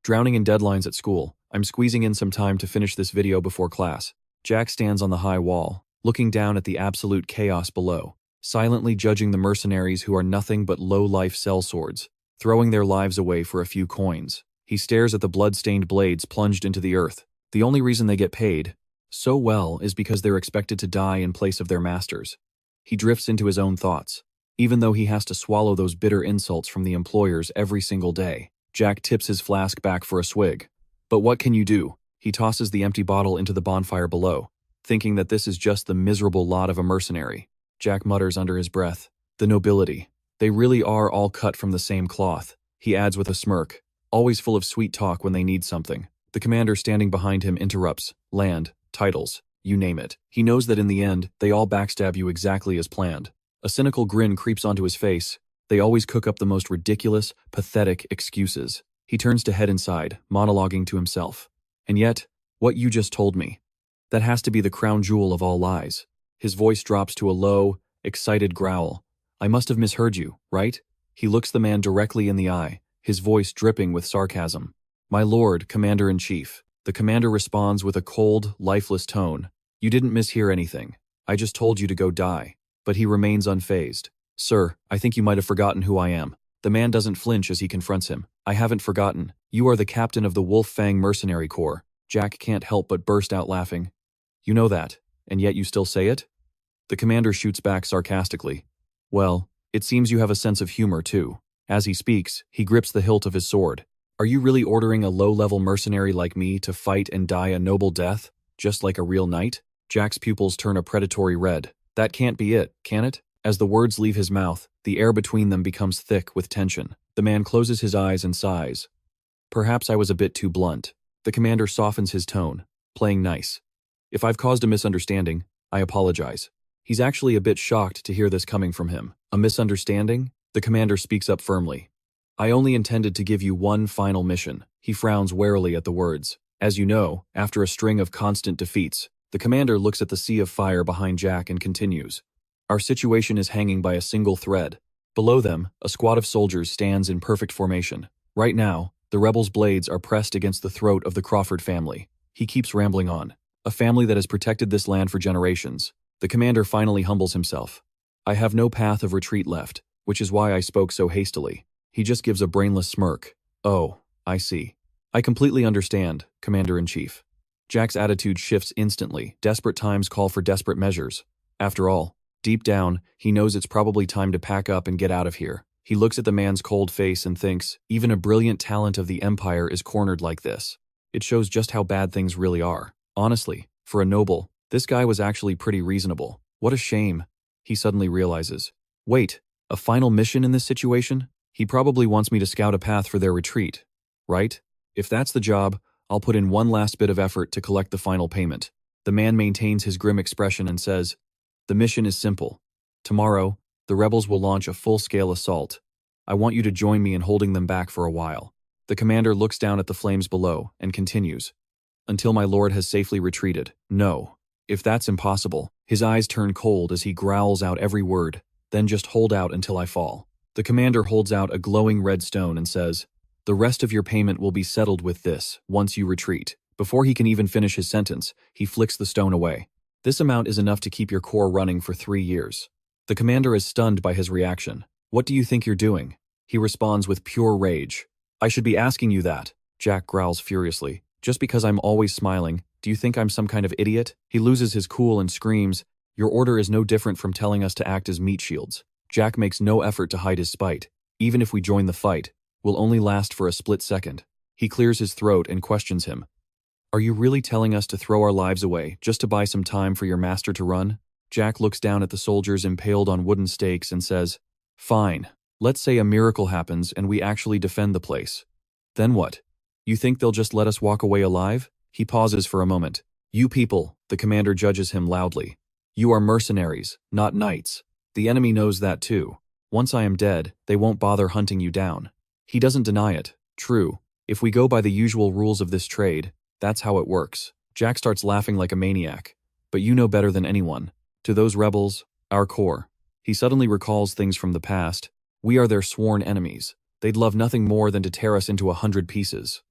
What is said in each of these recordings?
Drowning in deadlines at school, I'm squeezing in some time to finish this video before class. Jack stands on the high wall, looking down at the absolute chaos below, silently judging the mercenaries who are nothing but low-life sellswords, throwing their lives away for a few coins. He stares at the blood-stained blades plunged into the earth. The only reason they get paid so well is because they're expected to die in place of their masters. He drifts into his own thoughts, even though he has to swallow those bitter insults from the employers every single day. Jack tips his flask back for a swig. But what can you do? He tosses the empty bottle into the bonfire below, thinking that this is just the miserable lot of a mercenary. Jack mutters under his breath, "The nobility. They really are all cut from the same cloth." He adds with a smirk, always full of sweet talk when they need something. The commander standing behind him interrupts, "Land, titles, you name it." He knows that in the end, they all backstab you exactly as planned. A cynical grin creeps onto his face. They always cook up the most ridiculous, pathetic excuses. He turns to head inside, monologuing to himself. And yet, what you just told me, that has to be the crown jewel of all lies. His voice drops to a low, excited growl. "I must have misheard you, right?" He looks the man directly in the eye, his voice dripping with sarcasm. "My lord, commander-in-chief." The commander responds with a cold, lifeless tone. "You didn't mishear anything. I just told you to go die." But he remains unfazed. "Sir, I think you might have forgotten who I am." The man doesn't flinch as he confronts him. "I haven't forgotten. You are the captain of the Wolf Fang Mercenary Corps." Jack can't help but burst out laughing. "You know that, and yet you still say it?" The commander shoots back sarcastically. "Well, it seems you have a sense of humor too." As he speaks, he grips the hilt of his sword. "Are you really ordering a low-level mercenary like me to fight and die a noble death, just like a real knight?" Jack's pupils turn a predatory red. That can't be it, can it? As the words leave his mouth, the air between them becomes thick with tension. The man closes his eyes and sighs. "Perhaps I was a bit too blunt." The commander softens his tone, playing nice. "If I've caused a misunderstanding, I apologize." He's actually a bit shocked to hear this coming from him. "A misunderstanding?" The commander speaks up firmly. "I only intended to give you one final mission." He frowns warily at the words. As you know, after a string of constant defeats, the commander looks at the sea of fire behind Jack and continues. "Our situation is hanging by a single thread. Below them, a squad of soldiers stands in perfect formation. Right now, the rebels' blades are pressed against the throat of the Crawford family." He keeps rambling on. "A family that has protected this land for generations." The commander finally humbles himself. "I have no path of retreat left, which is why I spoke so hastily." He just gives a brainless smirk. "Oh, I see. I completely understand, Commander-in-Chief." Jack's attitude shifts instantly. Desperate times call for desperate measures. After all, deep down, he knows it's probably time to pack up and get out of here. He looks at the man's cold face and thinks, even a brilliant talent of the Empire is cornered like this. It shows just how bad things really are. Honestly, for a noble, this guy was actually pretty reasonable. What a shame, he suddenly realizes. Wait, a final mission in this situation? He probably wants me to scout a path for their retreat, right? If that's the job, I'll put in one last bit of effort to collect the final payment. The man maintains his grim expression and says, "The mission is simple. Tomorrow, the rebels will launch a full-scale assault. I want you to join me in holding them back for a while." The commander looks down at the flames below and continues, "Until my lord has safely retreated. No. If that's impossible." His eyes turn cold as he growls out every word. "Then just hold out until I fall." The commander holds out a glowing red stone and says, "The rest of your payment will be settled with this, once you retreat." Before he can even finish his sentence, he flicks the stone away. "This amount is enough to keep your corps running for 3 years." The commander is stunned by his reaction. "What do you think you're doing?" He responds with pure rage. "I should be asking you that," Jack growls furiously. "Just because I'm always smiling, do you think I'm some kind of idiot?" He loses his cool and screams, "Your order is no different from telling us to act as meat shields." Jack makes no effort to hide his spite. "Even if we join the fight, we'll only last for a split second." He clears his throat and questions him. "Are you really telling us to throw our lives away just to buy some time for your master to run?" Jack looks down at the soldiers impaled on wooden stakes and says, "Fine. Let's say a miracle happens and we actually defend the place. Then what? You think they'll just let us walk away alive?" He pauses for a moment. "You people," the commander judges him loudly. "You are mercenaries, not knights. The enemy knows that too. Once I am dead, they won't bother hunting you down." He doesn't deny it. True. If we go by the usual rules of this trade, that's how it works. Jack starts laughing like a maniac. "But you know better than anyone. To those rebels, our corps." He suddenly recalls things from the past. "We are their sworn enemies. They'd love nothing more than to tear us into 100 pieces."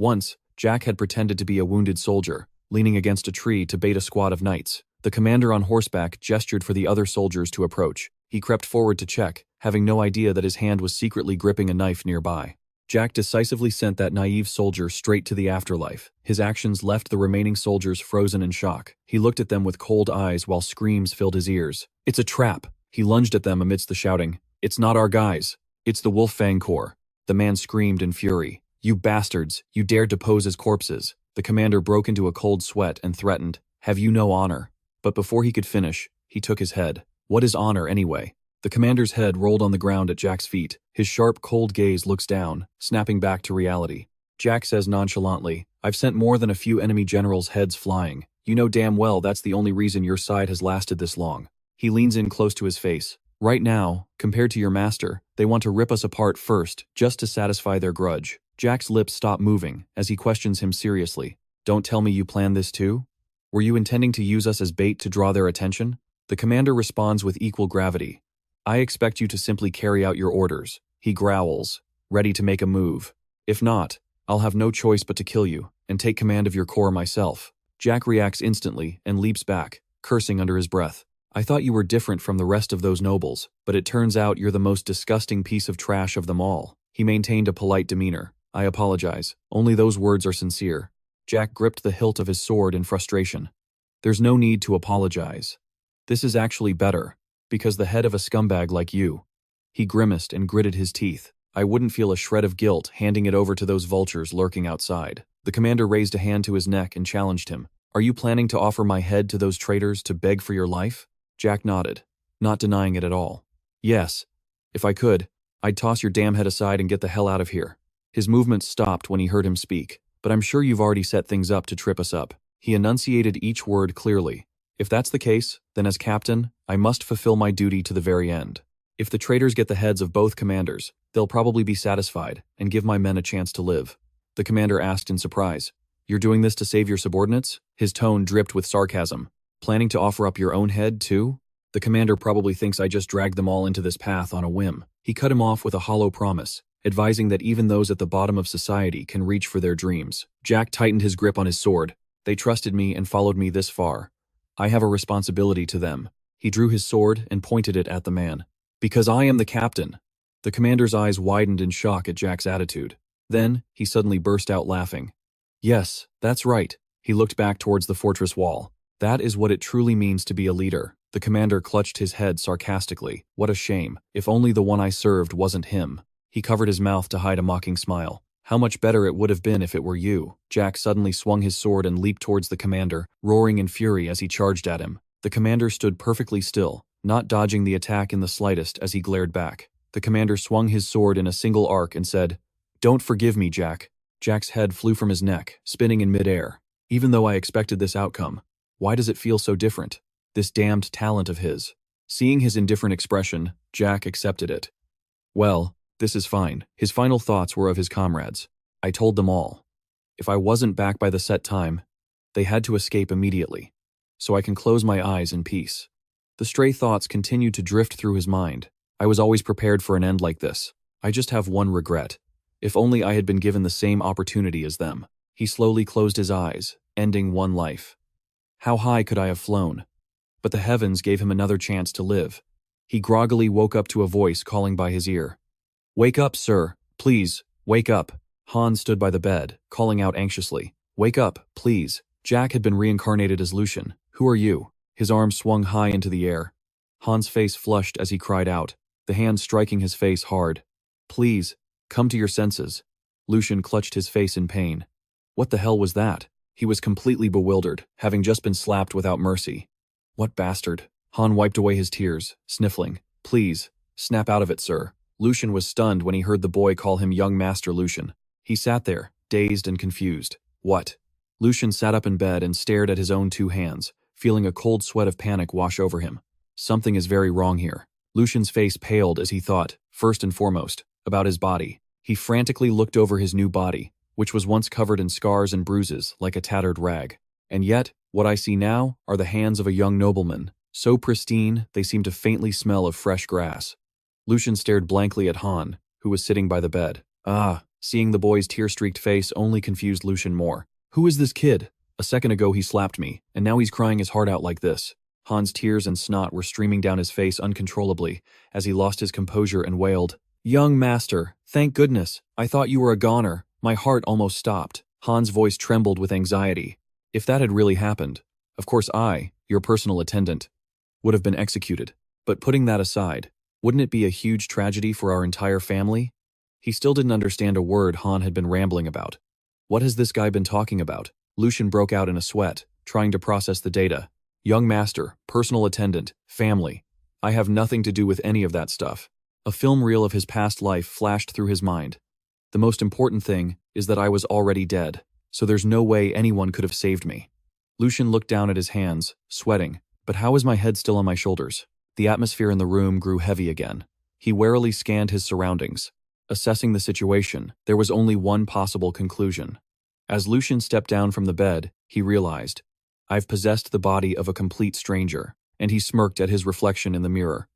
Once, Jack had pretended to be a wounded soldier, leaning against a tree to bait a squad of knights. The commander on horseback gestured for the other soldiers to approach. He crept forward to check, having no idea that his hand was secretly gripping a knife nearby. Jack decisively sent that naive soldier straight to the afterlife. His actions left the remaining soldiers frozen in shock. He looked at them with cold eyes while screams filled his ears. "It's a trap!" He lunged at them amidst the shouting. "It's not our guys. It's the Wolf Fang Corps." The man screamed in fury. "You bastards! You dared to pose as corpses." The commander broke into a cold sweat and threatened, "Have you no honor?" But before he could finish, he took his head. What is honor anyway? The commander's head rolled on the ground at Jack's feet. His sharp, cold gaze looks down, snapping back to reality. Jack says nonchalantly, "I've sent more than a few enemy generals' heads flying. You know damn well that's the only reason your side has lasted this long." He leans in close to his face. "Right now, compared to your master, they want to rip us apart first, just to satisfy their grudge." Jack's lips stop moving as he questions him seriously. "Don't tell me you planned this too? Were you intending to use us as bait to draw their attention?" The commander responds with equal gravity. "I expect you to simply carry out your orders." He growls, ready to make a move. "If not, I'll have no choice but to kill you and take command of your corps myself." Jack reacts instantly and leaps back, cursing under his breath. "I thought you were different from the rest of those nobles, but it turns out you're the most disgusting piece of trash of them all." He maintained a polite demeanor. "I apologize. Only those words are sincere." Jack gripped the hilt of his sword in frustration. "There's no need to apologize. This is actually better, because the head of a scumbag like you." He grimaced and gritted his teeth. "I wouldn't feel a shred of guilt handing it over to those vultures lurking outside." The commander raised a hand to his neck and challenged him. "Are you planning to offer my head to those traitors to beg for your life?" Jack nodded, not denying it at all. "Yes. If I could, I'd toss your damn head aside and get the hell out of here." His movements stopped when he heard him speak. "But I'm sure you've already set things up to trip us up." He enunciated each word clearly. "If that's the case, then as captain, I must fulfill my duty to the very end. If the traitors get the heads of both commanders, they'll probably be satisfied and give my men a chance to live." The commander asked in surprise, "You're doing this to save your subordinates?" His tone dripped with sarcasm. "Planning to offer up your own head, too?" The commander probably thinks I just dragged them all into this path on a whim. He cut him off with a hollow promise, advising that even those at the bottom of society can reach for their dreams. Jack tightened his grip on his sword. "They trusted me and followed me this far. I have a responsibility to them." He drew his sword and pointed it at the man. "Because I am the captain." The commander's eyes widened in shock at Jack's attitude. Then, he suddenly burst out laughing. "Yes, that's right." He looked back towards the fortress wall. "That is what it truly means to be a leader." The commander clutched his head sarcastically. "What a shame. If only the one I served wasn't him." He covered his mouth to hide a mocking smile. "How much better it would have been if it were you." Jack suddenly swung his sword and leaped towards the commander, roaring in fury as he charged at him. The commander stood perfectly still, not dodging the attack in the slightest as he glared back. The commander swung his sword in a single arc and said, "Don't forgive me, Jack." Jack's head flew from his neck, spinning in midair. "Even though I expected this outcome, why does it feel so different? This damned talent of his." Seeing his indifferent expression, Jack accepted it. "Well, this is fine." His final thoughts were of his comrades. "I told them all. If I wasn't back by the set time, they had to escape immediately, so I can close my eyes in peace." The stray thoughts continued to drift through his mind. "I was always prepared for an end like this. I just have one regret. If only I had been given the same opportunity as them." He slowly closed his eyes, ending one life. How high could I have flown? But the heavens gave him another chance to live. He groggily woke up to a voice calling by his ear. "Wake up, sir. Please, wake up." Hans stood by the bed, calling out anxiously. "Wake up, please." Jack had been reincarnated as Lucian. "Who are you?" His arm swung high into the air. Hans' face flushed as he cried out, the hand striking his face hard. "Please, come to your senses." Lucian clutched his face in pain. What the hell was that? He was completely bewildered, having just been slapped without mercy. "What bastard?" Han wiped away his tears, sniffling. "Please, snap out of it, sir." Lucian was stunned when he heard the boy call him young Master Lucian. He sat there, dazed and confused. "What?" Lucian sat up in bed and stared at his own two hands, feeling a cold sweat of panic wash over him. Something is very wrong here. Lucian's face paled as he thought, first and foremost, about his body. He frantically looked over his new body, which was once covered in scars and bruises like a tattered rag. And yet, what I see now are the hands of a young nobleman, so pristine they seem to faintly smell of fresh grass. Lucian stared blankly at Han, who was sitting by the bed. "Ah, Seeing the boy's tear-streaked face only confused Lucian more. Who is this kid? A second ago he slapped me, and now he's crying his heart out like this. Han's tears and snot were streaming down his face uncontrollably as he lost his composure and wailed, "Young master, thank goodness, I thought you were a goner." My heart almost stopped. Han's voice trembled with anxiety. If that had really happened, of course I, your personal attendant, would have been executed. But putting that aside, wouldn't it be a huge tragedy for our entire family? He still didn't understand a word Han had been rambling about. What has this guy been talking about? Lucian broke out in a sweat, trying to process the data. Young master, personal attendant, family. I have nothing to do with any of that stuff. A film reel of his past life flashed through his mind. The most important thing is that I was already dead, so there's no way anyone could have saved me. Lucian looked down at his hands, sweating. But how is my head still on my shoulders? The atmosphere in the room grew heavy again. He warily scanned his surroundings. Assessing the situation, there was only one possible conclusion. As Lucian stepped down from the bed, he realized, I've possessed the body of a complete stranger, and he smirked at his reflection in the mirror.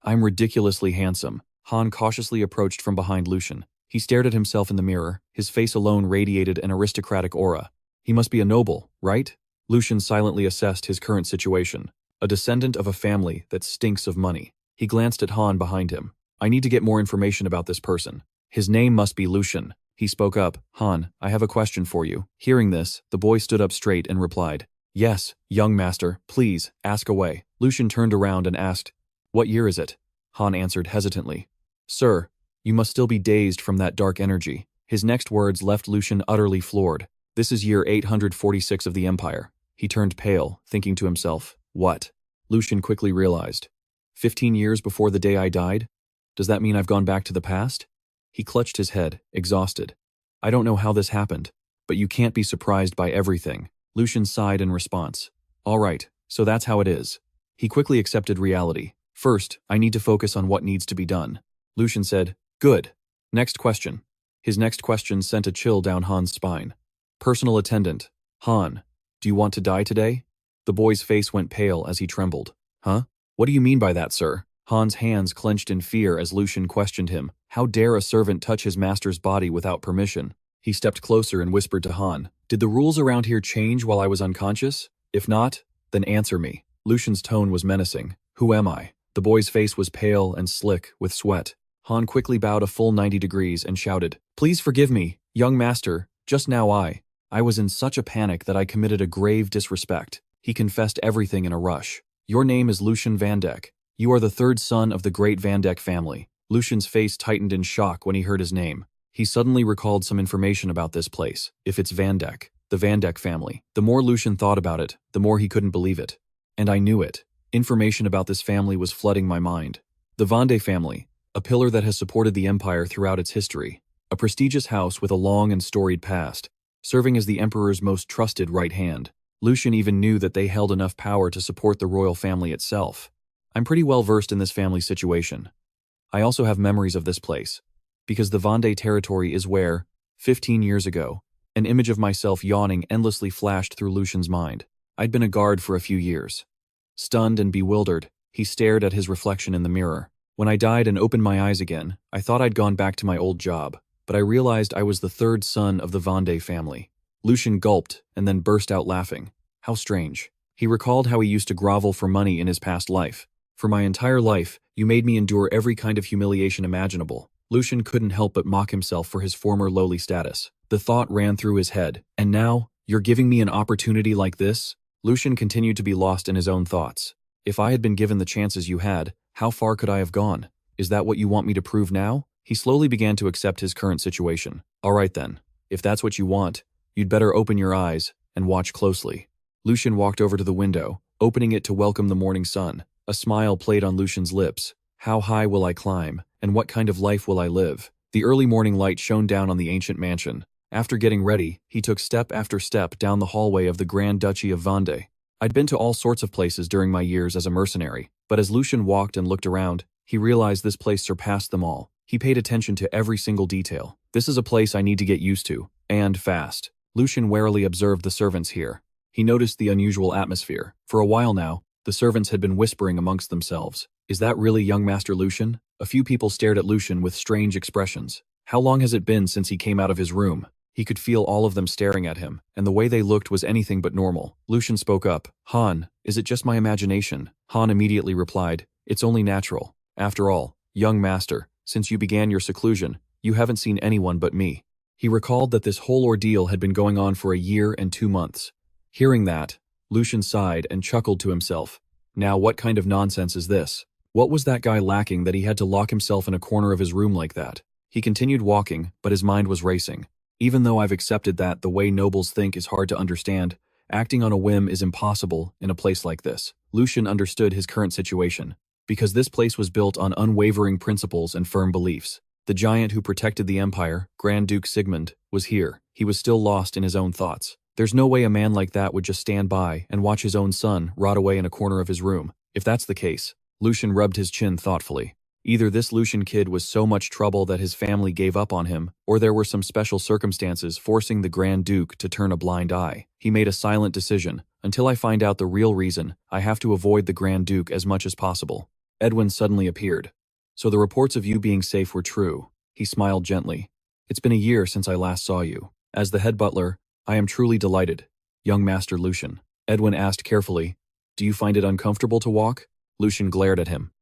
I'm ridiculously handsome. Han cautiously approached from behind Lucian. He stared at himself in the mirror, his face alone radiated an aristocratic aura. He must be a noble, right? Lucian silently assessed his current situation. A descendant of a family that stinks of money. He glanced at Han behind him. I need to get more information about this person. His name must be Lucian. He spoke up. Han, I have a question for you. Hearing this, the boy stood up straight and replied, Yes, young master, please, ask away. Lucian turned around and asked, What year is it? Han answered hesitantly, Sir, you must still be dazed from that dark energy. His next words left Lucian utterly floored. This is year 846 of the Empire. He turned pale, thinking to himself, What? Lucian quickly realized. 15 years before the day I died? Does that mean I've gone back to the past? He clutched his head, exhausted. I don't know how this happened, but you can't be surprised by everything. Lucian sighed in response. All right, so that's how it is. He quickly accepted reality. First, I need to focus on what needs to be done. Lucian said, Good. Next question. His next question sent a chill down Han's spine. Personal attendant. Han, do you want to die today? The boy's face went pale as he trembled. Huh? What do you mean by that, sir? Han's hands clenched in fear as Lucian questioned him. How dare a servant touch his master's body without permission? He stepped closer and whispered to Han, Did the rules around here change while I was unconscious? If not, then answer me. Lucian's tone was menacing. Who am I? The boy's face was pale and slick with sweat. Han quickly bowed a full 90 degrees and shouted, Please forgive me, young master, just now I was in such a panic that I committed a grave disrespect. He confessed everything in a rush. Your name is Lucian Vandeck. You are the third son of the great Vandeck family. Lucian's face tightened in shock when he heard his name. He suddenly recalled some information about this place. If it's Vandeck, the Vandeck family. The more Lucian thought about it, the more he couldn't believe it. And I knew it. Information about this family was flooding my mind. The Vandeck family, a pillar that has supported the empire throughout its history. A prestigious house with a long and storied past, serving as the emperor's most trusted right hand. Lucian even knew that they held enough power to support the royal family itself. I'm pretty well versed in this family situation. I also have memories of this place, because the Vandeck territory is where, 15 years ago, an image of myself yawning endlessly flashed through Lucian's mind. I'd been a guard for a few years. Stunned and bewildered, he stared at his reflection in the mirror. When I died and opened my eyes again, I thought I'd gone back to my old job, but I realized I was the third son of the Vandeck family. Lucian gulped and then burst out laughing. How strange. He recalled how he used to grovel for money in his past life. For my entire life, you made me endure every kind of humiliation imaginable. Lucian couldn't help but mock himself for his former lowly status. The thought ran through his head. And now, you're giving me an opportunity like this? Lucian continued to be lost in his own thoughts. If I had been given the chances you had, how far could I have gone? Is that what you want me to prove now? He slowly began to accept his current situation. All right then, if that's what you want, you'd better open your eyes and watch closely. Lucian walked over to the window, opening it to welcome the morning sun. A smile played on Lucian's lips. How high will I climb, and what kind of life will I live? The early morning light shone down on the ancient mansion. After getting ready, he took step after step down the hallway of the Grand Duchy of Vandeck. I'd been to all sorts of places during my years as a mercenary, but as Lucian walked and looked around, he realized this place surpassed them all. He paid attention to every single detail. This is a place I need to get used to, and fast. Lucian warily observed the servants here. He noticed the unusual atmosphere. For a while now, the servants had been whispering amongst themselves. Is that really young Master Lucian? A few people stared at Lucian with strange expressions. How long has it been since he came out of his room? He could feel all of them staring at him, and the way they looked was anything but normal. Lucian spoke up. Han, is it just my imagination? Han immediately replied, it's only natural. After all, young master, since you began your seclusion, you haven't seen anyone but me. He recalled that this whole ordeal had been going on for a year and 2 months. Hearing that, Lucian sighed and chuckled to himself. Now what kind of nonsense is this? What was that guy lacking that he had to lock himself in a corner of his room like that? He continued walking, but his mind was racing. Even though I've accepted that the way nobles think is hard to understand, acting on a whim is impossible in a place like this. Lucian understood his current situation, because this place was built on unwavering principles and firm beliefs. The giant who protected the empire, Grand Duke Sigmund, was here. He was still lost in his own thoughts. There's no way a man like that would just stand by and watch his own son rot away in a corner of his room. If that's the case, Lucian rubbed his chin thoughtfully. Either this Lucian kid was so much trouble that his family gave up on him, or there were some special circumstances forcing the Grand Duke to turn a blind eye. He made a silent decision. Until I find out the real reason, I have to avoid the Grand Duke as much as possible. Edwin suddenly appeared. So the reports of you being safe were true. He smiled gently. It's been a year since I last saw you. As the head butler, I am truly delighted. Young Master Lucian. Edwin asked carefully, do you find it uncomfortable to walk? Lucian glared at him.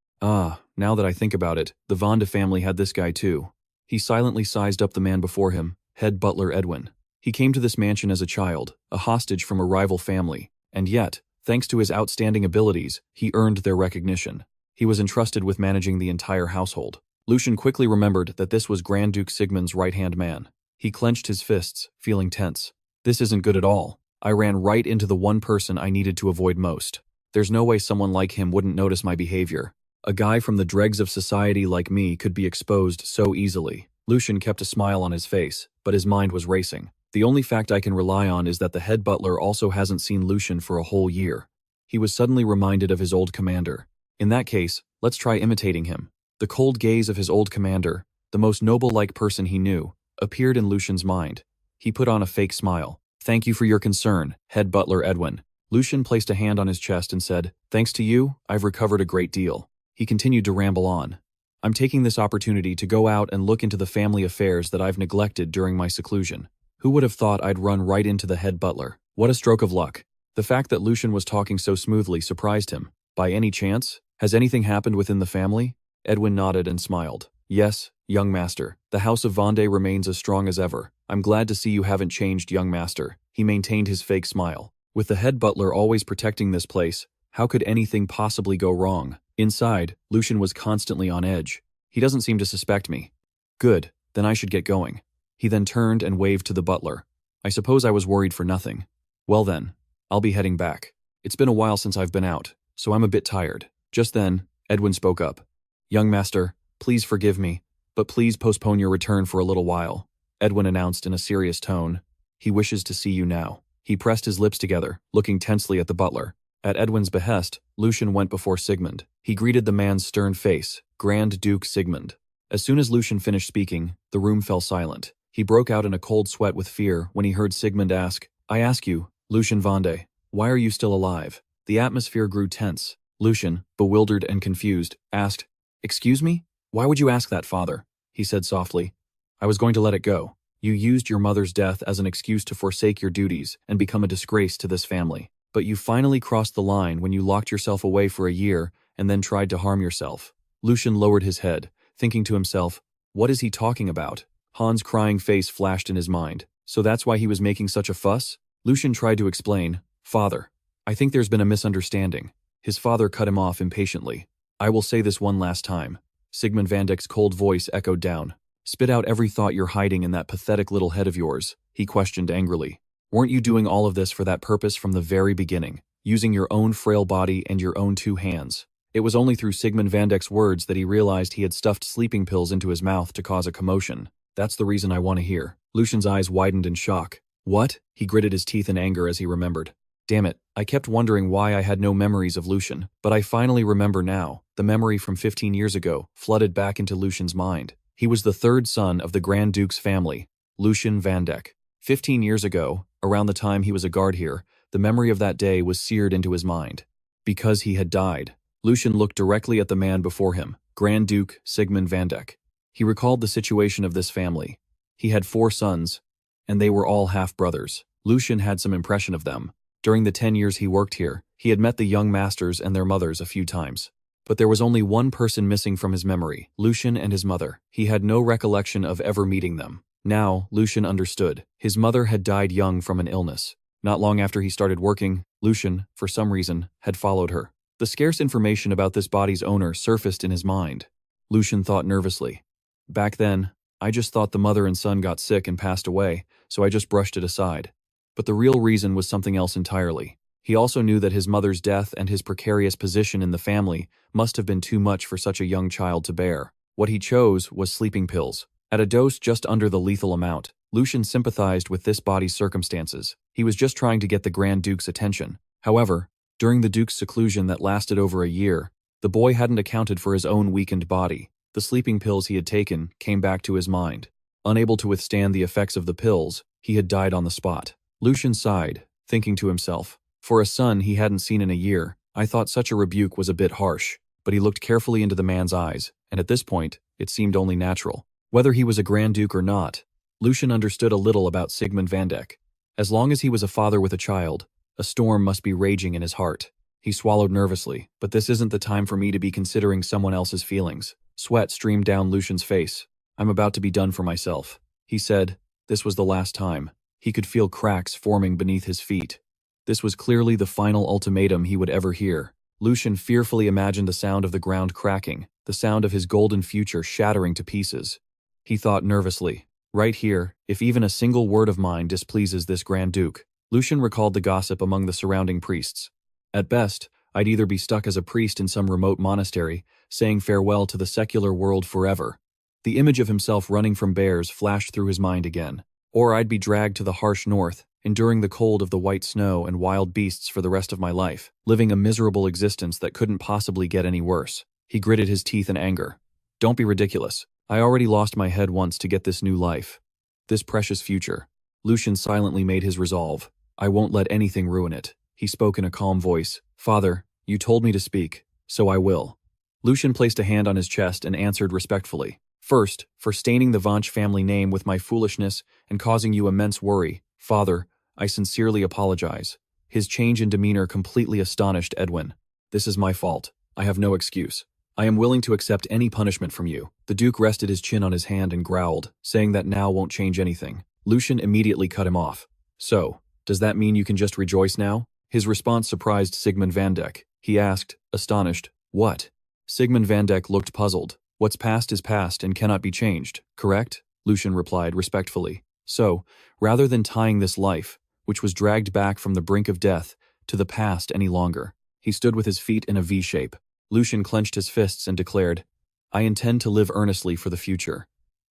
Now that I think about it, the Vonda family had this guy too. He silently sized up the man before him, head butler Edwin. He came to this mansion as a child, a hostage from a rival family, and yet, thanks to his outstanding abilities, he earned their recognition. He was entrusted with managing the entire household. Lucian quickly remembered that this was Grand Duke Sigmund's right-hand man. He clenched his fists, feeling tense. This isn't good at all. I ran right into the one person I needed to avoid most. There's no way someone like him wouldn't notice my behavior. A guy from the dregs of society like me could be exposed so easily. Lucian kept a smile on his face, but his mind was racing. The only fact I can rely on is that the head butler also hasn't seen Lucian for a whole year. He was suddenly reminded of his old commander. In that case, let's try imitating him. The cold gaze of his old commander, the most noble-like person he knew, appeared in Lucian's mind. He put on a fake smile. Thank you for your concern, head butler Edwin. Lucian placed a hand on his chest and said, thanks to you, I've recovered a great deal. He continued to ramble on. I'm taking this opportunity to go out and look into the family affairs that I've neglected during my seclusion. Who would have thought I'd run right into the head butler? What a stroke of luck. The fact that Lucian was talking so smoothly surprised him. By any chance, has anything happened within the family? Edwin nodded and smiled. Yes, young master. The house of Vandeck remains as strong as ever. I'm glad to see you haven't changed, young master. He maintained his fake smile. With the head butler always protecting this place, how could anything possibly go wrong? Inside, Lucian was constantly on edge. He doesn't seem to suspect me. Good, then I should get going. He then turned and waved to the butler. I suppose I was worried for nothing. Well then, I'll be heading back. It's been a while since I've been out, so I'm a bit tired. Just then, Edwin spoke up. Young master, please forgive me, but please postpone your return for a little while. Edwin announced in a serious tone. He wishes to see you now. He pressed his lips together, looking tensely at the butler. At Edwin's behest, Lucian went before Sigmund. He greeted the man's stern face, Grand Duke Sigmund. As soon as Lucian finished speaking, the room fell silent. He broke out in a cold sweat with fear when he heard Sigmund ask, I ask you, Lucian Vandeck, why are you still alive? The atmosphere grew tense. Lucian, bewildered and confused, asked, Excuse me? Why would you ask that, father? He said softly. I was going to let it go. You used your mother's death as an excuse to forsake your duties and become a disgrace to this family. But you finally crossed the line when you locked yourself away for a year and then tried to harm yourself. Lucian lowered his head, thinking to himself, what is he talking about? Han's crying face flashed in his mind. So that's why he was making such a fuss? Lucian tried to explain, Father, I think there's been a misunderstanding. His father cut him off impatiently. I will say this one last time. Sigmund Vandeck's cold voice echoed down. Spit out every thought you're hiding in that pathetic little head of yours, he questioned angrily. Weren't you doing all of this for that purpose from the very beginning, using your own frail body and your own 2 hands? It was only through Sigmund Vandeck's words that he realized he had stuffed sleeping pills into his mouth to cause a commotion. That's the reason I want to hear. Lucian's eyes widened in shock. What? He gritted his teeth in anger as he remembered. Damn it, I kept wondering why I had no memories of Lucian, but I finally remember now. The memory from 15 years ago flooded back into Lucian's mind. He was the 3rd son of the Grand Duke's family, Lucian Vandeck. 15 years ago, around the time he was a guard here, the memory of that day was seared into his mind. Because he had died, Lucian looked directly at the man before him, Grand Duke Sigmund Vandeck. He recalled the situation of this family. He had 4 sons, and they were all half-brothers. Lucian had some impression of them. During the 10 years he worked here, he had met the young masters and their mothers a few times. But there was only one person missing from his memory, Lucian and his mother. He had no recollection of ever meeting them. Now, Lucian understood. His mother had died young from an illness. Not long after he started working, Lucian, for some reason, had followed her. The scarce information about this body's owner surfaced in his mind. Lucian thought nervously. Back then, I just thought the mother and son got sick and passed away, so I just brushed it aside. But the real reason was something else entirely. He also knew that his mother's death and his precarious position in the family must have been too much for such a young child to bear. What he chose was sleeping pills. At a dose just under the lethal amount, Lucian sympathized with this body's circumstances. He was just trying to get the Grand Duke's attention. However, during the Duke's seclusion that lasted over a year, the boy hadn't accounted for his own weakened body. The sleeping pills he had taken came back to his mind. Unable to withstand the effects of the pills, he had died on the spot. Lucian sighed, thinking to himself, for a son he hadn't seen in a year, I thought such a rebuke was a bit harsh, but he looked carefully into the man's eyes, and at this point, it seemed only natural. Whether he was a Grand Duke or not, Lucian understood a little about Sigmund Vandeck. As long as he was a father with a child, a storm must be raging in his heart. He swallowed nervously, but this isn't the time for me to be considering someone else's feelings. Sweat streamed down Lucian's face. I'm about to be done for myself. He said, this was the last time. He could feel cracks forming beneath his feet. This was clearly the final ultimatum he would ever hear. Lucian fearfully imagined the sound of the ground cracking, the sound of his golden future shattering to pieces. He thought nervously, right here, if even a single word of mine displeases this Grand Duke. Lucian recalled the gossip among the surrounding priests. At best, I'd either be stuck as a priest in some remote monastery, saying farewell to the secular world forever. The image of himself running from bears flashed through his mind again. Or I'd be dragged to the harsh north, enduring the cold of the white snow and wild beasts for the rest of my life, living a miserable existence that couldn't possibly get any worse. He gritted his teeth in anger. Don't be ridiculous. I already lost my head once to get this new life. This precious future. Lucian silently made his resolve. I won't let anything ruin it. He spoke in a calm voice. Father, you told me to speak, so I will. Lucian placed a hand on his chest and answered respectfully. First, for staining the Vanch family name with my foolishness and causing you immense worry. Father, I sincerely apologize. His change in demeanor completely astonished Edwin. This is my fault. I have no excuse. I am willing to accept any punishment from you. The Duke rested his chin on his hand and growled, saying that now won't change anything. Lucian immediately cut him off. So, does that mean you can just rejoice now? His response surprised Sigmund Vandeck. He asked, astonished, what? Sigmund Vandeck looked puzzled. What's past is past and cannot be changed, correct? Lucian replied respectfully. So, rather than tying this life, which was dragged back from the brink of death, to the past any longer, he stood with his feet in a V shape. Lucian clenched his fists and declared, I intend to live earnestly for the future.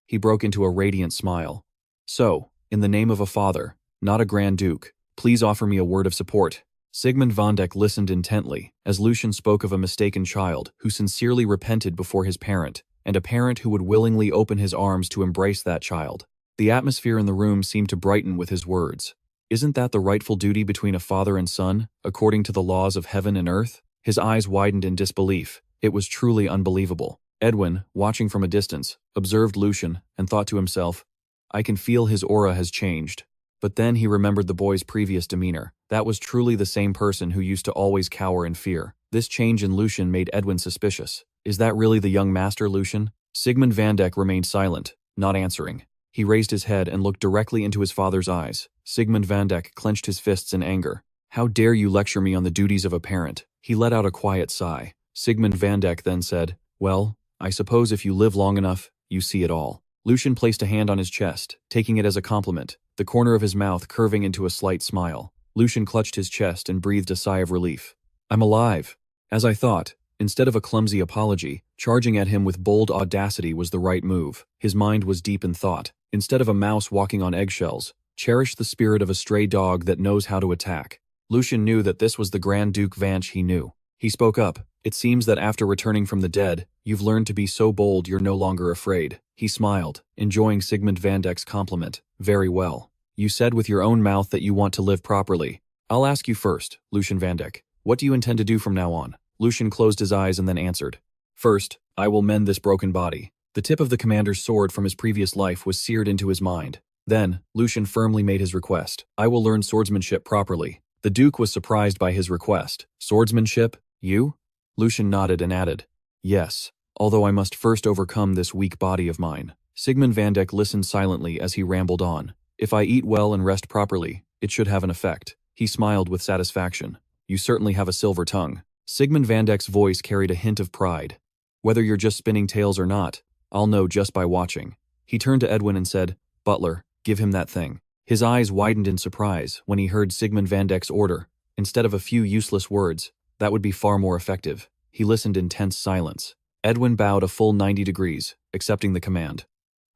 He broke into a radiant smile. So, in the name of a father, not a Grand Duke, please offer me a word of support. Sigmund Vandeck listened intently, as Lucian spoke of a mistaken child who sincerely repented before his parent, and a parent who would willingly open his arms to embrace that child. The atmosphere in the room seemed to brighten with his words. Isn't that the rightful duty between a father and son, according to the laws of heaven and earth? His eyes widened in disbelief. It was truly unbelievable. Edwin, watching from a distance, observed Lucian and thought to himself, I can feel his aura has changed. But then he remembered the boy's previous demeanor. That was truly the same person who used to always cower in fear. This change in Lucian made Edwin suspicious. Is that really the young master, Lucian? Sigmund Vandeck remained silent, not answering. He raised his head and looked directly into his father's eyes. Sigmund Vandeck clenched his fists in anger. How dare you lecture me on the duties of a parent? He let out a quiet sigh. Sigmund Vandeck then said, well, I suppose if you live long enough, you see it all. Lucian placed a hand on his chest, taking it as a compliment, the corner of his mouth curving into a slight smile. Lucian clutched his chest and breathed a sigh of relief. I'm alive. As I thought, instead of a clumsy apology, charging at him with bold audacity was the right move. His mind was deep in thought. Instead of a mouse walking on eggshells, cherish the spirit of a stray dog that knows how to attack. Lucian knew that this was the Grand Duke Vanch he knew. He spoke up. It seems that after returning from the dead, you've learned to be so bold you're no longer afraid. He smiled, enjoying Sigmund Vandeck's compliment. Very well. You said with your own mouth that you want to live properly. I'll ask you first, Lucian Vandeck. What do you intend to do from now on? Lucian closed his eyes and then answered. First, I will mend this broken body. The tip of the commander's sword from his previous life was seared into his mind. Then, Lucian firmly made his request. I will learn swordsmanship properly. The Duke was surprised by his request. Swordsmanship? You? Lucian nodded and added, yes, although I must first overcome this weak body of mine. Sigmund Vandeck listened silently as he rambled on. If I eat well and rest properly, it should have an effect. He smiled with satisfaction. You certainly have a silver tongue. Sigmund Vandeck's voice carried a hint of pride. Whether you're just spinning tales or not, I'll know just by watching. He turned to Edwin and said, Butler, give him that thing. His eyes widened in surprise when he heard Sigmund Vandeck's order. Instead of a few useless words, that would be far more effective. He listened in tense silence. Edwin bowed a full 90 degrees, accepting the command.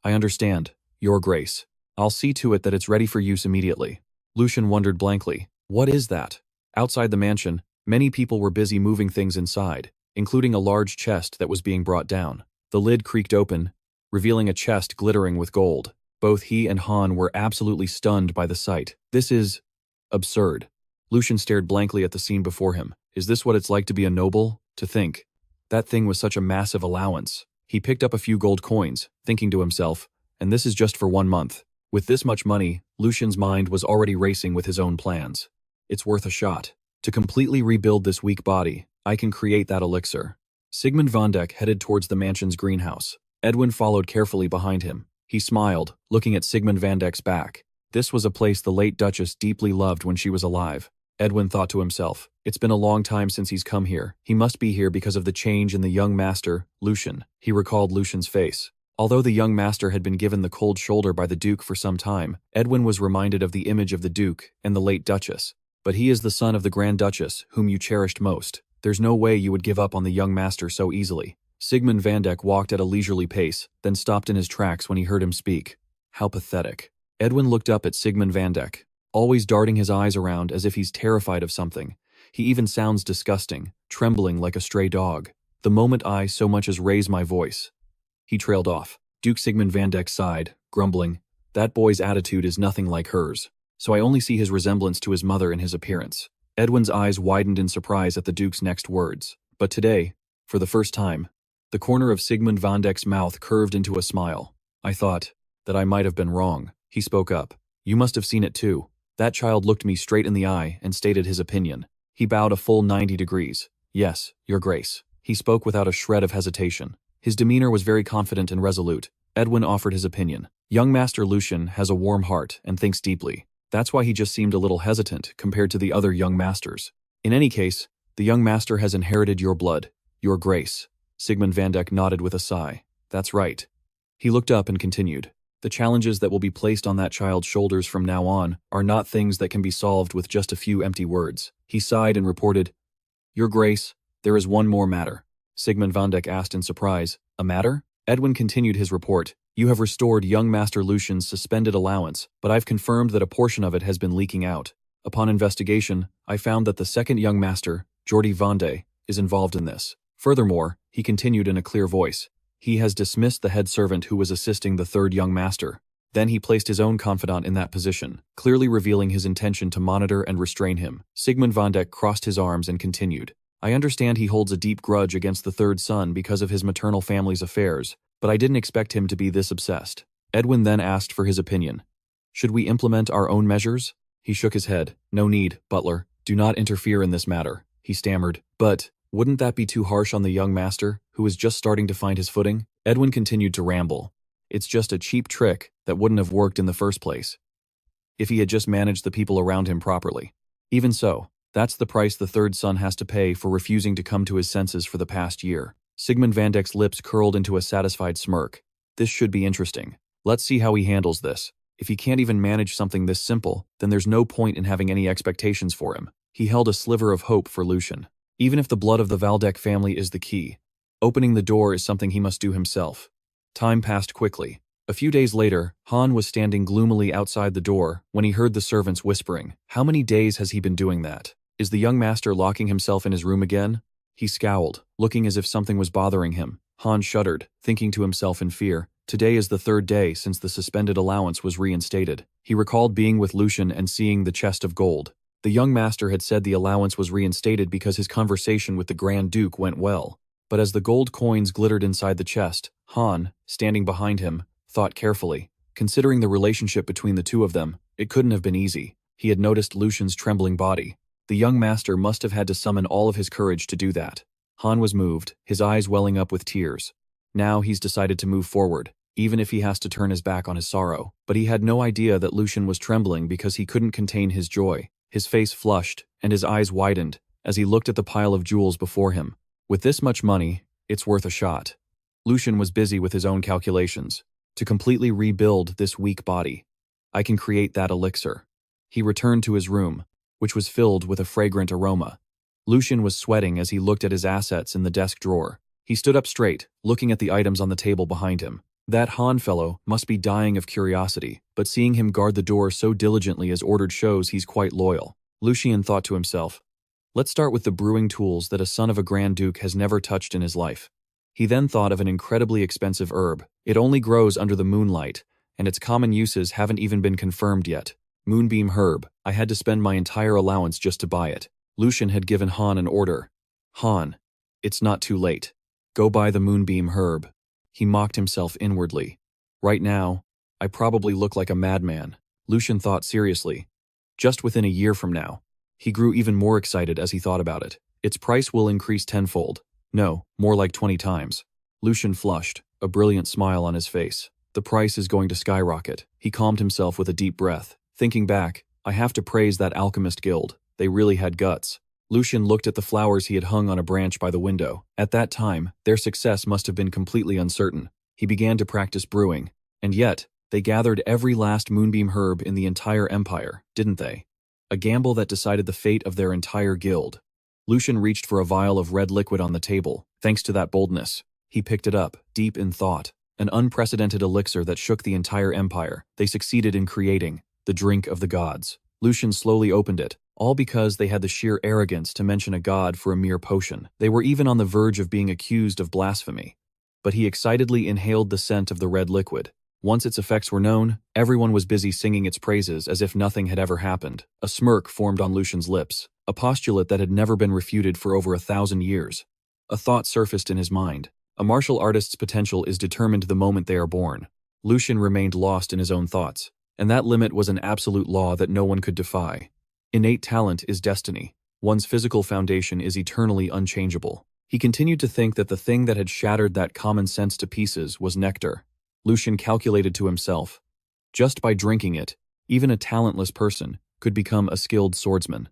I understand, Your Grace. I'll see to it that it's ready for use immediately. Lucian wondered blankly, what is that? Outside the mansion, many people were busy moving things inside, including a large chest that was being brought down. The lid creaked open, revealing a chest glittering with gold. Both he and Han were absolutely stunned by the sight. This is absurd. Lucian stared blankly at the scene before him. Is this what it's like to be a noble? To think. That thing was such a massive allowance. He picked up a few gold coins, thinking to himself, and this is just for 1 month. With this much money, Lucian's mind was already racing with his own plans. It's worth a shot. To completely rebuild this weak body, I can create that elixir. Sigmund Vandeck headed towards the mansion's greenhouse. Edwin followed carefully behind him. He smiled, looking at Sigmund Vandeck's back. This was a place the late Duchess deeply loved when she was alive. Edwin thought to himself, it's been a long time since he's come here. He must be here because of the change in the young master, Lucian. He recalled Lucian's face. Although the young master had been given the cold shoulder by the Duke for some time, Edwin was reminded of the image of the Duke and the late Duchess. But he is the son of the Grand Duchess, whom you cherished most. There's no way you would give up on the young master so easily. Sigmund Vandeck walked at a leisurely pace, then stopped in his tracks when he heard him speak. How pathetic. Edwin looked up at Sigmund Vandeck, always darting his eyes around as if he's terrified of something. He even sounds disgusting, trembling like a stray dog. The moment I so much as raise my voice. He trailed off. Duke Sigmund Vandeck sighed, grumbling, that boy's attitude is nothing like hers, so I only see his resemblance to his mother in his appearance. Edwin's eyes widened in surprise at the Duke's next words. But today, for the first time, the corner of Sigmund Vandeck's mouth curved into a smile. I thought that I might have been wrong. He spoke up. You must have seen it too. That child looked me straight in the eye and stated his opinion. He bowed a full 90 degrees. Yes, Your Grace. He spoke without a shred of hesitation. His demeanor was very confident and resolute. Edwin offered his opinion. Young Master Lucian has a warm heart and thinks deeply. That's why he just seemed a little hesitant compared to the other young masters. In any case, the young master has inherited your blood, Your Grace. Sigmund Vandeck nodded with a sigh. That's right. He looked up and continued. The challenges that will be placed on that child's shoulders from now on are not things that can be solved with just a few empty words. He sighed and reported, Your Grace, there is one more matter. Sigmund Vandeck asked in surprise, a matter? Edwin continued his report. You have restored young Master Lucian's suspended allowance, but I've confirmed that a portion of it has been leaking out. Upon investigation, I found that the second young master, Jordi Vande, is involved in this. Furthermore, he continued in a clear voice, he has dismissed the head servant who was assisting the third young master. Then he placed his own confidant in that position, clearly revealing his intention to monitor and restrain him. Sigmund Vandeck crossed his arms and continued. I understand he holds a deep grudge against the third son because of his maternal family's affairs, but I didn't expect him to be this obsessed. Edwin then asked for his opinion. Should we implement our own measures? He shook his head. No need, Butler. Do not interfere in this matter. He stammered. But wouldn't that be too harsh on the young master, who is just starting to find his footing? Edwin continued to ramble. It's just a cheap trick that wouldn't have worked in the first place, if he had just managed the people around him properly. Even so, that's the price the third son has to pay for refusing to come to his senses for the past year. Sigmund Vandeck's lips curled into a satisfied smirk. This should be interesting. Let's see how he handles this. If he can't even manage something this simple, then there's no point in having any expectations for him. He held a sliver of hope for Lucian. Even if the blood of the Vandeck family is the key, opening the door is something he must do himself. Time passed quickly. A few days later, Han was standing gloomily outside the door when he heard the servants whispering. How many days has he been doing that? Is the young master locking himself in his room again? He scowled, looking as if something was bothering him. Han shuddered, thinking to himself in fear, today is the third day since the suspended allowance was reinstated. He recalled being with Lucian and seeing the chest of gold. The young master had said the allowance was reinstated because his conversation with the Grand Duke went well. But as the gold coins glittered inside the chest, Han, standing behind him, thought carefully. Considering the relationship between the two of them, it couldn't have been easy. He had noticed Lucian's trembling body. The young master must have had to summon all of his courage to do that. Han was moved, his eyes welling up with tears. Now he's decided to move forward, even if he has to turn his back on his sorrow. But he had no idea that Lucian was trembling because he couldn't contain his joy. His face flushed, and his eyes widened, as he looked at the pile of jewels before him. With this much money, it's worth a shot. Lucian was busy with his own calculations. To completely rebuild this weak body, I can create that elixir. He returned to his room, which was filled with a fragrant aroma. Lucian was sweating as he looked at his assets in the desk drawer. He stood up straight, looking at the items on the table behind him. That Han fellow must be dying of curiosity, but seeing him guard the door so diligently as ordered shows he's quite loyal. Lucian thought to himself, let's start with the brewing tools that a son of a Grand Duke has never touched in his life. He then thought of an incredibly expensive herb. It only grows under the moonlight, and its common uses haven't even been confirmed yet. Moonbeam herb. I had to spend my entire allowance just to buy it. Lucian had given Han an order. Han, it's not too late. Go buy the moonbeam herb. He mocked himself inwardly. Right now, I probably look like a madman. Lucian thought seriously. Just within a year from now. He grew even more excited as he thought about it. Its price will increase tenfold. No, more like 20 times. Lucian flushed, a brilliant smile on his face. The price is going to skyrocket. He calmed himself with a deep breath. Thinking back, I have to praise that alchemist guild. They really had guts. Lucian looked at the flowers he had hung on a branch by the window. At that time, their success must have been completely uncertain. He began to practice brewing. And yet, they gathered every last moonbeam herb in the entire empire, didn't they? A gamble that decided the fate of their entire guild. Lucian reached for a vial of red liquid on the table. Thanks to that boldness, he picked it up, deep in thought. An unprecedented elixir that shook the entire empire. They succeeded in creating the drink of the gods. Lucian slowly opened it, all because they had the sheer arrogance to mention a god for a mere potion. They were even on the verge of being accused of blasphemy. But he excitedly inhaled the scent of the red liquid. Once its effects were known, everyone was busy singing its praises as if nothing had ever happened. A smirk formed on Lucian's lips, a postulate that had never been refuted for over 1,000 years. A thought surfaced in his mind. A martial artist's potential is determined the moment they are born. Lucian remained lost in his own thoughts, and that limit was an absolute law that no one could defy. Innate talent is destiny. One's physical foundation is eternally unchangeable. He continued to think that the thing that had shattered that common sense to pieces was nectar. Lucian calculated to himself. Just by drinking it, even a talentless person could become a skilled swordsman.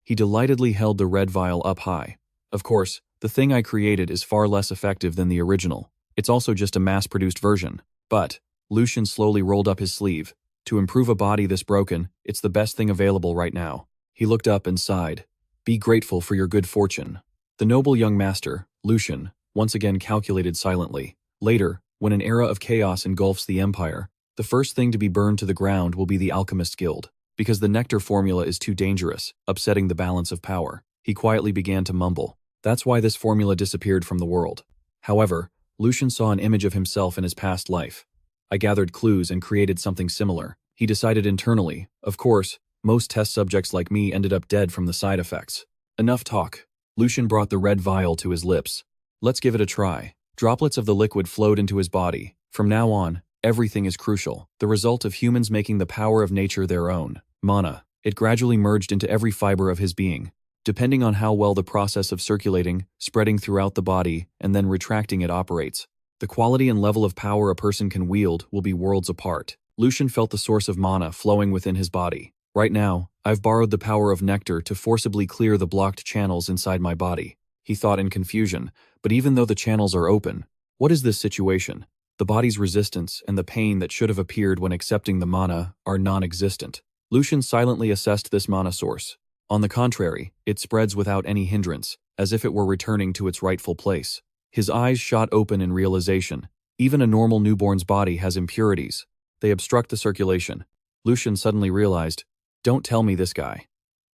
He delightedly held the red vial up high. Of course, the thing I created is far less effective than the original. It's also just a mass-produced version. But, Lucian slowly rolled up his sleeve. To improve a body this broken, it's the best thing available right now. He looked up and sighed. Be grateful for your good fortune. The noble young master, Lucian, once again calculated silently. Later, when an era of chaos engulfs the empire, the first thing to be burned to the ground will be the Alchemist Guild, because the nectar formula is too dangerous, upsetting the balance of power. He quietly began to mumble. That's why this formula disappeared from the world. However, Lucian saw an image of himself in his past life. I gathered clues and created something similar. He decided internally. Of course, most test subjects like me ended up dead from the side effects. Enough talk. Lucian brought the red vial to his lips. Let's give it a try. Droplets of the liquid flowed into his body. From now on, everything is crucial. The result of humans making the power of nature their own. Mana. It gradually merged into every fiber of his being. Depending on how well the process of circulating, spreading throughout the body, and then retracting it operates, the quality and level of power a person can wield will be worlds apart. Lucian felt the source of mana flowing within his body. Right now, I've borrowed the power of nectar to forcibly clear the blocked channels inside my body. He thought in confusion, but even though the channels are open, what is this situation? The body's resistance and the pain that should have appeared when accepting the mana are non-existent. Lucian silently assessed this mana source. On the contrary, it spreads without any hindrance, as if it were returning to its rightful place. His eyes shot open in realization. Even a normal newborn's body has impurities. They obstruct the circulation. Lucian suddenly realized, don't tell me this guy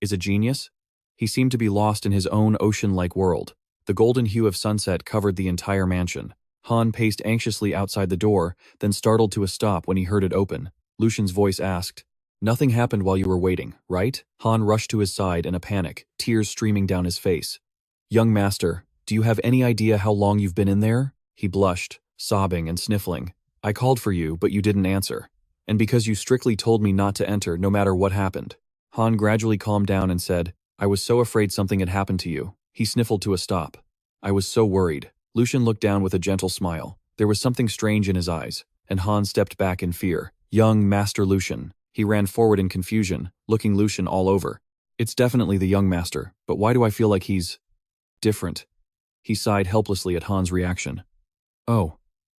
is a genius? He seemed to be lost in his own ocean-like world. The golden hue of sunset covered the entire mansion. Han paced anxiously outside the door, then startled to a stop when he heard it open. Lucian's voice asked, nothing happened while you were waiting, right? Han rushed to his side in a panic, tears streaming down his face. Young master, do you have any idea how long you've been in there? He blushed, sobbing and sniffling. I called for you, but you didn't answer. And because you strictly told me not to enter no matter what happened. Han gradually calmed down and said, I was so afraid something had happened to you. He sniffled to a stop. I was so worried. Lucian looked down with a gentle smile. There was something strange in his eyes, and Han stepped back in fear. Young Master Lucian. He ran forward in confusion, looking Lucian all over. It's definitely the young master, but why do I feel like he's different? He sighed helplessly at Han's reaction. Oh,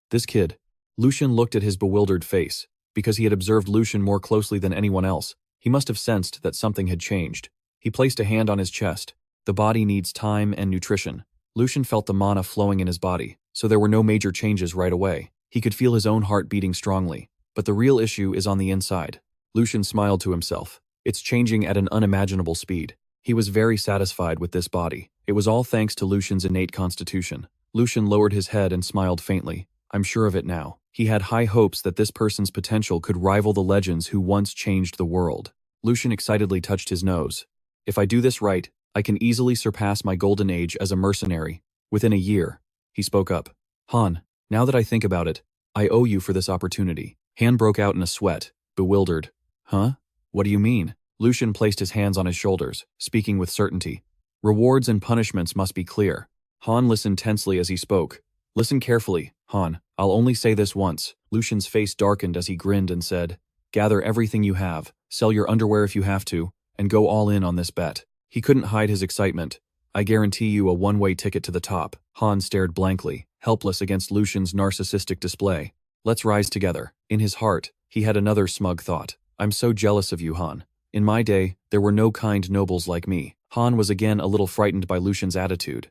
this kid. Lucian looked at his bewildered face. Because he had observed Lucian more closely than anyone else, he must have sensed that something had changed. He placed a hand on his chest. The body needs time and nutrition. Lucian felt the mana flowing in his body, so there were no major changes right away. He could feel his own heart beating strongly. But the real issue is on the inside. Lucian smiled to himself. It's changing at an unimaginable speed. He was very satisfied with this body. It was all thanks to Lucian's innate constitution. Lucian lowered his head and smiled faintly. I'm sure of it now. He had high hopes that this person's potential could rival the legends who once changed the world. Lucian excitedly touched his nose. If I do this right, I can easily surpass my golden age as a mercenary. Within a year, he spoke up. Han, now that I think about it, I owe you for this opportunity. Han broke out in a sweat, bewildered. Huh? What do you mean? Lucian placed his hands on his shoulders, speaking with certainty. Rewards and punishments must be clear. Han listened tensely as he spoke. Listen carefully, Han. I'll only say this once. Lucian's face darkened as he grinned and said, gather everything you have, sell your underwear if you have to, and go all in on this bet. He couldn't hide his excitement. I guarantee you a one-way ticket to the top. Han stared blankly, helpless against Lucian's narcissistic display. Let's rise together. In his heart, he had another smug thought. I'm so jealous of you, Han. In my day, there were no kind nobles like me. Han was again a little frightened by Lucian's attitude.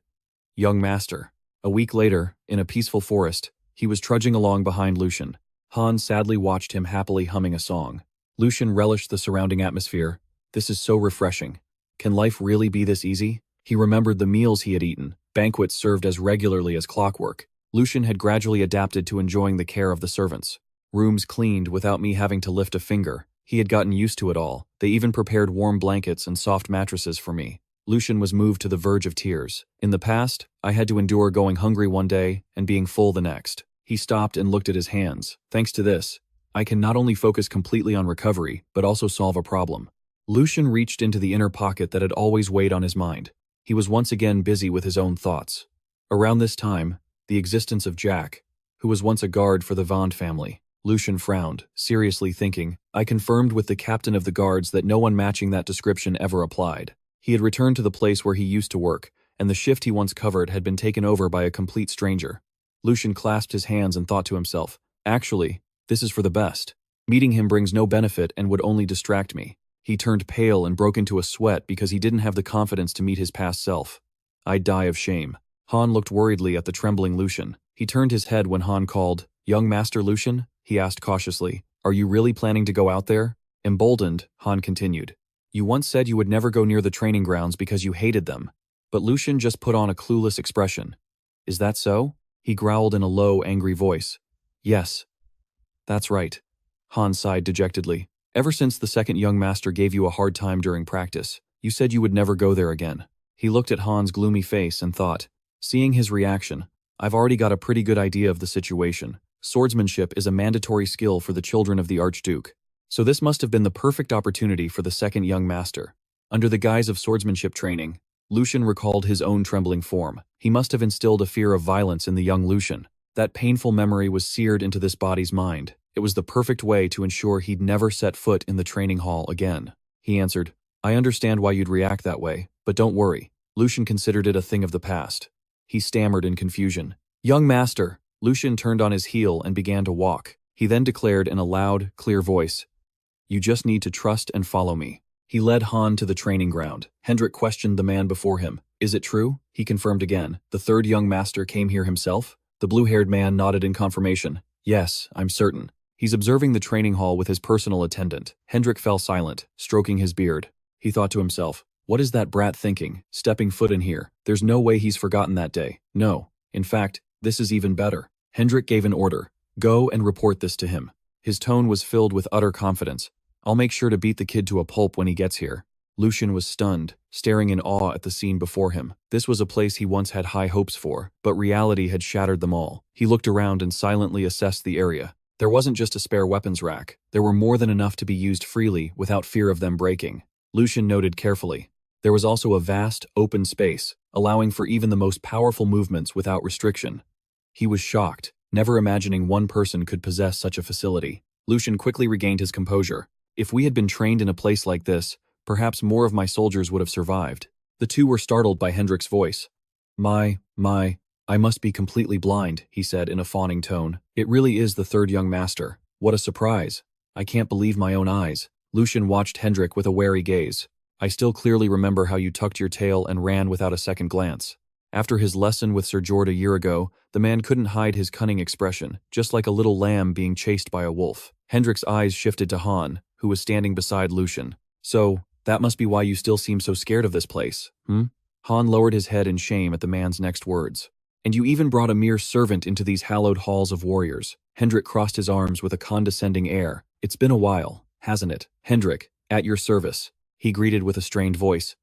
Young master. A week later, in a peaceful forest, he was trudging along behind Lucian. Han sadly watched him happily humming a song. Lucian relished the surrounding atmosphere. This is so refreshing. Can life really be this easy? He remembered the meals he had eaten, banquets served as regularly as clockwork. Lucian had gradually adapted to enjoying the care of the servants. Rooms cleaned without me having to lift a finger. He had gotten used to it all. They even prepared warm blankets and soft mattresses for me. Lucian was moved to the verge of tears. In the past, I had to endure going hungry one day and being full the next. He stopped and looked at his hands. Thanks to this, I can not only focus completely on recovery, but also solve a problem. Lucian reached into the inner pocket that had always weighed on his mind. He was once again busy with his own thoughts. Around this time, the existence of Jack, who was once a guard for the Vand family. Lucian frowned, seriously thinking, I confirmed with the captain of the guards that no one matching that description ever applied. He had returned to the place where he used to work, and the shift he once covered had been taken over by a complete stranger. Lucian clasped his hands and thought to himself, actually, this is for the best. Meeting him brings no benefit and would only distract me. He turned pale and broke into a sweat because he didn't have the confidence to meet his past self. I'd die of shame. Han looked worriedly at the trembling Lucian. He turned his head when Han called, Young Master Lucian? He asked cautiously, are you really planning to go out there? Emboldened, Han continued. You once said you would never go near the training grounds because you hated them. But Lucian just put on a clueless expression. Is that so? He growled in a low, angry voice. Yes. That's right. Han sighed dejectedly. Ever since the second young master gave you a hard time during practice, you said you would never go there again. He looked at Han's gloomy face and thought, seeing his reaction, I've already got a pretty good idea of the situation. Swordsmanship is a mandatory skill for the children of the Archduke. So this must have been the perfect opportunity for the second young master. Under the guise of swordsmanship training, Lucian recalled his own trembling form. He must have instilled a fear of violence in the young Lucian. That painful memory was seared into this body's mind. It was the perfect way to ensure he'd never set foot in the training hall again. He answered, I understand why you'd react that way, but don't worry. Lucian considered it a thing of the past. He stammered in confusion. Young master! Lucian turned on his heel and began to walk. He then declared in a loud, clear voice, You just need to trust and follow me. He led Han to the training ground. Hendrik questioned the man before him. Is it true? He confirmed again. The third young master came here himself? The blue-haired man nodded in confirmation. Yes, I'm certain. He's observing the training hall with his personal attendant. Hendrik fell silent, stroking his beard. He thought to himself, what is that brat thinking, stepping foot in here? There's no way he's forgotten that day. No. In fact, this is even better. Hendrik gave an order. Go and report this to him. His tone was filled with utter confidence. I'll make sure to beat the kid to a pulp when he gets here. Lucian was stunned, staring in awe at the scene before him. This was a place he once had high hopes for, but reality had shattered them all. He looked around and silently assessed the area. There wasn't just a spare weapons rack. There were more than enough to be used freely without fear of them breaking. Lucian noted carefully. There was also a vast, open space, allowing for even the most powerful movements without restriction. He was shocked, never imagining one person could possess such a facility. Lucian quickly regained his composure. If we had been trained in a place like this, perhaps more of my soldiers would have survived. The two were startled by Hendrik's voice. My, I must be completely blind, he said in a fawning tone. It really is the third young master. What a surprise. I can't believe my own eyes. Lucian watched Hendrik with a wary gaze. I still clearly remember how you tucked your tail and ran without a second glance. After his lesson with Sir Jord a year ago, the man couldn't hide his cunning expression, just like a little lamb being chased by a wolf. Hendrik's eyes shifted to Han, who was standing beside Lucian. So, that must be why you still seem so scared of this place, Han lowered his head in shame at the man's next words. And you even brought a mere servant into these hallowed halls of warriors. Hendrik crossed his arms with a condescending air. It's been a while, hasn't it? Hendrik, at your service, he greeted with a strained voice.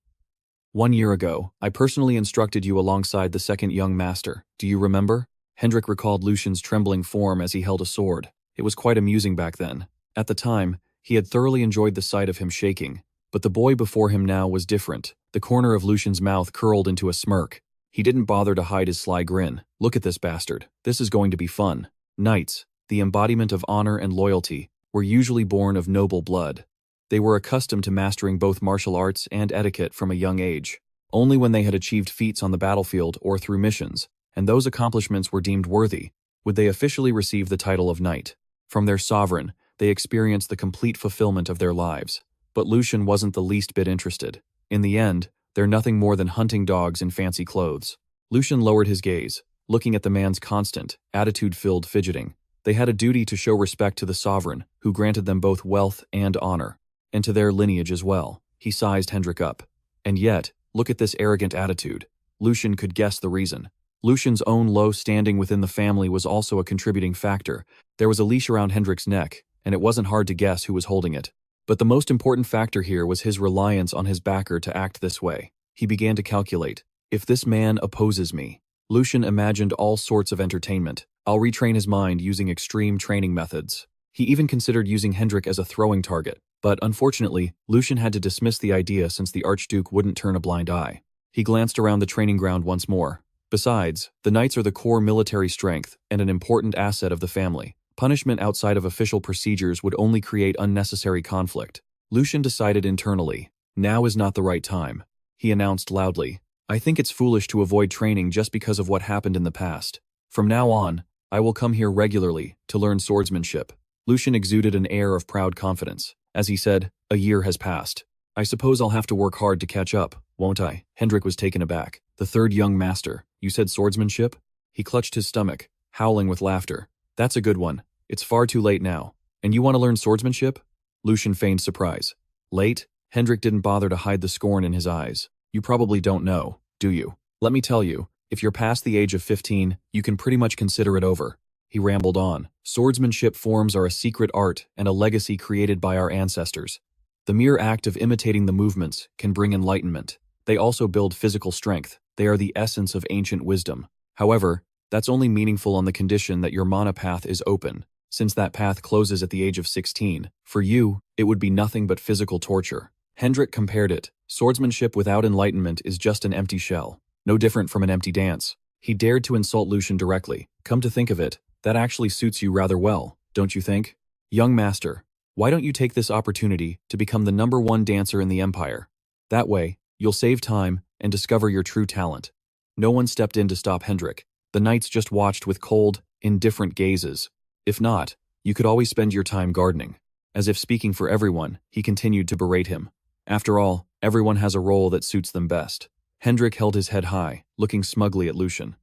1 year ago, I personally instructed you alongside the second young master. Do you remember? Hendrik recalled Lucian's trembling form as he held a sword. It was quite amusing back then. At the time, he had thoroughly enjoyed the sight of him shaking. But the boy before him now was different. The corner of Lucian's mouth curled into a smirk. He didn't bother to hide his sly grin. Look at this bastard. This is going to be fun. Knights, the embodiment of honor and loyalty, were usually born of noble blood. They were accustomed to mastering both martial arts and etiquette from a young age. Only when they had achieved feats on the battlefield or through missions, and those accomplishments were deemed worthy, would they officially receive the title of knight. From their sovereign, they experienced the complete fulfillment of their lives. But Lucian wasn't the least bit interested. In the end, they're nothing more than hunting dogs in fancy clothes. Lucian lowered his gaze, looking at the man's constant, attitude-filled fidgeting. They had a duty to show respect to the sovereign, who granted them both wealth and honor, and to their lineage as well. He sized Hendrik up. And yet, look at this arrogant attitude. Lucian could guess the reason. Lucian's own low standing within the family was also a contributing factor. There was a leash around Hendrik's neck, and it wasn't hard to guess who was holding it. But the most important factor here was his reliance on his backer to act this way. He began to calculate. If this man opposes me, Lucian imagined all sorts of entertainment. I'll retrain his mind using extreme training methods. He even considered using Hendrik as a throwing target. But unfortunately, Lucian had to dismiss the idea since the Archduke wouldn't turn a blind eye. He glanced around the training ground once more. Besides, the knights are the core military strength and an important asset of the family. Punishment outside of official procedures would only create unnecessary conflict. Lucian decided internally. Now is not the right time. He announced loudly. I think it's foolish to avoid training just because of what happened in the past. From now on, I will come here regularly to learn swordsmanship. Lucian exuded an air of proud confidence. As he said, a year has passed. I suppose I'll have to work hard to catch up, won't I? Hendrik was taken aback. The third young master. You said swordsmanship? He clutched his stomach, howling with laughter. That's a good one. It's far too late now. And you want to learn swordsmanship? Lucian feigned surprise. Late? Hendrik didn't bother to hide the scorn in his eyes. You probably don't know, do you? Let me tell you, if you're past the age of 15, you can pretty much consider it over. He rambled on. Swordsmanship forms are a secret art and a legacy created by our ancestors. The mere act of imitating the movements can bring enlightenment. They also build physical strength. They are the essence of ancient wisdom. However, that's only meaningful on the condition that your mana path is open. Since that path closes at the age of 16, for you, it would be nothing but physical torture. Hendrik compared it. Swordsmanship without enlightenment is just an empty shell. No different from an empty dance. He dared to insult Lucian directly. Come to think of it, that actually suits you rather well, don't you think? Young master, why don't you take this opportunity to become the #1 dancer in the Empire? That way, you'll save time and discover your true talent. No one stepped in to stop Hendrik. The knights just watched with cold, indifferent gazes. If not, you could always spend your time gardening. As if speaking for everyone, he continued to berate him. After all, everyone has a role that suits them best. Hendrik held his head high, looking smugly at Lucian.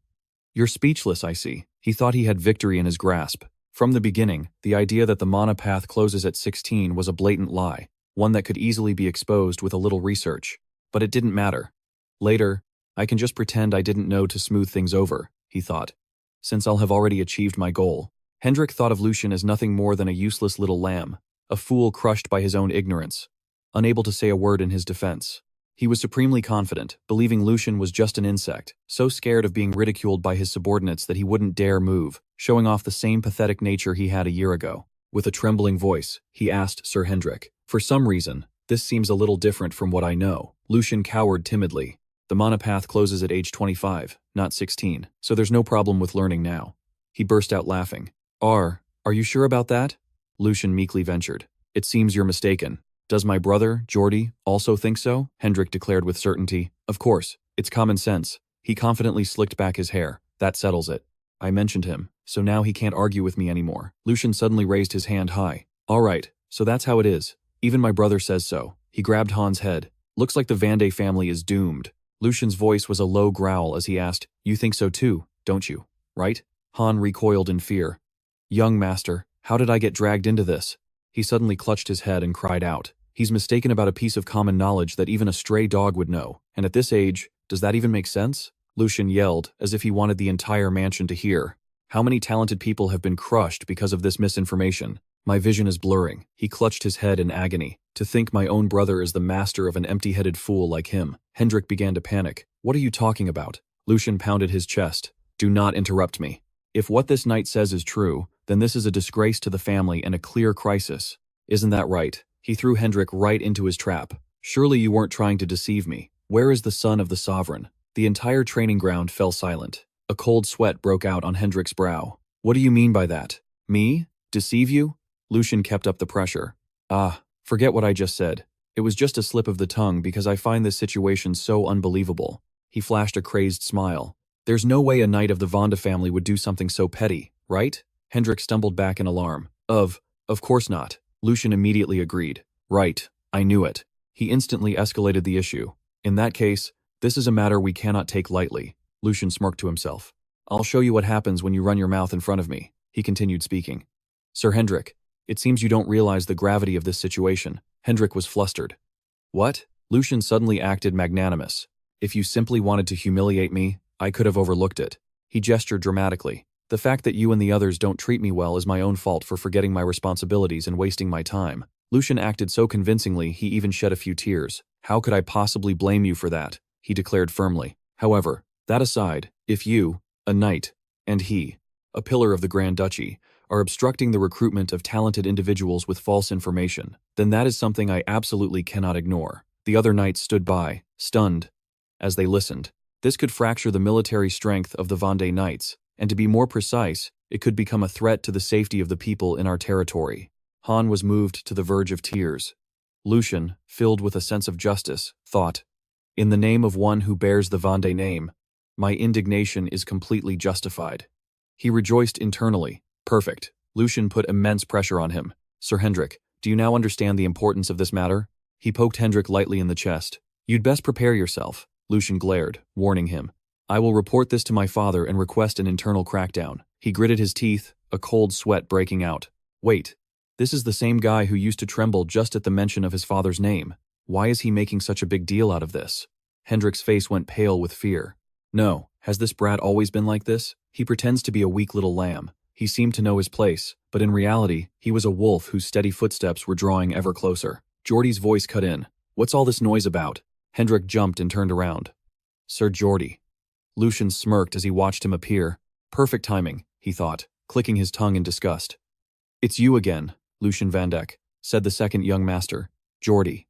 You're speechless, I see. He thought he had victory in his grasp. From the beginning, the idea that the mana path closes at 16 was a blatant lie, one that could easily be exposed with a little research. But it didn't matter. Later, I can just pretend I didn't know to smooth things over, he thought. Since I'll have already achieved my goal. Hendrik thought of Lucian as nothing more than a useless little lamb, a fool crushed by his own ignorance. unable to say a word in his defense. He was supremely confident, believing Lucian was just an insect, so scared of being ridiculed by his subordinates that he wouldn't dare move, showing off the same pathetic nature he had a year ago. With a trembling voice, he asked Sir Hendrik, "For some reason, this seems a little different from what I know." Lucian cowered timidly. "The monopath closes at age 25, not 16, so there's no problem with learning now." He burst out laughing. Are you sure about that?" Lucian meekly ventured. "It seems you're mistaken. Does my brother, Geordie, also think so?" Hendrik declared with certainty. "Of course, it's common sense." He confidently slicked back his hair. "That settles it. I mentioned him, so now he can't argue with me anymore." Lucian suddenly raised his hand high. "All right, so that's how it is. Even my brother says so." He grabbed Han's head. "Looks like the Vandeck family is doomed." Lucian's voice was a low growl as he asked, "You think so too, don't you? Right?" Han recoiled in fear. "Young master, how did I get dragged into this?" He suddenly clutched his head and cried out. "He's mistaken about a piece of common knowledge that even a stray dog would know. And at this age, does that even make sense?" Lucian yelled, as if he wanted the entire mansion to hear. "How many talented people have been crushed because of this misinformation? My vision is blurring." He clutched his head in agony. "To think my own brother is the master of an empty-headed fool like him." Hendrik began to panic. "What are you talking about?" Lucian pounded his chest. "Do not interrupt me. If what this knight says is true, then this is a disgrace to the family and a clear crisis. Isn't that right?" He threw Hendrik right into his trap. "Surely you weren't trying to deceive me. Where is the son of the sovereign?" The entire training ground fell silent. A cold sweat broke out on Hendrik's brow. "What do you mean by that? Me? Deceive you?" Lucian kept up the pressure. Forget what I just said. It was just a slip of the tongue because I find this situation so unbelievable." He flashed a crazed smile. "There's no way a knight of the Vonda family would do something so petty, right?" Hendrik stumbled back in alarm. Of course not." Lucian immediately agreed. "Right, I knew it." He instantly escalated the issue. "In that case, this is a matter we cannot take lightly." Lucian smirked to himself. "I'll show you what happens when you run your mouth in front of me." He continued speaking. "Sir Hendrik, it seems you don't realize the gravity of this situation." Hendrik was flustered. "What?" Lucian suddenly acted magnanimous. "If you simply wanted to humiliate me, I could have overlooked it." He gestured dramatically. "The fact that you and the others don't treat me well is my own fault for forgetting my responsibilities and wasting my time." Lucian acted so convincingly he even shed a few tears. "How could I possibly blame you for that?" he declared firmly. "However, that aside, if you, a knight, and he, a pillar of the Grand Duchy, are obstructing the recruitment of talented individuals with false information, then that is something I absolutely cannot ignore." The other knights stood by, stunned, as they listened. This could fracture the military strength of the Vendée Knights, and to be more precise, it could become a threat to the safety of the people in our territory. Han was moved to the verge of tears. Lucian, filled with a sense of justice, thought, "In the name of one who bears the Vendée name, my indignation is completely justified." He rejoiced internally. Perfect. Lucian put immense pressure on him. "Sir Hendrik, do you now understand the importance of this matter?" He poked Hendrik lightly in the chest. "You'd best prepare yourself." Lucian glared, warning him. "I will report this to my father and request an internal crackdown." He gritted his teeth, a cold sweat breaking out. Wait, this is the same guy who used to tremble just at the mention of his father's name. Why is he making such a big deal out of this? Hendrik's face went pale with fear. "No, has this brat always been like this? He pretends to be a weak little lamb. He seemed to know his place, but in reality, he was a wolf whose steady footsteps were drawing ever closer." Geordie's voice cut in. "What's all this noise about?" Hendrik jumped and turned around. "Sir Geordie." Lucian smirked as he watched him appear. Perfect timing, he thought, clicking his tongue in disgust. "It's you again, Lucian Vandeck," said the second young master. "Geordie."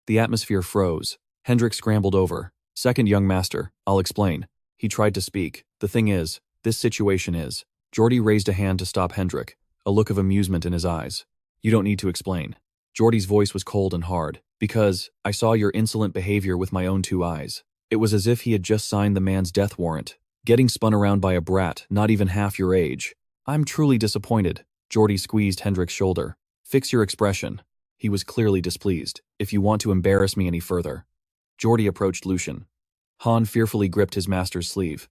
The atmosphere froze. Hendrik scrambled over. "Second young master, I'll explain." He tried to speak. "The thing is, this situation is." Geordie raised a hand to stop Hendrik, a look of amusement in his eyes. "You don't need to explain." Geordie's voice was cold and hard. "Because I saw your insolent behavior with my own 2 eyes. It was as if he had just signed the man's death warrant. Getting spun around by a brat not even half your age. I'm truly disappointed." Geordie squeezed Hendrik's shoulder. "Fix your expression." He was clearly displeased. "If you want to embarrass me any further." Geordie approached Lucian. Han fearfully gripped his master's sleeve.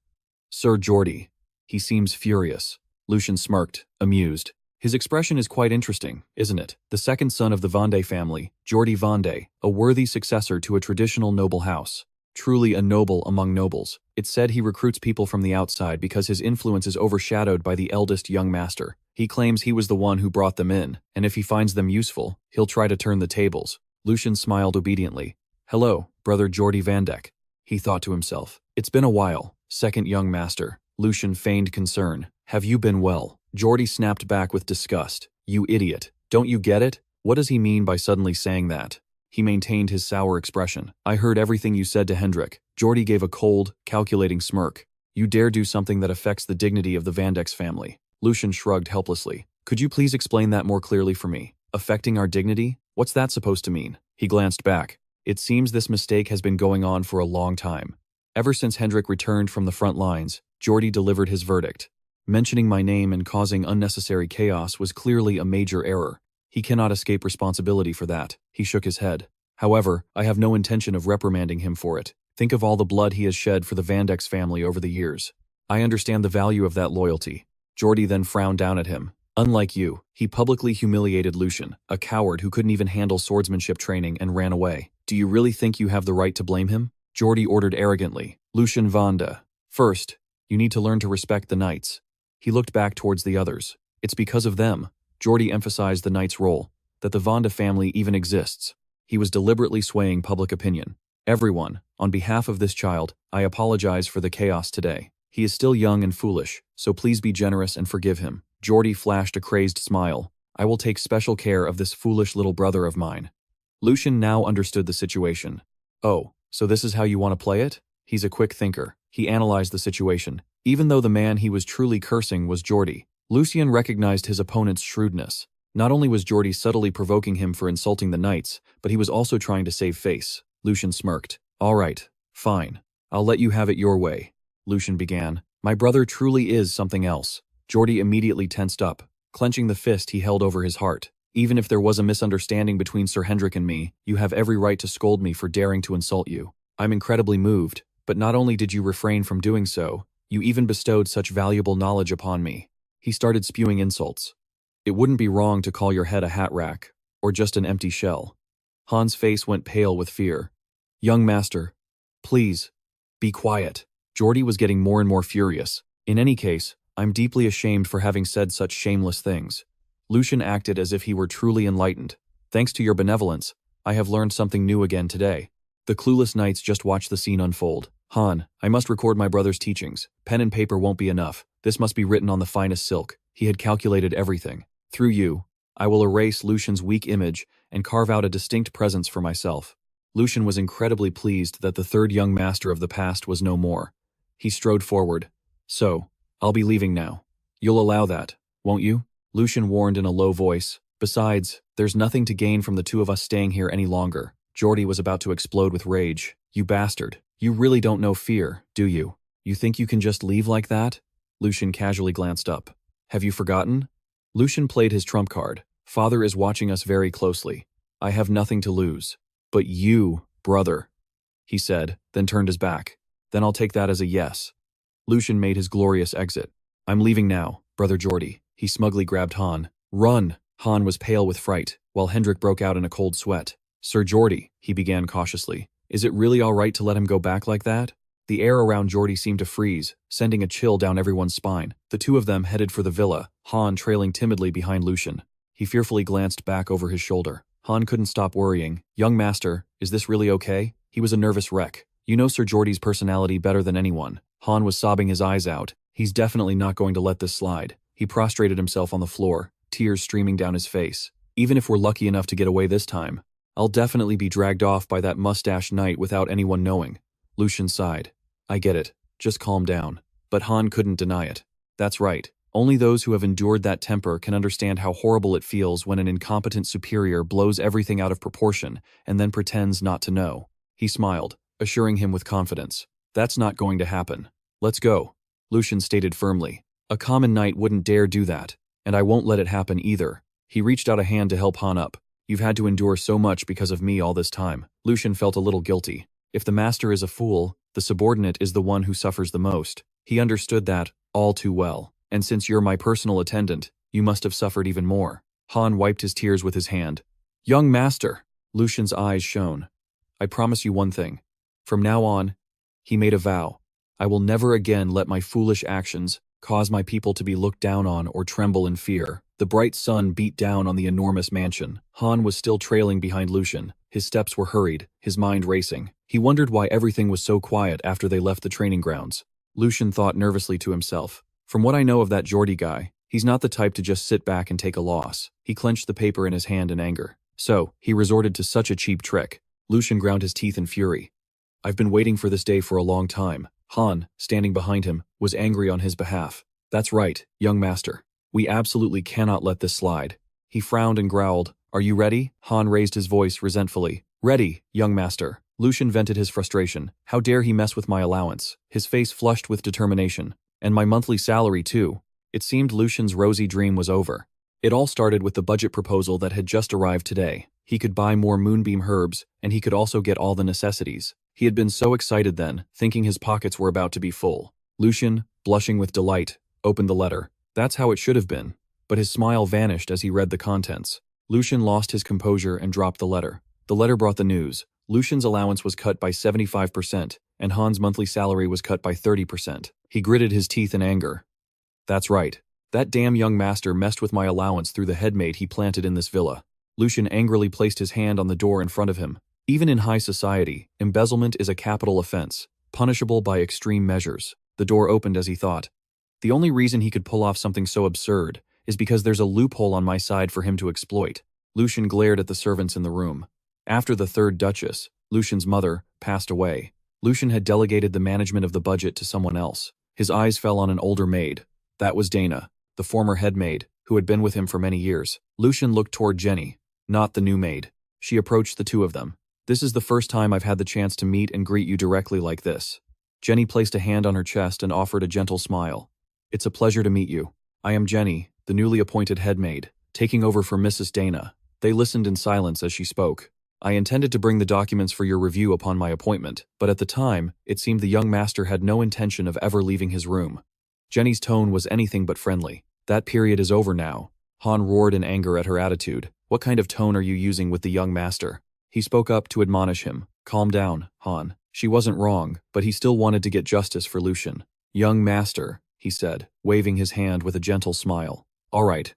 "Sir Geordie, he seems furious." Lucian smirked, amused. "His expression is quite interesting, isn't it? The second son of the Vendée family, Geordie Vendée, a worthy successor to a traditional noble house. Truly a noble among nobles. It's said he recruits people from the outside because his influence is overshadowed by the eldest young master. He claims he was the one who brought them in, and if he finds them useful, he'll try to turn the tables." Lucian smiled obediently. Hello, brother Jordy Vandeck. He thought to himself. It's been a while. Second young master. Lucian feigned concern. Have you been well? Jordy snapped back with disgust. You idiot. Don't you get it? What does he mean by suddenly saying that? He maintained his sour expression. I heard everything you said to Hendrik. Jordy gave a cold, calculating smirk. You dare do something that affects the dignity of the Vandeck's family. Lucian shrugged helplessly. Could you please explain that more clearly for me? Affecting our dignity? What's that supposed to mean? He glanced back. It seems this mistake has been going on for a long time. Ever since Hendrik returned from the front lines, Jordy delivered his verdict. Mentioning my name and causing unnecessary chaos was clearly a major error. He cannot escape responsibility for that. He shook his head. However, I have no intention of reprimanding him for it. Think of all the blood he has shed for the Vandeck's family over the years. I understand the value of that loyalty. Jordy then frowned down at him. Unlike you, he publicly humiliated Lucian, a coward who couldn't even handle swordsmanship training and ran away. Do you really think you have the right to blame him? Jordy ordered arrogantly. Lucian Vandeck. First, you need to learn to respect the knights. He looked back towards the others. It's because of them. Jordy emphasized the knight's role, that the Vandeck family even exists. He was deliberately swaying public opinion. Everyone, on behalf of this child, I apologize for the chaos today. He is still young and foolish, so please be generous and forgive him. Jordy flashed a crazed smile. I will take special care of this foolish little brother of mine. Lucian now understood the situation. Oh, so this is how you want to play it? He's a quick thinker. He analyzed the situation. Even though the man he was truly cursing was Jordy, Lucian recognized his opponent's shrewdness. Not only was Jordy subtly provoking him for insulting the knights, but he was also trying to save face. Lucian smirked. All right, fine. I'll let you have it your way. Lucian began. My brother truly is something else. Jordy immediately tensed up, clenching the fist he held over his heart. Even if there was a misunderstanding between Sir Hendrik and me, you have every right to scold me for daring to insult you. I'm incredibly moved, but not only did you refrain from doing so, you even bestowed such valuable knowledge upon me. He started spewing insults. It wouldn't be wrong to call your head a hat rack, or just an empty shell. Han's face went pale with fear. Young master, please, be quiet. Jordy was getting more and more furious. In any case, I'm deeply ashamed for having said such shameless things. Lucian acted as if he were truly enlightened. Thanks to your benevolence, I have learned something new again today. The clueless knights just watched the scene unfold. Han, I must record my brother's teachings. Pen and paper won't be enough. This must be written on the finest silk. He had calculated everything. Through you, I will erase Lucian's weak image and carve out a distinct presence for myself. Lucian was incredibly pleased that the third young master of the past was no more. He strode forward. So, I'll be leaving now. You'll allow that, won't you? Lucian warned in a low voice. Besides, there's nothing to gain from the two of us staying here any longer. Jordy was about to explode with rage. You bastard. You really don't know fear, do you? You think you can just leave like that? Lucian casually glanced up. Have you forgotten? Lucian played his trump card. Father is watching us very closely. I have nothing to lose. But you, brother, he said, then turned his back. Then I'll take that as a yes. Lucian made his glorious exit. I'm leaving now, brother Jordy. He smugly grabbed Han. Run! Han was pale with fright, while Hendrik broke out in a cold sweat. Sir Jordy, he began cautiously. Is it really all right to let him go back like that? The air around Jordy seemed to freeze, sending a chill down everyone's spine. The two of them headed for the villa, Han trailing timidly behind Lucian. He fearfully glanced back over his shoulder. Han couldn't stop worrying. Young master, is this really okay? He was a nervous wreck. You know Sir Jordy's personality better than anyone. Han was sobbing his eyes out. He's definitely not going to let this slide. He prostrated himself on the floor, tears streaming down his face. Even if we're lucky enough to get away this time, I'll definitely be dragged off by that mustached knight without anyone knowing. Lucian sighed. I get it. Just calm down. But Han couldn't deny it. That's right. Only those who have endured that temper can understand how horrible it feels when an incompetent superior blows everything out of proportion and then pretends not to know. He smiled, assuring him with confidence. That's not going to happen. Let's go. Lucian stated firmly. A common knight wouldn't dare do that, and I won't let it happen either. He reached out a hand to help Han up. You've had to endure so much because of me all this time. Lucian felt a little guilty. If the master is a fool, the subordinate is the one who suffers the most. He understood that all too well. And since you're my personal attendant, you must have suffered even more. Han wiped his tears with his hand. Young master! Lucian's eyes shone. I promise you one thing. From now on, he made a vow. I will never again let my foolish actions cause my people to be looked down on or tremble in fear. The bright sun beat down on the enormous mansion. Han was still trailing behind Lucian. His steps were hurried, his mind racing. He wondered why everything was so quiet after they left the training grounds. Lucian thought nervously to himself. From what I know of that Geordie guy, he's not the type to just sit back and take a loss. He clenched the paper in his hand in anger. So, he resorted to such a cheap trick. Lucian ground his teeth in fury. I've been waiting for this day for a long time. Han, standing behind him, was angry on his behalf. That's right, young master. We absolutely cannot let this slide. He frowned and growled. Are you ready? Han raised his voice resentfully. Ready, young master. Lucian vented his frustration. How dare he mess with my allowance? His face flushed with determination. And my monthly salary too. It seemed Lucian's rosy dream was over. It all started with the budget proposal that had just arrived today. He could buy more moonbeam herbs, and he could also get all the necessities. He had been so excited then, thinking his pockets were about to be full. Lucian, blushing with delight, opened the letter. That's how it should have been. But his smile vanished as he read the contents. Lucian lost his composure and dropped the letter. The letter brought the news. Lucian's allowance was cut by 75%, and Han's monthly salary was cut by 30%. He gritted his teeth in anger. That's right. That damn young master messed with my allowance through the headmaid he planted in this villa. Lucian angrily placed his hand on the door in front of him. Even in high society, embezzlement is a capital offense, punishable by extreme measures. The door opened as he thought. The only reason he could pull off something so absurd is because there's a loophole on my side for him to exploit. Lucian glared at the servants in the room. After the third Duchess, Lucian's mother, passed away, Lucian had delegated the management of the budget to someone else. His eyes fell on an older maid. That was Dana, the former head maid, who had been with him for many years. Lucian looked toward Jenny, not the new maid. She approached the two of them. This is the first time I've had the chance to meet and greet you directly like this. Jenny placed a hand on her chest and offered a gentle smile. It's a pleasure to meet you. I am Jenny, the newly appointed head maid, taking over for Mrs. Dana. They listened in silence as she spoke. I intended to bring the documents for your review upon my appointment, but at the time, it seemed the young master had no intention of ever leaving his room. Jenny's tone was anything but friendly. That period is over now. Han roared in anger at her attitude. What kind of tone are you using with the young master? He spoke up to admonish him. Calm down, Han. She wasn't wrong, but he still wanted to get justice for Lucian. Young master, he said, waving his hand with a gentle smile. All right.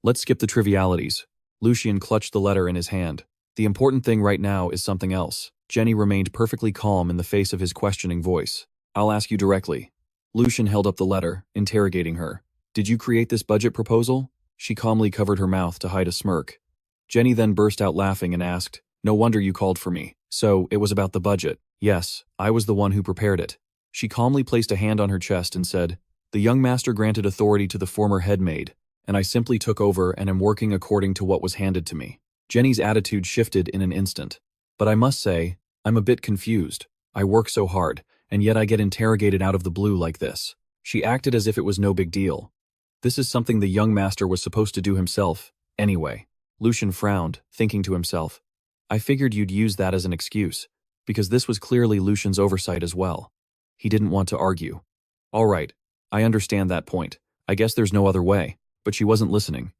Let's skip the trivialities. Lucian clutched the letter in his hand. The important thing right now is something else. Jenny remained perfectly calm in the face of his questioning voice. I'll ask you directly. Lucian held up the letter, interrogating her. Did you create this budget proposal? She calmly covered her mouth to hide a smirk. Jenny then burst out laughing and asked, No wonder you called for me. So, it was about the budget. Yes, I was the one who prepared it. She calmly placed a hand on her chest and said, The young master granted authority to the former head maid, and I simply took over and am working according to what was handed to me. Jenny's attitude shifted in an instant. But I must say, I'm a bit confused. I work so hard, and yet I get interrogated out of the blue like this. She acted as if it was no big deal. This is something the young master was supposed to do himself, anyway. Lucian frowned, thinking to himself. I figured you'd use that as an excuse, because this was clearly Lucian's oversight as well. He didn't want to argue. All right, I understand that point. I guess there's no other way, but she wasn't listening.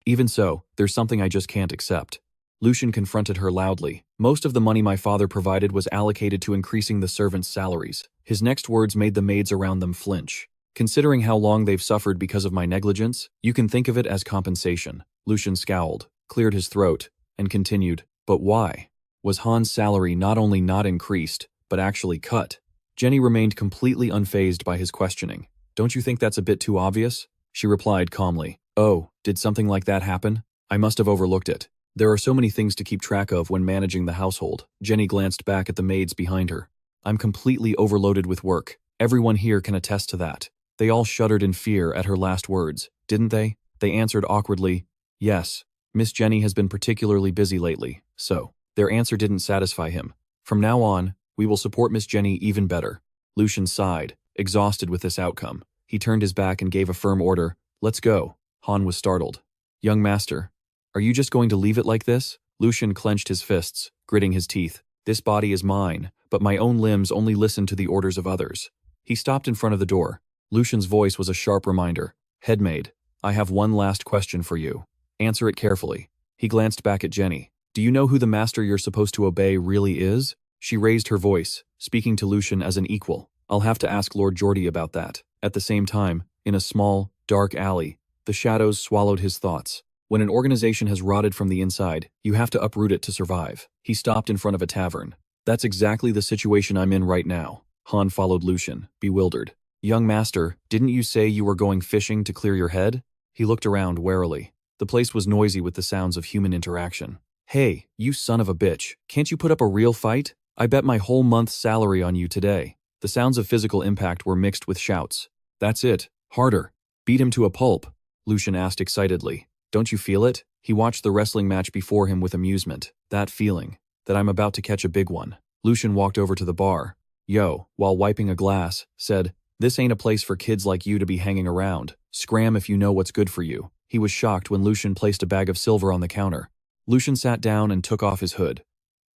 Even so, there's something I just can't accept. Lucian confronted her loudly. Most of the money my father provided was allocated to increasing the servants' salaries. His next words made the maids around them flinch. Considering how long they've suffered because of my negligence, you can think of it as compensation. Lucian scowled, cleared his throat, and continued, But why? Was Han's salary not only not increased, but actually cut? Jenny remained completely unfazed by his questioning. Don't you think that's a bit too obvious? She replied calmly. Oh, did something like that happen? I must have overlooked it. There are so many things to keep track of when managing the household. Jenny glanced back at the maids behind her. I'm completely overloaded with work. Everyone here can attest to that. They all shuddered in fear at her last words, didn't they? They answered awkwardly, Yes. Miss Jenny has been particularly busy lately, so. Their answer didn't satisfy him. From now on, we will support Miss Jenny even better. Lucian sighed, exhausted with this outcome. He turned his back and gave a firm order, Let's go. Han was startled. Young master, are you just going to leave it like this? Lucian clenched his fists, gritting his teeth. This body is mine, but my own limbs only listen to the orders of others. He stopped in front of the door. Lucian's voice was a sharp reminder. Headmaid, I have one last question for you. Answer it carefully. He glanced back at Jenny. Do you know who the master you're supposed to obey really is? She raised her voice, speaking to Lucian as an equal. I'll have to ask Lord Geordie about that. At the same time, in a small, dark alley, The shadows swallowed his thoughts. When an organization has rotted from the inside, you have to uproot it to survive. He stopped in front of a tavern. That's exactly the situation I'm in right now. Han followed Lucian, bewildered. Young master, didn't you say you were going fishing to clear your head? He looked around warily. The place was noisy with the sounds of human interaction. Hey, you son of a bitch, can't you put up a real fight? I bet my whole month's salary on you today. The sounds of physical impact were mixed with shouts. That's it. Harder. Beat him to a pulp. Lucian asked excitedly. Don't you feel it? He watched the wrestling match before him with amusement. That feeling. That I'm about to catch a big one. Lucian walked over to the bar. Yo, while wiping a glass, said, this ain't a place for kids like you to be hanging around. Scram if you know what's good for you. He was shocked when Lucian placed a bag of silver on the counter. Lucian sat down and took off his hood.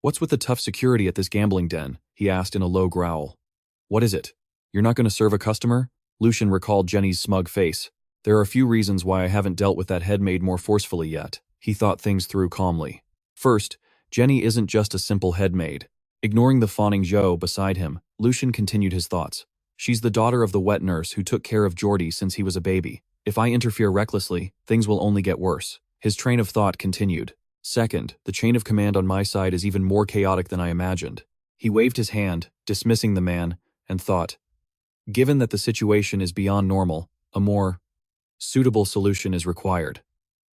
What's with the tough security at this gambling den? He asked in a low growl. What is it? You're not going to serve a customer? Lucian recalled Jenny's smug face. There are a few reasons why I haven't dealt with that headmaid more forcefully yet. He thought things through calmly. First, Jenny isn't just a simple headmaid. Ignoring the fawning Zhou beside him, Lucian continued his thoughts. She's the daughter of the wet nurse who took care of Geordie since he was a baby. If I interfere recklessly, things will only get worse. His train of thought continued. Second, the chain of command on my side is even more chaotic than I imagined. He waved his hand, dismissing the man, and thought, given that the situation is beyond normal, a more suitable solution is required.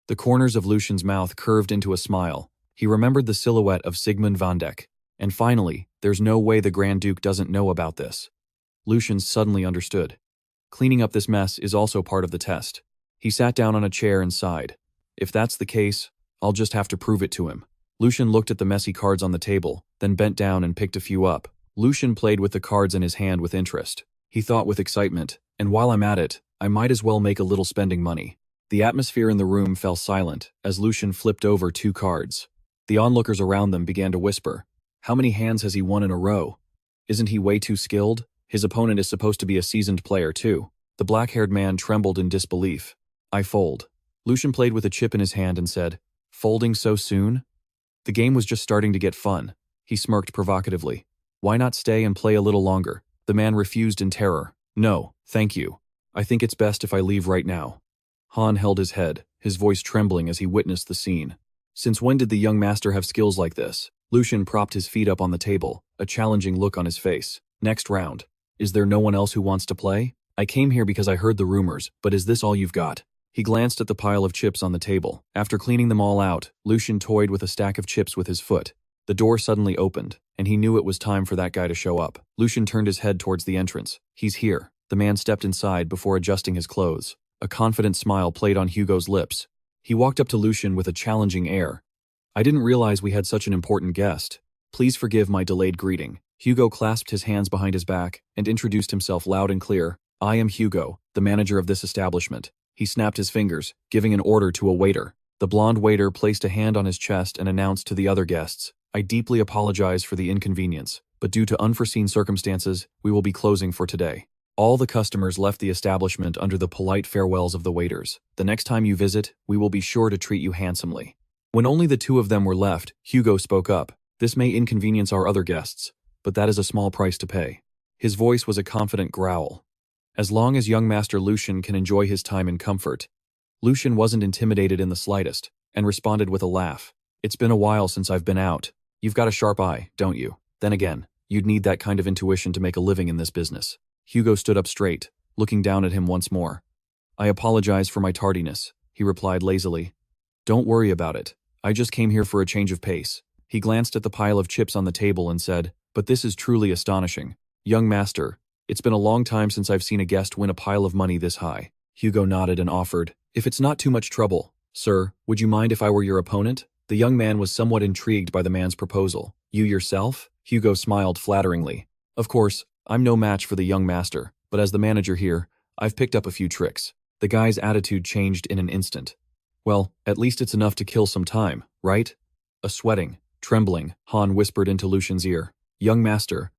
The corners of Lucian's mouth curved into a smile. He remembered the silhouette of Sigmund Vandeck. And finally, there's no way the Grand Duke doesn't know about this. Lucian suddenly understood. Cleaning up this mess is also part of the test. He sat down on a chair and sighed. If that's the case, I'll just have to prove it to him. Lucian looked at the messy cards on the table, then bent down and picked a few up. Lucian played with the cards in his hand with interest. He thought with excitement, and while I'm at it, I might as well make a little spending money. The atmosphere in the room fell silent as Lucian flipped over 2 cards. The onlookers around them began to whisper. How many hands has he won in a row? Isn't he way too skilled? His opponent is supposed to be a seasoned player too. The black-haired man trembled in disbelief. I fold. Lucian played with a chip in his hand and said, folding so soon? The game was just starting to get fun. He smirked provocatively. Why not stay and play a little longer? The man refused in terror. No, thank you. I think it's best if I leave right now. Han held his head, his voice trembling as he witnessed the scene. Since when did the young master have skills like this? Lucian propped his feet up on the table, a challenging look on his face. Next round. Is there no one else who wants to play? I came here because I heard the rumors, but is this all you've got? He glanced at the pile of chips on the table. After cleaning them all out, Lucian toyed with a stack of chips with his foot. The door suddenly opened, and he knew it was time for that guy to show up. Lucian turned his head towards the entrance. He's here. The man stepped inside before adjusting his clothes. A confident smile played on Hugo's lips. He walked up to Lucian with a challenging air. I didn't realize we had such an important guest. Please forgive my delayed greeting. Hugo clasped his hands behind his back and introduced himself loud and clear. I am Hugo, the manager of this establishment. He snapped his fingers, giving an order to a waiter. The blonde waiter placed a hand on his chest and announced to the other guests, I deeply apologize for the inconvenience, but due to unforeseen circumstances, we will be closing for today. All the customers left the establishment under the polite farewells of the waiters. The next time you visit, we will be sure to treat you handsomely. When only the 2 of them were left, Hugo spoke up. This may inconvenience our other guests, but that is a small price to pay. His voice was a confident growl. As long as young Master Lucian can enjoy his time in comfort. Lucian wasn't intimidated in the slightest, and responded with a laugh. It's been a while since I've been out. You've got a sharp eye, don't you? Then again, you'd need that kind of intuition to make a living in this business. Hugo stood up straight, looking down at him once more. I apologize for my tardiness, he replied lazily. Don't worry about it. I just came here for a change of pace. He glanced at the pile of chips on the table and said, but this is truly astonishing. Young master, it's been a long time since I've seen a guest win a pile of money this high. Hugo nodded and offered, if it's not too much trouble, sir, would you mind if I were your opponent? The young man was somewhat intrigued by the man's proposal. You yourself? Hugo smiled flatteringly. Of course, I'm no match for the young master, but as the manager here, I've picked up a few tricks. The guy's attitude changed in an instant. Well, at least it's enough to kill some time, right? A sweating, trembling, Han whispered into Lucian's ear. Young master,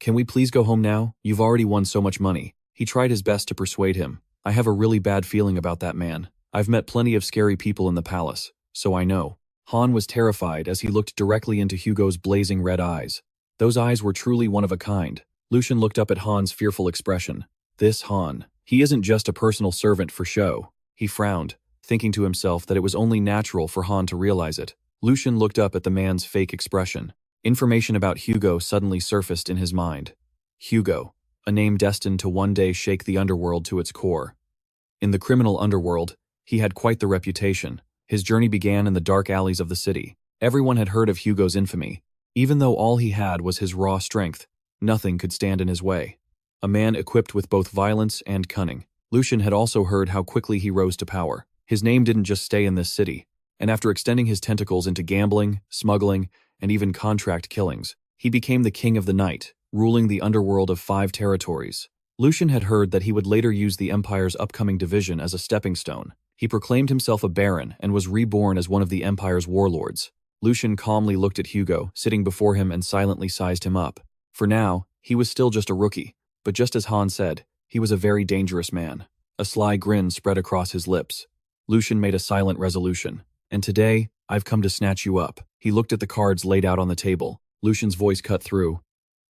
can we please go home now? You've already won so much money. He tried his best to persuade him. I have a really bad feeling about that man. I've met plenty of scary people in the palace, so I know. Han was terrified as he looked directly into Hugo's blazing red eyes. Those eyes were truly one of a kind. Lucian looked up at Han's fearful expression. This Han, he isn't just a personal servant for show. He frowned, thinking to himself that it was only natural for Han to realize it. Lucian looked up at the man's fake expression. Information about Hugo suddenly surfaced in his mind. Hugo, a name destined to one day shake the underworld to its core. In the criminal underworld, he had quite the reputation. His journey began in the dark alleys of the city. Everyone had heard of Hugo's infamy. Even though all he had was his raw strength, nothing could stand in his way. A man equipped with both violence and cunning. Lucian had also heard how quickly he rose to power. His name didn't just stay in this city, and after extending his tentacles into gambling, smuggling, and even contract killings, he became the king of the night, ruling the underworld of 5 territories. Lucian had heard that he would later use the Empire's upcoming division as a stepping stone. He proclaimed himself a baron and was reborn as one of the Empire's warlords. Lucian calmly looked at Hugo, sitting before him, and silently sized him up. For now, he was still just a rookie, but just as Han said, he was a very dangerous man. A sly grin spread across his lips. Lucian made a silent resolution. And today, I've come to snatch you up. He looked at the cards laid out on the table. Lucian's voice cut through.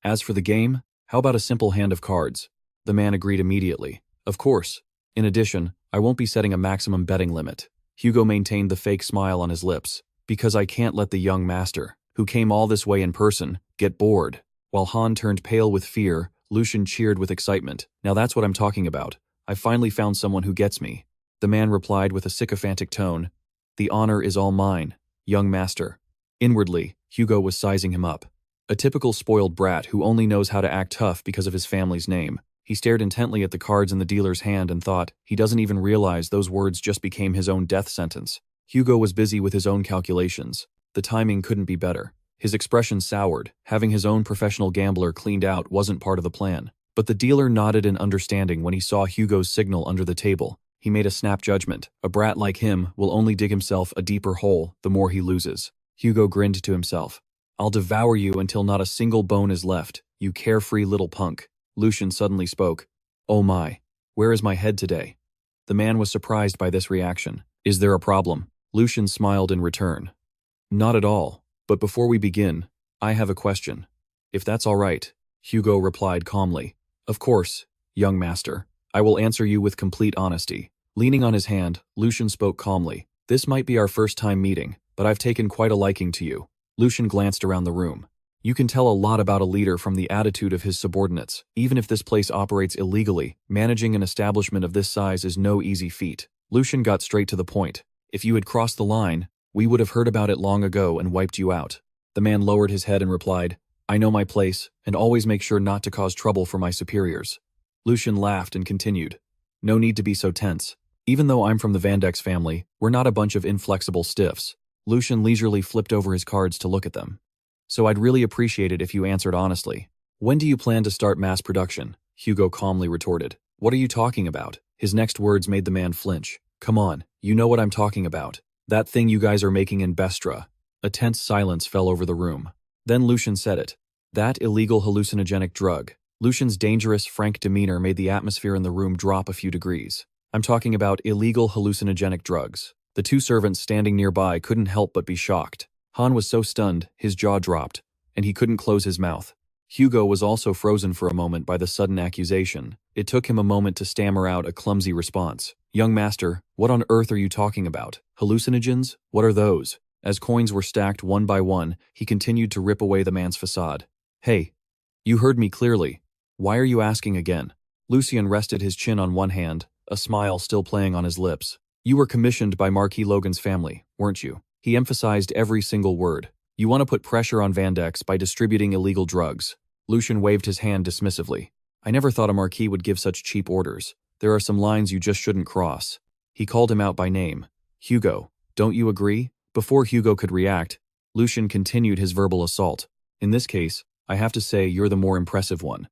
As for the game, how about a simple hand of cards? The man agreed immediately. Of course. In addition, I won't be setting a maximum betting limit. Hugo maintained the fake smile on his lips. Because I can't let the young master, who came all this way in person, get bored. While Han turned pale with fear, Lucian cheered with excitement. Now that's what I'm talking about. I finally found someone who gets me. The man replied with a sycophantic tone. The honor is all mine, young master. Inwardly, Hugo was sizing him up. A typical spoiled brat who only knows how to act tough because of his family's name. He stared intently at the cards in the dealer's hand and thought, he doesn't even realize those words just became his own death sentence. Hugo was busy with his own calculations. The timing couldn't be better. His expression soured. Having his own professional gambler cleaned out wasn't part of the plan. But the dealer nodded in understanding when he saw Hugo's signal under the table. He made a snap judgment. A brat like him will only dig himself a deeper hole the more he loses. Hugo grinned to himself. I'll devour you until not a single bone is left, you carefree little punk. Lucian suddenly spoke. Oh my, where is my head today? The man was surprised by this reaction. Is there a problem? Lucian smiled in return. Not at all, but before we begin, I have a question. If that's all right, Hugo replied calmly. Of course, young master. I will answer you with complete honesty. Leaning on his hand, Lucian spoke calmly. This might be our first time meeting, but I've taken quite a liking to you. Lucian glanced around the room. You can tell a lot about a leader from the attitude of his subordinates. Even if this place operates illegally, managing an establishment of this size is no easy feat. Lucian got straight to the point. If you had crossed the line, we would have heard about it long ago and wiped you out. The man lowered his head and replied, I know my place, and always make sure not to cause trouble for my superiors. Lucian laughed and continued. No need to be so tense. Even though I'm from the Vandeck's family, we're not a bunch of inflexible stiffs. Lucian leisurely flipped over his cards to look at them. So I'd really appreciate it if you answered honestly. When do you plan to start mass production? Hugo calmly retorted. What are you talking about? His next words made the man flinch. Come on, you know what I'm talking about. That thing you guys are making in Bestra. A tense silence fell over the room. Then Lucian said it. That illegal hallucinogenic drug. Lucian's dangerous, frank demeanor made the atmosphere in the room drop a few degrees. I'm talking about illegal hallucinogenic drugs. The 2 servants standing nearby couldn't help but be shocked. Han was so stunned, his jaw dropped, and he couldn't close his mouth. Hugo was also frozen for a moment by the sudden accusation. It took him a moment to stammer out a clumsy response. Young master, what on earth are you talking about? Hallucinogens? What are those? As coins were stacked one by one, he continued to rip away the man's facade. Hey, you heard me clearly. Why are you asking again? Lucian rested his chin on one hand, a smile still playing on his lips. You were commissioned by Marquis Logan's family, weren't you? He emphasized every single word. You want to put pressure on Vandeck's by distributing illegal drugs. Lucian waved his hand dismissively. I never thought a Marquis would give such cheap orders. There are some lines you just shouldn't cross. He called him out by name. Hugo, don't you agree? Before Hugo could react, Lucian continued his verbal assault. In this case, I have to say you're the more impressive one.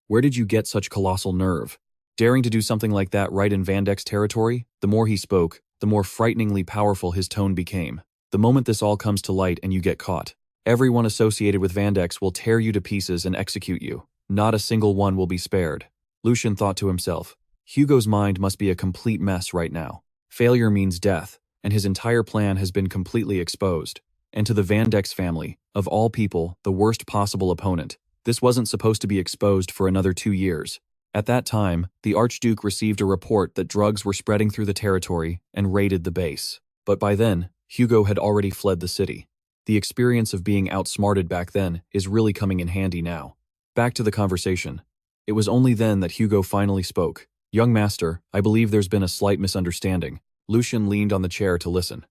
Where did you get such colossal nerve? Daring to do something like that right in Vandeck's territory? The more he spoke, the more frighteningly powerful his tone became. The moment this all comes to light and you get caught, everyone associated with Vandeck's will tear you to pieces and execute you. Not a single one will be spared. Lucian thought to himself. Hugo's mind must be a complete mess right now. Failure means death, and his entire plan has been completely exposed. And to the Vandeck's family, of all people, the worst possible opponent. This wasn't supposed to be exposed for another 2 years. At that time, the Archduke received a report that drugs were spreading through the territory and raided the base. But by then, Hugo had already fled the city. The experience of being outsmarted back then is really coming in handy now. Back to the conversation. It was only then that Hugo finally spoke. "Young master, I believe there's been a slight misunderstanding." Lucian leaned on the chair to listen.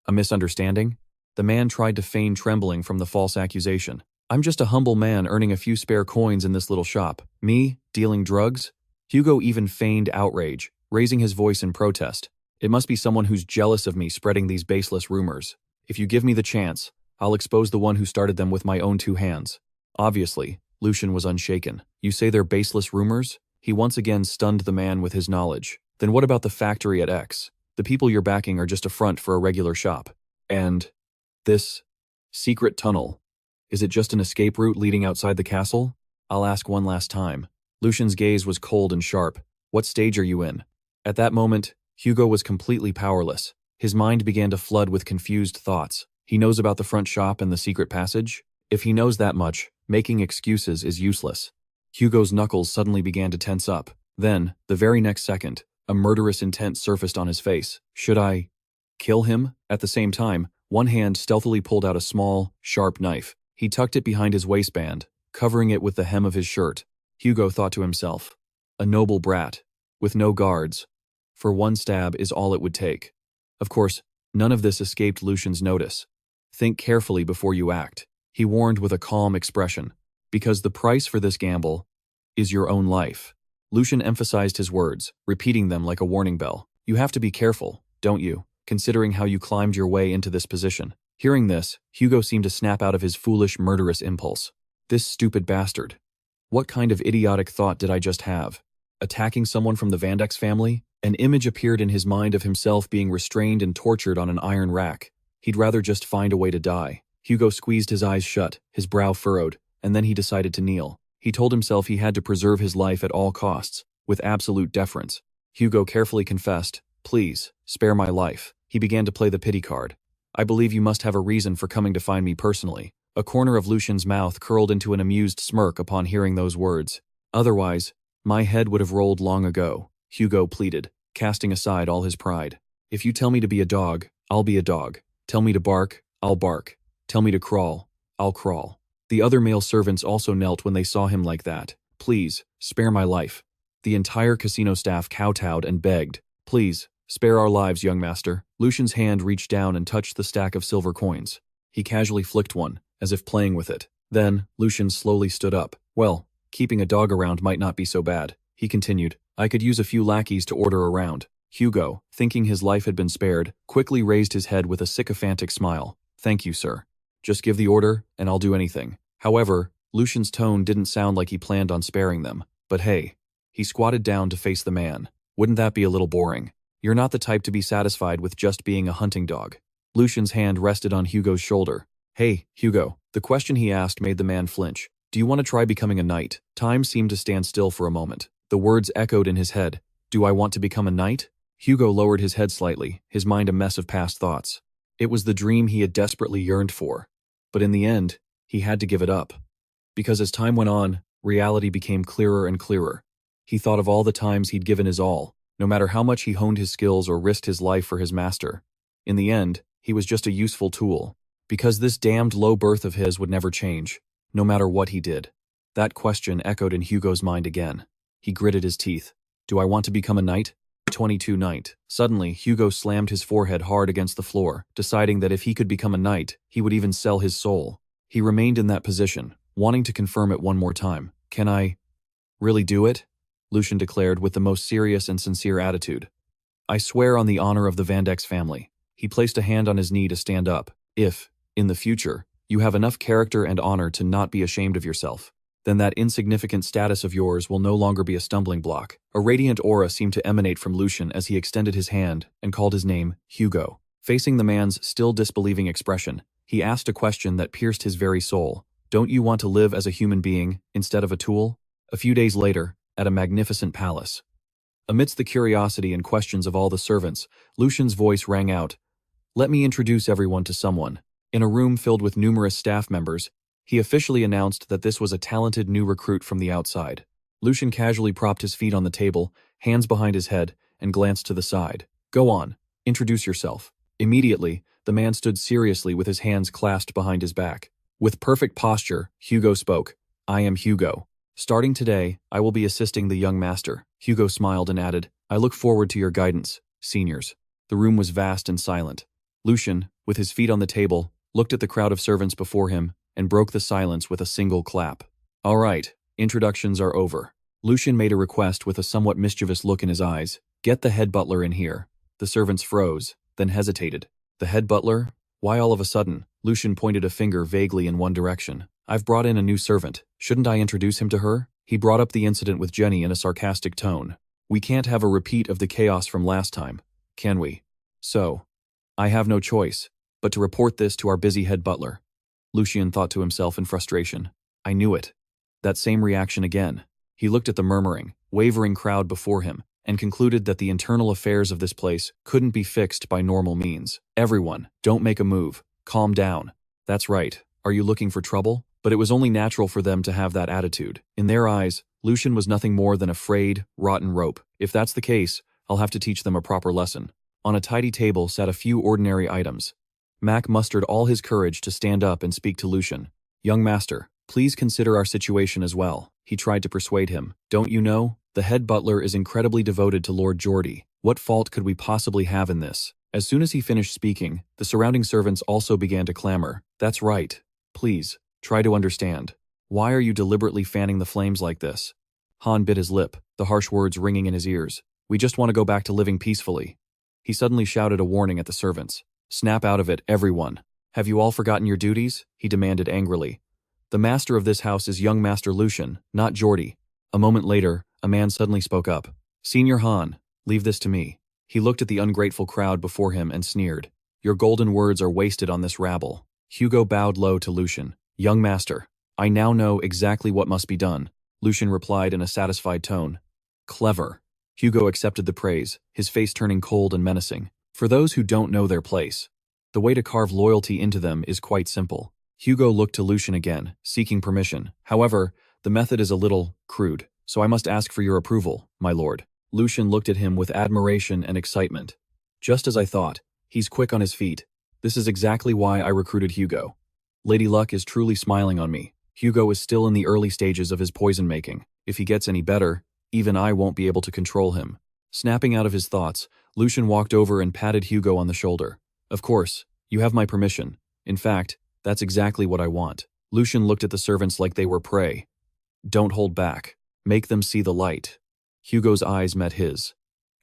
"A misunderstanding?" The man tried to feign trembling from the false accusation. "I'm just a humble man earning a few spare coins in this little shop. Me, dealing drugs?" Hugo even feigned outrage, raising his voice in protest. "It must be someone who's jealous of me spreading these baseless rumors. If you give me the chance, I'll expose the one who started them with my own 2 hands." Obviously, Lucian was unshaken. "You say they're baseless rumors?" He once again stunned the man with his knowledge. "Then what about the factory at X? The people you're backing are just a front for a regular shop. And this secret tunnel, is it just an escape route leading outside the castle?" "I'll ask one last time." Lucian's gaze was cold and sharp. "What stage are you in?" At that moment, Hugo was completely powerless. His mind began to flood with confused thoughts. He knows about the front shop and the secret passage? If he knows that much, making excuses is useless. Hugo's knuckles suddenly began to tense up. Then, the very next second, a murderous intent surfaced on his face. Should I kill him? At the same time, one hand stealthily pulled out a small, sharp knife. He tucked it behind his waistband, covering it with the hem of his shirt. Hugo thought to himself, a noble brat, with no guards. For one stab is all it would take. Of course, none of this escaped Lucian's notice. "Think carefully before you act," he warned with a calm expression, "because the price for this gamble is your own life." Lucian emphasized his words, repeating them like a warning bell. "You have to be careful, don't you, considering how you climbed your way into this position." Hearing this, Hugo seemed to snap out of his foolish, murderous impulse. This stupid bastard. What kind of idiotic thought did I just have? Attacking someone from the Vandeck's family? An image appeared in his mind of himself being restrained and tortured on an iron rack. He'd rather just find a way to die. Hugo squeezed his eyes shut, his brow furrowed, and then he decided to kneel. He told himself he had to preserve his life at all costs, with absolute deference. Hugo carefully confessed, "Please, spare my life." He began to play the pity card. "I believe you must have a reason for coming to find me personally." A corner of Lucian's mouth curled into an amused smirk upon hearing those words. "Otherwise, my head would have rolled long ago," Hugo pleaded, casting aside all his pride. "If you tell me to be a dog, I'll be a dog. Tell me to bark, I'll bark. Tell me to crawl, I'll crawl." The other male servants also knelt when they saw him like that. "Please, spare my life." The entire casino staff kowtowed and begged, "Please, spare our lives, young master." Lucian's hand reached down and touched the stack of silver coins. He casually flicked one, as if playing with it. Then, Lucian slowly stood up. "Well, keeping a dog around might not be so bad," he continued. "I could use a few lackeys to order around." Hugo, thinking his life had been spared, quickly raised his head with a sycophantic smile. "Thank you, sir. Just give the order, and I'll do anything." However, Lucian's tone didn't sound like he planned on sparing them. But hey, he squatted down to face the man. "Wouldn't that be a little boring? You're not the type to be satisfied with just being a hunting dog." Lucian's hand rested on Hugo's shoulder. "Hey, Hugo." The question he asked made the man flinch. "Do you want to try becoming a knight?" Time seemed to stand still for a moment. The words echoed in his head. "Do I want to become a knight?" Hugo lowered his head slightly, his mind a mess of past thoughts. It was the dream he had desperately yearned for. But in the end, he had to give it up. Because as time went on, reality became clearer and clearer. He thought of all the times he'd given his all, no matter how much he honed his skills or risked his life for his master. In the end, he was just a useful tool. Because this damned low birth of his would never change, no matter what he did. That question echoed in Hugo's mind again. He gritted his teeth. "Do I want to become a knight?" 22 Knight. Suddenly, Hugo slammed his forehead hard against the floor, deciding that if he could become a knight, he would even sell his soul. He remained in that position, wanting to confirm it one more time. "Can I really do it?" Lucian declared with the most serious and sincere attitude. "I swear on the honor of the Vandeck's family." He placed a hand on his knee to stand up. "If, in the future, you have enough character and honor to not be ashamed of yourself, then that insignificant status of yours will no longer be a stumbling block." A radiant aura seemed to emanate from Lucian as he extended his hand and called his name, Hugo. Facing the man's still disbelieving expression, he asked a question that pierced his very soul. "Don't you want to live as a human being instead of a tool?" A few days later, at a magnificent palace. Amidst the curiosity and questions of all the servants, Lucian's voice rang out, "Let me introduce everyone to someone." In a room filled with numerous staff members, he officially announced that this was a talented new recruit from the outside. Lucian casually propped his feet on the table, hands behind his head, and glanced to the side. Go on. Introduce yourself. Immediately, the man stood seriously with his hands clasped behind his back. With perfect posture, Hugo spoke. I am Hugo. Starting today, I will be assisting the young master. Hugo smiled and added, I look forward to your guidance, seniors. The room was vast and silent. Lucian, with his feet on the table, looked at the crowd of servants before him and broke the silence with a single clap. All right, introductions are over. Lucian made a request with a somewhat mischievous look in his eyes. Get the head butler in here. The servants froze, then hesitated. The head butler? Why all of a sudden? Lucian pointed a finger vaguely in one direction. I've brought in a new servant. Shouldn't I introduce him to her? He brought up the incident with Jenny in a sarcastic tone. We can't have a repeat of the chaos from last time, can we? So, I have no choice but to report this to our busy head butler. Lucian thought to himself in frustration. I knew it. That same reaction again. He looked at the murmuring, wavering crowd before him and concluded that the internal affairs of this place couldn't be fixed by normal means. Everyone, don't make a move. Calm down. That's right. Are you looking for trouble? But it was only natural for them to have that attitude. In their eyes, Lucian was nothing more than a frayed, rotten rope. If that's the case, I'll have to teach them a proper lesson. On a tidy table sat a few ordinary items. Mac mustered all his courage to stand up and speak to Lucian. Young master, please consider our situation as well. He tried to persuade him. Don't you know? The head butler is incredibly devoted to Lord Geordie. What fault could we possibly have in this? As soon as he finished speaking, the surrounding servants also began to clamor. That's right. Please, try to understand. Why are you deliberately fanning the flames like this? Han bit his lip, the harsh words ringing in his ears. We just want to go back to living peacefully. He suddenly shouted a warning at the servants. Snap out of it, everyone. Have you all forgotten your duties? He demanded angrily. The master of this house is young Master Lucian, not Geordie. A moment later, a man suddenly spoke up. Senior Han, leave this to me. He looked at the ungrateful crowd before him and sneered. Your golden words are wasted on this rabble. Hugo bowed low to Lucian. Young master, I now know exactly what must be done. Lucian replied in a satisfied tone. Clever. Hugo accepted the praise, his face turning cold and menacing. For those who don't know their place, the way to carve loyalty into them is quite simple. Hugo looked to Lucian again, seeking permission. However, the method is a little crude, so I must ask for your approval, my lord. Lucian looked at him with admiration and excitement. Just as I thought, he's quick on his feet. This is exactly why I recruited Hugo. Lady Luck is truly smiling on me. Hugo is still in the early stages of his poison making. If he gets any better, even I won't be able to control him. Snapping out of his thoughts, Lucian walked over and patted Hugo on the shoulder. Of course, you have my permission. In fact, that's exactly what I want. Lucian looked at the servants like they were prey. Don't hold back. Make them see the light. Hugo's eyes met his.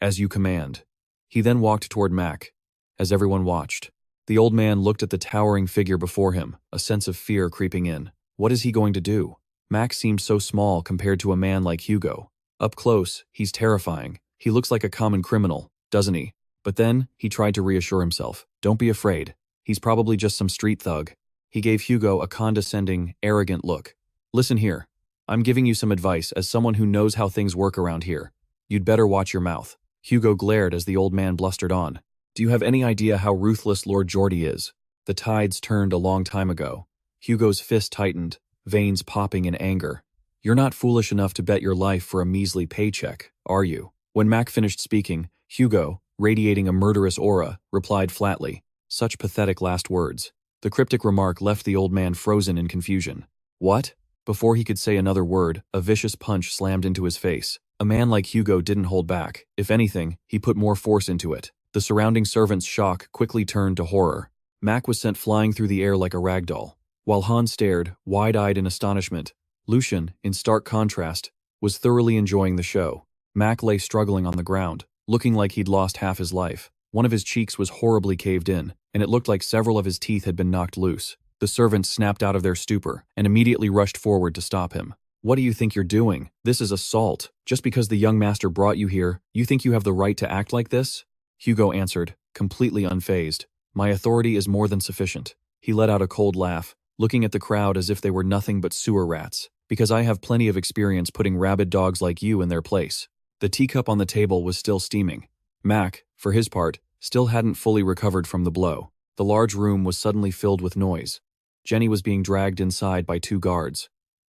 As you command. He then walked toward Mac. As everyone watched, the old man looked at the towering figure before him, a sense of fear creeping in. What is he going to do? Mac seemed so small compared to a man like Hugo. Up close, he's terrifying. He looks like a common criminal, doesn't he? But then, he tried to reassure himself. Don't be afraid. He's probably just some street thug. He gave Hugo a condescending, arrogant look. Listen here. I'm giving you some advice as someone who knows how things work around here. You'd better watch your mouth. Hugo glared as the old man blustered on. Do you have any idea how ruthless Lord Geordie is? The tides turned a long time ago. Hugo's fist tightened, veins popping in anger. You're not foolish enough to bet your life for a measly paycheck, are you? When Mac finished speaking, Hugo, radiating a murderous aura, replied flatly. Such pathetic last words. The cryptic remark left the old man frozen in confusion. What? Before he could say another word, a vicious punch slammed into his face. A man like Hugo didn't hold back. If anything, he put more force into it. The surrounding servants' shock quickly turned to horror. Mac was sent flying through the air like a rag doll. While Han stared, wide-eyed in astonishment, Lucian, in stark contrast, was thoroughly enjoying the show. Mac lay struggling on the ground, looking like he'd lost half his life. One of his cheeks was horribly caved in, and it looked like several of his teeth had been knocked loose. The servants snapped out of their stupor and immediately rushed forward to stop him. What do you think you're doing? This is assault. Just because the young master brought you here, you think you have the right to act like this? Hugo answered, completely unfazed. My authority is more than sufficient. He let out a cold laugh, looking at the crowd as if they were nothing but sewer rats. Because I have plenty of experience putting rabid dogs like you in their place. The teacup on the table was still steaming. Mac, for his part, still hadn't fully recovered from the blow. The large room was suddenly filled with noise. Jenny was being dragged inside by two guards.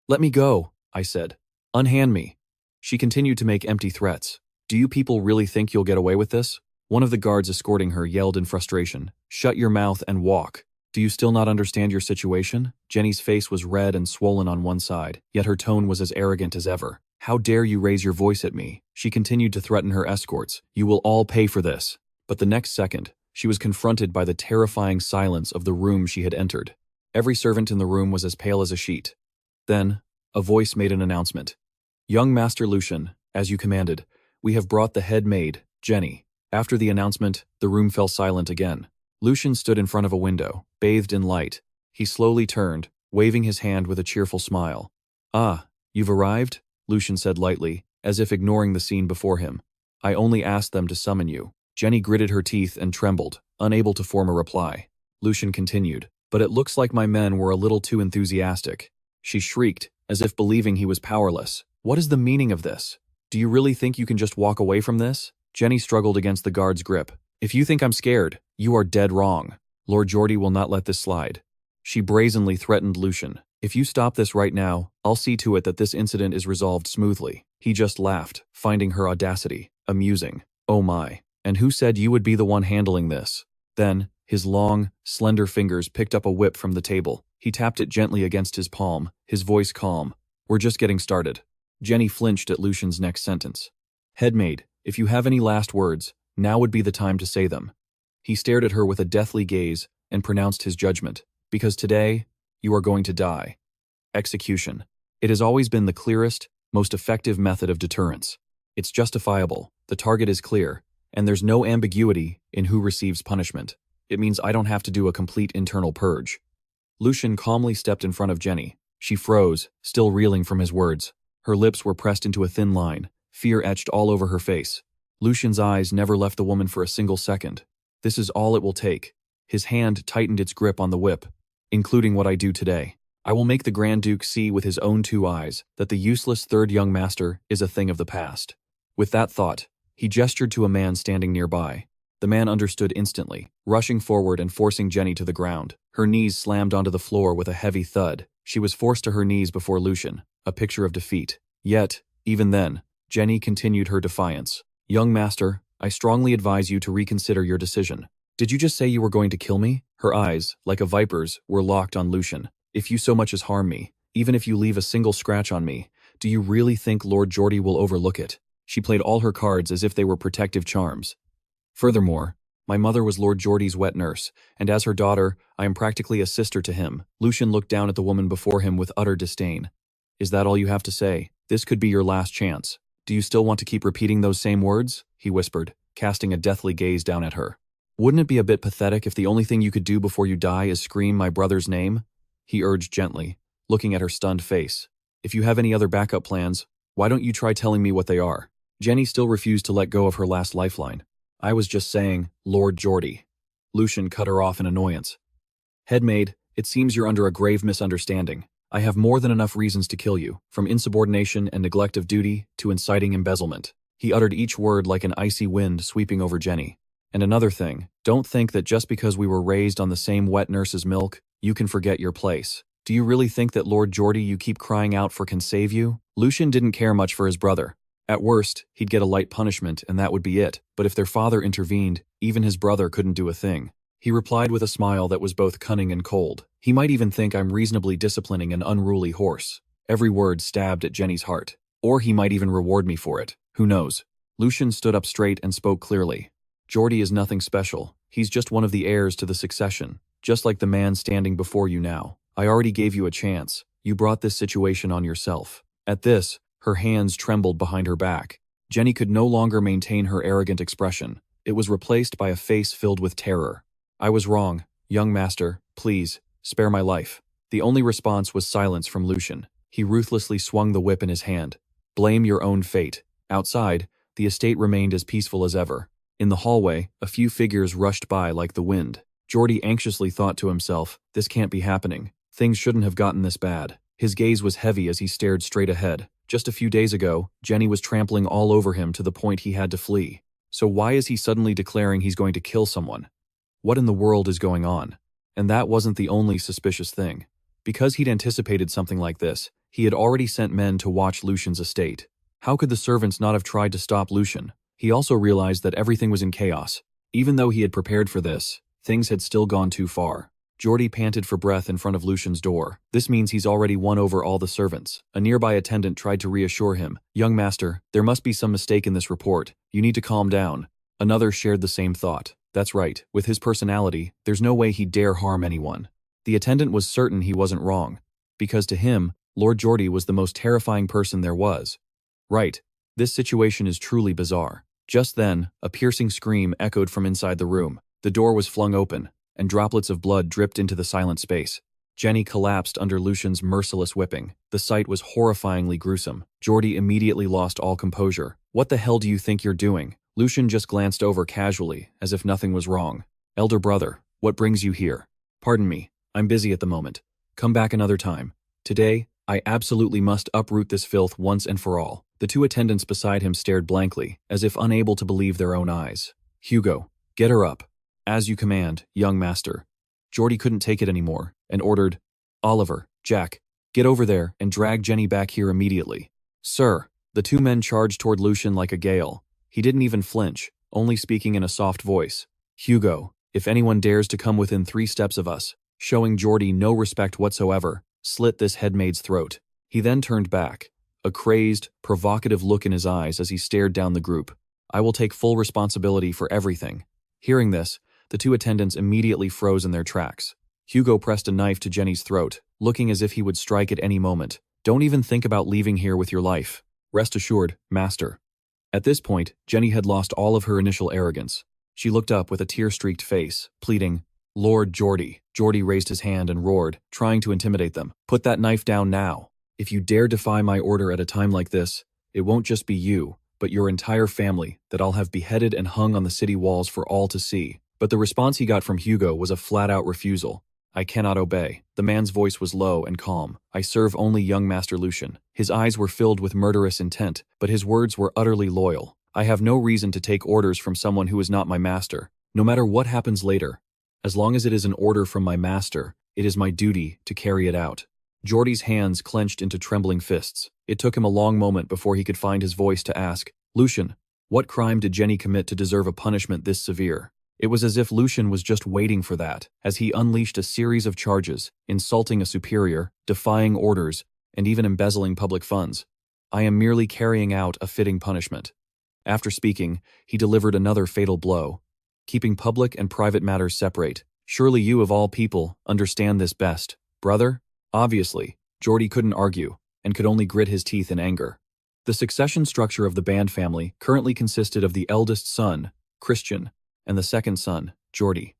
Let me go, I said. Unhand me. She continued to make empty threats. Do you people really think you'll get away with this? One of the guards escorting her yelled in frustration. Shut your mouth and walk. Do you still not understand your situation? Jenny's face was red and swollen on one side, yet her tone was as arrogant as ever. How dare you raise your voice at me? She continued to threaten her escorts. You will all pay for this. But the next second, she was confronted by the terrifying silence of the room she had entered. Every servant in the room was as pale as a sheet. Then, a voice made an announcement. Young Master Lucian, as you commanded, we have brought the head maid, Jenny. After the announcement, the room fell silent again. Lucian stood in front of a window, bathed in light. He slowly turned, waving his hand with a cheerful smile. Ah, you've arrived? Lucian said lightly, as if ignoring the scene before him. I only asked them to summon you. Jenny gritted her teeth and trembled, unable to form a reply. Lucian continued, but it looks like my men were a little too enthusiastic. She shrieked, as if believing he was powerless. What is the meaning of this? Do you really think you can just walk away from this? Jenny struggled against the guard's grip. If you think I'm scared, you are dead wrong. Lord Geordie will not let this slide. She brazenly threatened Lucian. If you stop this right now, I'll see to it that this incident is resolved smoothly. He just laughed, finding her audacity amusing. Oh my. And who said you would be the one handling this? Then, his long, slender fingers picked up a whip from the table. He tapped it gently against his palm, his voice calm. We're just getting started. Jenny flinched at Lucian's next sentence. Headmaid, if you have any last words, now would be the time to say them. He stared at her with a deathly gaze and pronounced his judgment. Because today, you are going to die. Execution. It has always been the clearest, most effective method of deterrence. It's justifiable, the target is clear, and there's no ambiguity in who receives punishment. It means I don't have to do a complete internal purge. Lucian calmly stepped in front of Jenny. She froze, still reeling from his words. Her lips were pressed into a thin line, fear etched all over her face. Lucian's eyes never left the woman for a single second. This is all it will take. His hand tightened its grip on the whip, including what I do today. I will make the Grand Duke see with his own two eyes that the useless third young master is a thing of the past. With that thought, he gestured to a man standing nearby. The man understood instantly, rushing forward and forcing Jenny to the ground. Her knees slammed onto the floor with a heavy thud. She was forced to her knees before Lucian, a picture of defeat. Yet, even then, Jenny continued her defiance. Young master, I strongly advise you to reconsider your decision. Did you just say you were going to kill me? Her eyes, like a viper's, were locked on Lucian. If you so much as harm me, even if you leave a single scratch on me, do you really think Lord Geordie will overlook it? She played all her cards as if they were protective charms. Furthermore, my mother was Lord Geordie's wet nurse, and as her daughter, I am practically a sister to him. Lucian looked down at the woman before him with utter disdain. Is that all you have to say? This could be your last chance. Do you still want to keep repeating those same words? He whispered, casting a deathly gaze down at her. Wouldn't it be a bit pathetic if the only thing you could do before you die is scream my brother's name? He urged gently, looking at her stunned face. If you have any other backup plans, why don't you try telling me what they are? Jenny still refused to let go of her last lifeline. I was just saying, Lord Geordie. Lucian cut her off in annoyance. Headmaid, it seems you're under a grave misunderstanding. I have more than enough reasons to kill you, from insubordination and neglect of duty to inciting embezzlement. He uttered each word like an icy wind sweeping over Jenny. And another thing, don't think that just because we were raised on the same wet nurse's milk, you can forget your place. Do you really think that Lord Geordie you keep crying out for can save you? Lucian didn't care much for his brother. At worst, he'd get a light punishment and that would be it, but if their father intervened, even his brother couldn't do a thing. He replied with a smile that was both cunning and cold. He might even think I'm reasonably disciplining an unruly horse. Every word stabbed at Jenny's heart. Or he might even reward me for it. Who knows? Lucian stood up straight and spoke clearly. Geordie is nothing special. He's just one of the heirs to the succession, just like the man standing before you now. I already gave you a chance. You brought this situation on yourself. At this, her hands trembled behind her back. Jenny could no longer maintain her arrogant expression. It was replaced by a face filled with terror. I was wrong. Young master, please, spare my life. The only response was silence from Lucian. He ruthlessly swung the whip in his hand. Blame your own fate. Outside, the estate remained as peaceful as ever. In the hallway, a few figures rushed by like the wind. Geordie anxiously thought to himself, this can't be happening. Things shouldn't have gotten this bad. His gaze was heavy as he stared straight ahead. Just a few days ago, Jenny was trampling all over him to the point he had to flee. So why is he suddenly declaring he's going to kill someone? What in the world is going on? And that wasn't the only suspicious thing. Because he'd anticipated something like this, he had already sent men to watch Lucian's estate. How could the servants not have tried to stop Lucian? He also realized that everything was in chaos. Even though he had prepared for this, things had still gone too far. Geordie panted for breath in front of Lucian's door. This means he's already won over all the servants. A nearby attendant tried to reassure him. Young master, there must be some mistake in this report. You need to calm down. Another shared the same thought. That's right, with his personality, there's no way he'd dare harm anyone. The attendant was certain he wasn't wrong, because to him, Lord Geordie was the most terrifying person there was. Right, this situation is truly bizarre. Just then, a piercing scream echoed from inside the room. The door was flung open, and droplets of blood dripped into the silent space. Jenny collapsed under Lucian's merciless whipping. The sight was horrifyingly gruesome. Geordie immediately lost all composure. What the hell do you think you're doing? Lucian just glanced over casually, as if nothing was wrong. Elder brother, what brings you here? Pardon me, I'm busy at the moment. Come back another time. Today, I absolutely must uproot this filth once and for all. The two attendants beside him stared blankly, as if unable to believe their own eyes. Hugo, get her up. As you command, young master. Geordie couldn't take it anymore, and ordered, Oliver, Jack, get over there and drag Jenny back here immediately. Sir, the two men charged toward Lucian like a gale. He didn't even flinch, only speaking in a soft voice. Hugo, if anyone dares to come within 3 steps of us, showing Geordie no respect whatsoever, slit this headmaid's throat. He then turned back, a crazed, provocative look in his eyes as he stared down the group. I will take full responsibility for everything. Hearing this, the two attendants immediately froze in their tracks. Hugo pressed a knife to Jenny's throat, looking as if he would strike at any moment. Don't even think about leaving here with your life. Rest assured, master. At this point, Jenny had lost all of her initial arrogance. She looked up with a tear-streaked face, pleading, Lord Geordie. Geordie raised his hand and roared, trying to intimidate them. Put that knife down now. If you dare defy my order at a time like this, it won't just be you, but your entire family that I'll have beheaded and hung on the city walls for all to see. But the response he got from Hugo was a flat-out refusal. I cannot obey. The man's voice was low and calm. I serve only young Master Lucian. His eyes were filled with murderous intent, but his words were utterly loyal. I have no reason to take orders from someone who is not my master, no matter what happens later. As long as it is an order from my master, it is my duty to carry it out. Geordie's hands clenched into trembling fists. It took him a long moment before he could find his voice to ask, Lucian, what crime did Jenny commit to deserve a punishment this severe? It was as if Lucian was just waiting for that, as he unleashed a series of charges, insulting a superior, defying orders, and even embezzling public funds. I am merely carrying out a fitting punishment. After speaking, he delivered another fatal blow. Keeping public and private matters separate. Surely you of all people understand this best, brother? Obviously, Geordie couldn't argue, and could only grit his teeth in anger. The succession structure of the Band family currently consisted of the eldest son, Christian, and the second son, Geordie.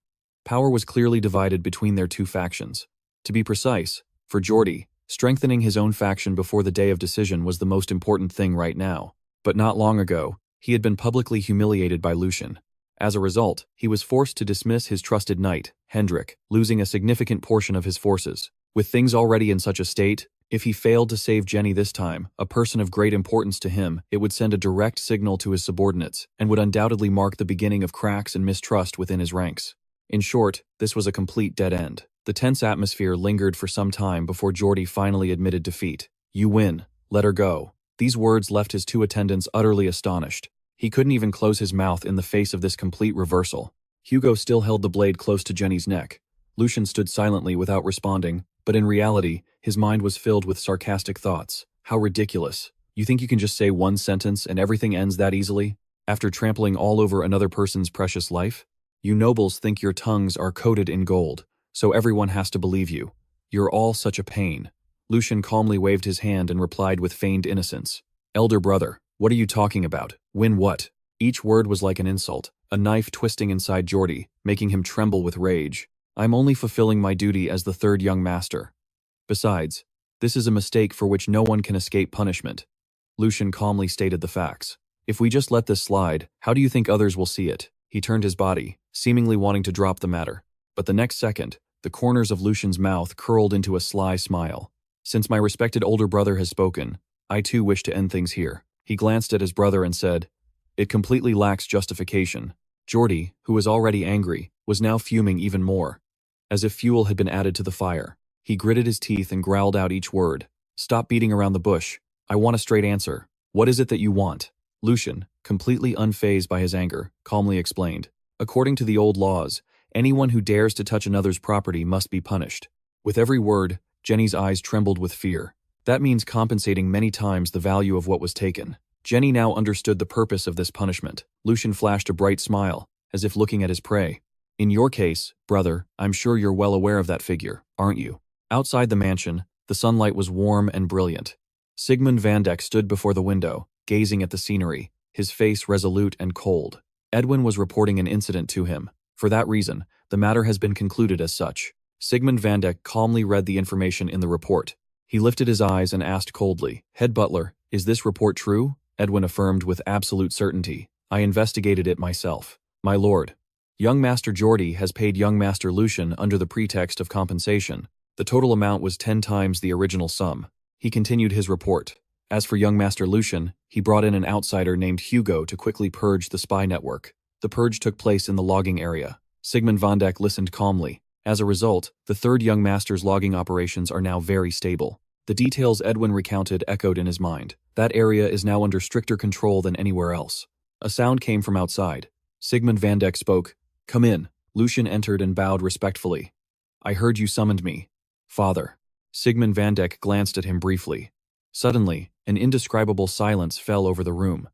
Power was clearly divided between their two factions. To be precise, for Geordie, strengthening his own faction before the day of decision was the most important thing right now. But not long ago, he had been publicly humiliated by Lucian. As a result, he was forced to dismiss his trusted knight, Hendrik, losing a significant portion of his forces. With things already in such a state, if he failed to save Jenny this time, a person of great importance to him, it would send a direct signal to his subordinates, and would undoubtedly mark the beginning of cracks and mistrust within his ranks. In short, this was a complete dead end. The tense atmosphere lingered for some time before Geordie finally admitted defeat. You win. Let her go. These words left his two attendants utterly astonished. He couldn't even close his mouth in the face of this complete reversal. Hugo still held the blade close to Jenny's neck. Lucian stood silently without responding, but in reality, his mind was filled with sarcastic thoughts. How ridiculous. You think you can just say one sentence and everything ends that easily? After trampling all over another person's precious life? You nobles think your tongues are coated in gold, so everyone has to believe you. You're all such a pain. Lucian calmly waved his hand and replied with feigned innocence. Elder brother, what are you talking about? Win what? Each word was like an insult, a knife twisting inside Geordie, making him tremble with rage. I'm only fulfilling my duty as the third young master. Besides, this is a mistake for which no one can escape punishment. Lucian calmly stated the facts. If we just let this slide, how do you think others will see it? He turned his body, seemingly wanting to drop the matter. But the next second, the corners of Lucian's mouth curled into a sly smile. Since my respected older brother has spoken, I too wish to end things here. He glanced at his brother and said, It completely lacks justification. Geordie, who was already angry, was now fuming even more. As if fuel had been added to the fire. He gritted his teeth and growled out each word. Stop beating around the bush. I want a straight answer. What is it that you want? Lucian, completely unfazed by his anger, calmly explained. According to the old laws, anyone who dares to touch another's property must be punished. With every word, Jenny's eyes trembled with fear. That means compensating many times the value of what was taken. Jenny now understood the purpose of this punishment. Lucian flashed a bright smile, as if looking at his prey. In your case, brother, I'm sure you're well aware of that figure, aren't you? Outside the mansion, the sunlight was warm and brilliant. Sigmund Vandeck stood before the window, gazing at the scenery, his face resolute and cold. Edwin was reporting an incident to him. For that reason, the matter has been concluded as such. Sigmund Vandeck calmly read the information in the report. He lifted his eyes and asked coldly, Head butler, is this report true? Edwin affirmed with absolute certainty. I investigated it myself. My lord. Young Master Geordie has paid young Master Lucian under the pretext of compensation. The total amount was 10 times the original sum. He continued his report. As for young Master Lucian, he brought in an outsider named Hugo to quickly purge the spy network. The purge took place in the logging area. Sigmund Vandeck listened calmly. As a result, the third young master's logging operations are now very stable. The details Edwin recounted echoed in his mind. That area is now under stricter control than anywhere else. A sound came from outside. Sigmund Vandeck spoke. Come in. Lucian entered and bowed respectfully. I heard you summoned me. Father. Sigmund Vandeck glanced at him briefly. Suddenly, an indescribable silence fell over the room.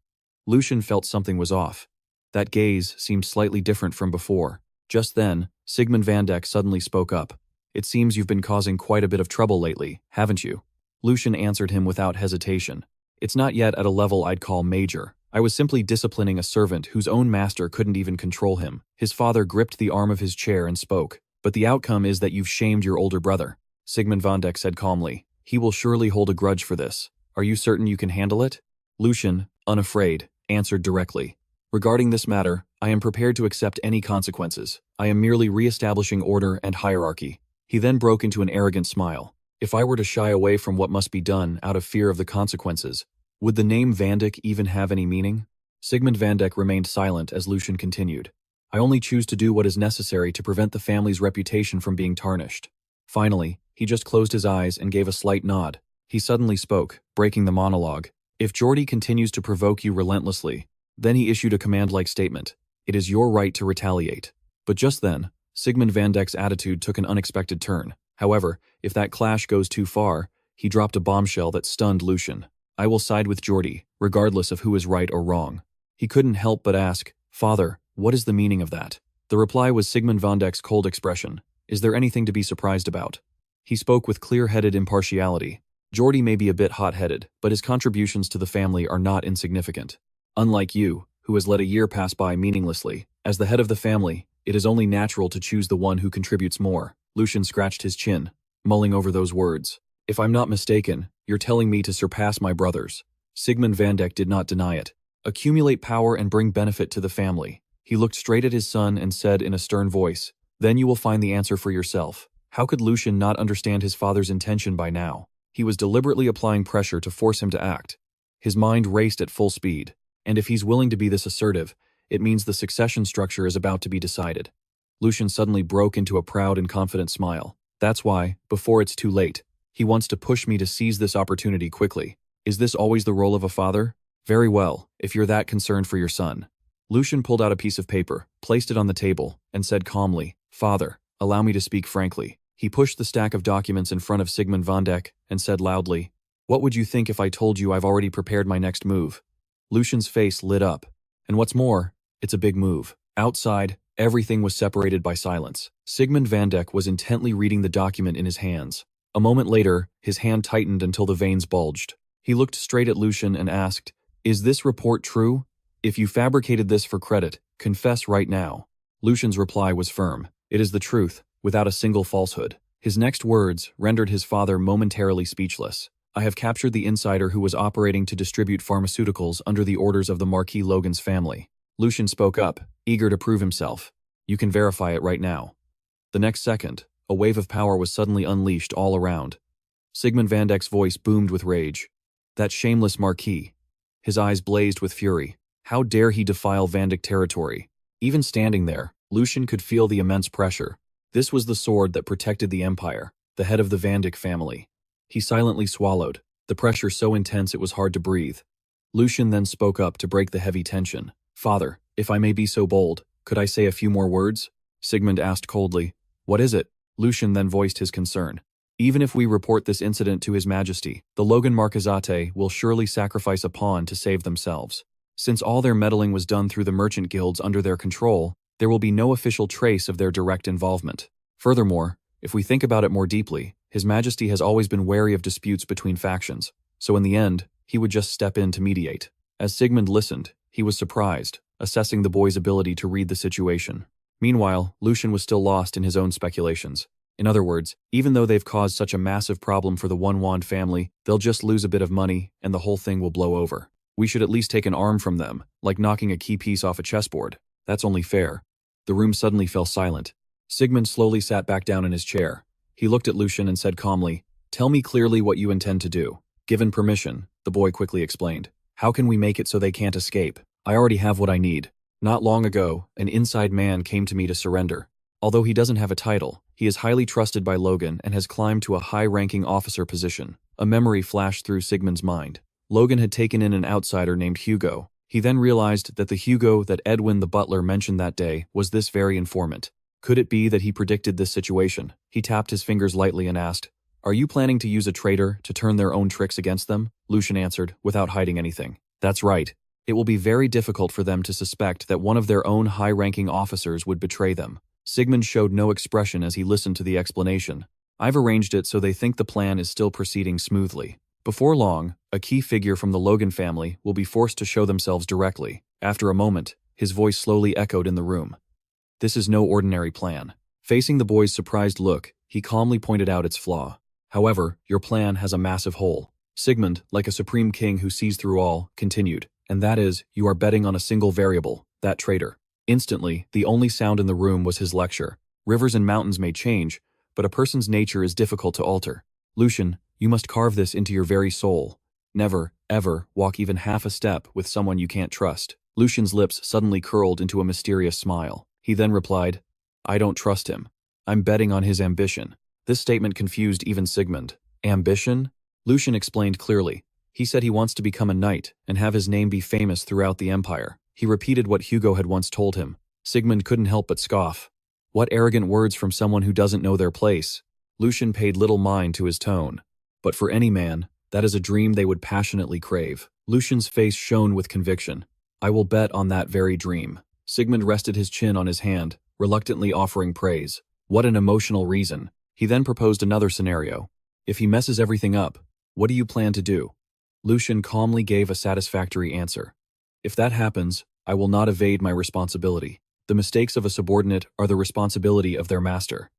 Lucian felt something was off. That gaze seemed slightly different from before. Just then, Sigmund Vandeck suddenly spoke up. It seems you've been causing quite a bit of trouble lately, haven't you? Lucian answered him without hesitation. It's not yet at a level I'd call major. I was simply disciplining a servant whose own master couldn't even control him. His father gripped the arm of his chair and spoke. But the outcome is that you've shamed your older brother. Sigmund Vandeck said calmly. He will surely hold a grudge for this. Are you certain you can handle it? Lucian, unafraid, answered directly. Regarding this matter, I am prepared to accept any consequences. I am merely re-establishing order and hierarchy. He then broke into an arrogant smile. If I were to shy away from what must be done out of fear of the consequences, would the name Vandeck even have any meaning? Sigmund Vandeck remained silent as Lucian continued. I only choose to do what is necessary to prevent the family's reputation from being tarnished. Finally, he just closed his eyes and gave a slight nod. He suddenly spoke, breaking the monologue. If Geordie continues to provoke you relentlessly, then he issued a command-like statement. It is your right to retaliate. But just then, Sigmund Vandeck's attitude took an unexpected turn. However, if that clash goes too far, he dropped a bombshell that stunned Lucian. I will side with Geordie, regardless of who is right or wrong. He couldn't help but ask, Father, what is the meaning of that? The reply was Sigmund Vandeck's cold expression. Is there anything to be surprised about? He spoke with clear-headed impartiality. Geordie may be a bit hot-headed, but his contributions to the family are not insignificant. Unlike you, who has let a year pass by meaninglessly, as the head of the family, it is only natural to choose the one who contributes more. Lucian scratched his chin, mulling over those words. If I'm not mistaken, you're telling me to surpass my brothers. Sigmund Vandeck did not deny it. Accumulate power and bring benefit to the family. He looked straight at his son and said in a stern voice, Then you will find the answer for yourself. How could Lucian not understand his father's intention by now? He was deliberately applying pressure to force him to act. His mind raced at full speed. And if he's willing to be this assertive, it means the succession structure is about to be decided. Lucian suddenly broke into a proud and confident smile. That's why, before it's too late, he wants to push me to seize this opportunity quickly. Is this always the role of a father? Very well, if you're that concerned for your son. Lucian pulled out a piece of paper, placed it on the table, and said calmly, Father, allow me to speak frankly. He pushed the stack of documents in front of Sigmund Vandeck and said loudly, What would you think if I told you I've already prepared my next move? Lucian's face lit up. And what's more, it's a big move. Outside, everything was separated by silence. Sigmund Vandeck was intently reading the document in his hands. A moment later, his hand tightened until the veins bulged. He looked straight at Lucian and asked, Is this report true? If you fabricated this for credit, confess right now. Lucian's reply was firm. It is the truth, without a single falsehood. His next words rendered his father momentarily speechless. I have captured the insider who was operating to distribute pharmaceuticals under the orders of the Marquis Logan's family. Lucian spoke up, eager to prove himself. You can verify it right now. The next second, a wave of power was suddenly unleashed all around. Sigmund Vandeck's voice boomed with rage. That shameless Marquis. His eyes blazed with fury. How dare he defile Vandeck territory? Even standing there, Lucian could feel the immense pressure. This was the sword that protected the Empire, the head of the Vandeck family. He silently swallowed, the pressure so intense it was hard to breathe. Lucian then spoke up to break the heavy tension. "Father, if I may be so bold, could I say a few more words?" Sigmund asked coldly. "What is it?" Lucian then voiced his concern. "Even if we report this incident to His Majesty, the Logan Marquisate will surely sacrifice a pawn to save themselves. Since all their meddling was done through the merchant guilds under their control, there will be no official trace of their direct involvement. Furthermore, if we think about it more deeply, His Majesty has always been wary of disputes between factions, so in the end, he would just step in to mediate." As Sigmund listened, he was surprised, assessing the boy's ability to read the situation. Meanwhile, Lucian was still lost in his own speculations. In other words, even though they've caused such a massive problem for the One Wand family, they'll just lose a bit of money and the whole thing will blow over. We should at least take an arm from them, like knocking a key piece off a chessboard. That's only fair. The room suddenly fell silent. Sigmund slowly sat back down in his chair. He looked at Lucian and said calmly, "Tell me clearly what you intend to do." "Given permission," the boy quickly explained. "How can we make it so they can't escape? I already have what I need. Not long ago, an inside man came to me to surrender. Although he doesn't have a title, he is highly trusted by Logan and has climbed to a high-ranking officer position." A memory flashed through Sigmund's mind. Logan had taken in an outsider named Hugo. He then realized that the Hugo that Edwin the butler mentioned that day was this very informant. Could it be that he predicted this situation? He tapped his fingers lightly and asked, "Are you planning to use a traitor to turn their own tricks against them?" Lucian answered, without hiding anything. "That's right. It will be very difficult for them to suspect that one of their own high-ranking officers would betray them." Sigmund showed no expression as he listened to the explanation. "I've arranged it so they think the plan is still proceeding smoothly. Before long, a key figure from the Logan family will be forced to show themselves directly." After a moment, his voice slowly echoed in the room. "This is no ordinary plan." Facing the boy's surprised look, he calmly pointed out its flaw. "However, your plan has a massive hole." Sigmund, like a supreme king who sees through all, continued, "And that is, you are betting on a single variable, that traitor." Instantly, the only sound in the room was his lecture. "Rivers and mountains may change, but a person's nature is difficult to alter. Lucian, you must carve this into your very soul. Never, ever, walk even half a step with someone you can't trust." Lucian's lips suddenly curled into a mysterious smile. He then replied, "I don't trust him. I'm betting on his ambition." This statement confused even Sigmund. "Ambition?" Lucian explained clearly. "He said he wants to become a knight and have his name be famous throughout the empire." He repeated what Hugo had once told him. Sigmund couldn't help but scoff. What arrogant words from someone who doesn't know their place. Lucian paid little mind to his tone. But for any man, that is a dream they would passionately crave. Lucian's face shone with conviction. "I will bet on that very dream." Sigmund rested his chin on his hand, reluctantly offering praise. What an emotional reason. He then proposed another scenario. "If he messes everything up, what do you plan to do?" Lucian calmly gave a satisfactory answer. "If that happens, I will not evade my responsibility. The mistakes of a subordinate are the responsibility of their master.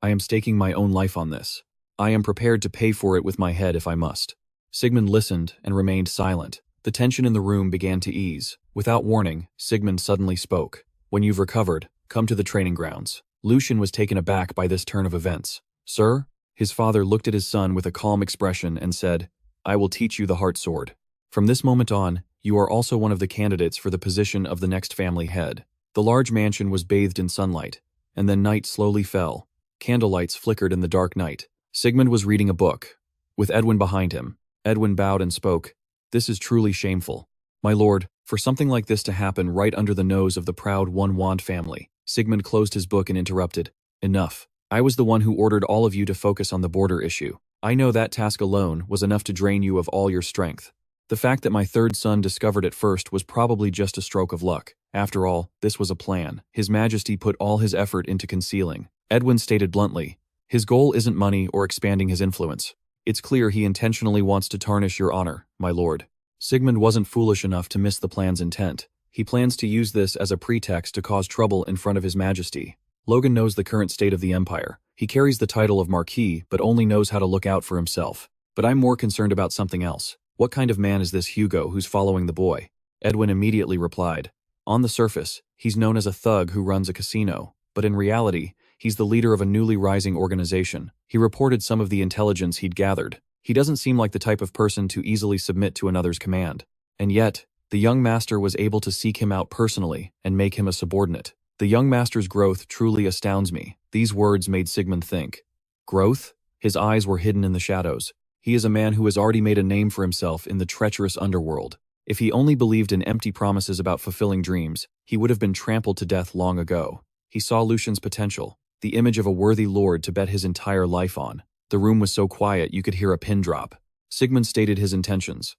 I am staking my own life on this. I am prepared to pay for it with my head if I must." Sigmund listened and remained silent. The tension in the room began to ease. Without warning, Sigmund suddenly spoke. "When you've recovered, come to the training grounds." Lucian was taken aback by this turn of events. "Sir?" His father looked at his son with a calm expression and said, "I will teach you the heart sword. From this moment on, you are also one of the candidates for the position of the next family head." The large mansion was bathed in sunlight, and then night slowly fell. Candlelights flickered in the dark night. Sigmund was reading a book, with Edwin behind him. Edwin bowed and spoke, "This is truly shameful. My lord, for something like this to happen right under the nose of the proud One Wand family." Sigmund closed his book and interrupted, "Enough. I was the one who ordered all of you to focus on the border issue. I know that task alone was enough to drain you of all your strength. The fact that my third son discovered it first was probably just a stroke of luck. After all, this was a plan His Majesty put all his effort into concealing." Edwin stated bluntly, "His goal isn't money or expanding his influence. It's clear he intentionally wants to tarnish your honor, my lord." Sigmund wasn't foolish enough to miss the plan's intent. He plans to use this as a pretext to cause trouble in front of His Majesty. Logan knows the current state of the empire. He carries the title of Marquis, but only knows how to look out for himself. But I'm more concerned about something else. What kind of man is this Hugo who's following the boy? Edwin immediately replied, "On the surface, he's known as a thug who runs a casino, but in reality, he's the leader of a newly rising organization. He reported some of the intelligence he'd gathered. He doesn't seem like the type of person to easily submit to another's command. And yet, the young master was able to seek him out personally and make him a subordinate. The young master's growth truly astounds me." These words made Sigmund think. Growth? His eyes were hidden in the shadows. He is a man who has already made a name for himself in the treacherous underworld. If he only believed in empty promises about fulfilling dreams, he would have been trampled to death long ago. He saw Lucian's potential, the image of a worthy lord to bet his entire life on. The room was so quiet you could hear a pin drop. Sigmund stated his intentions.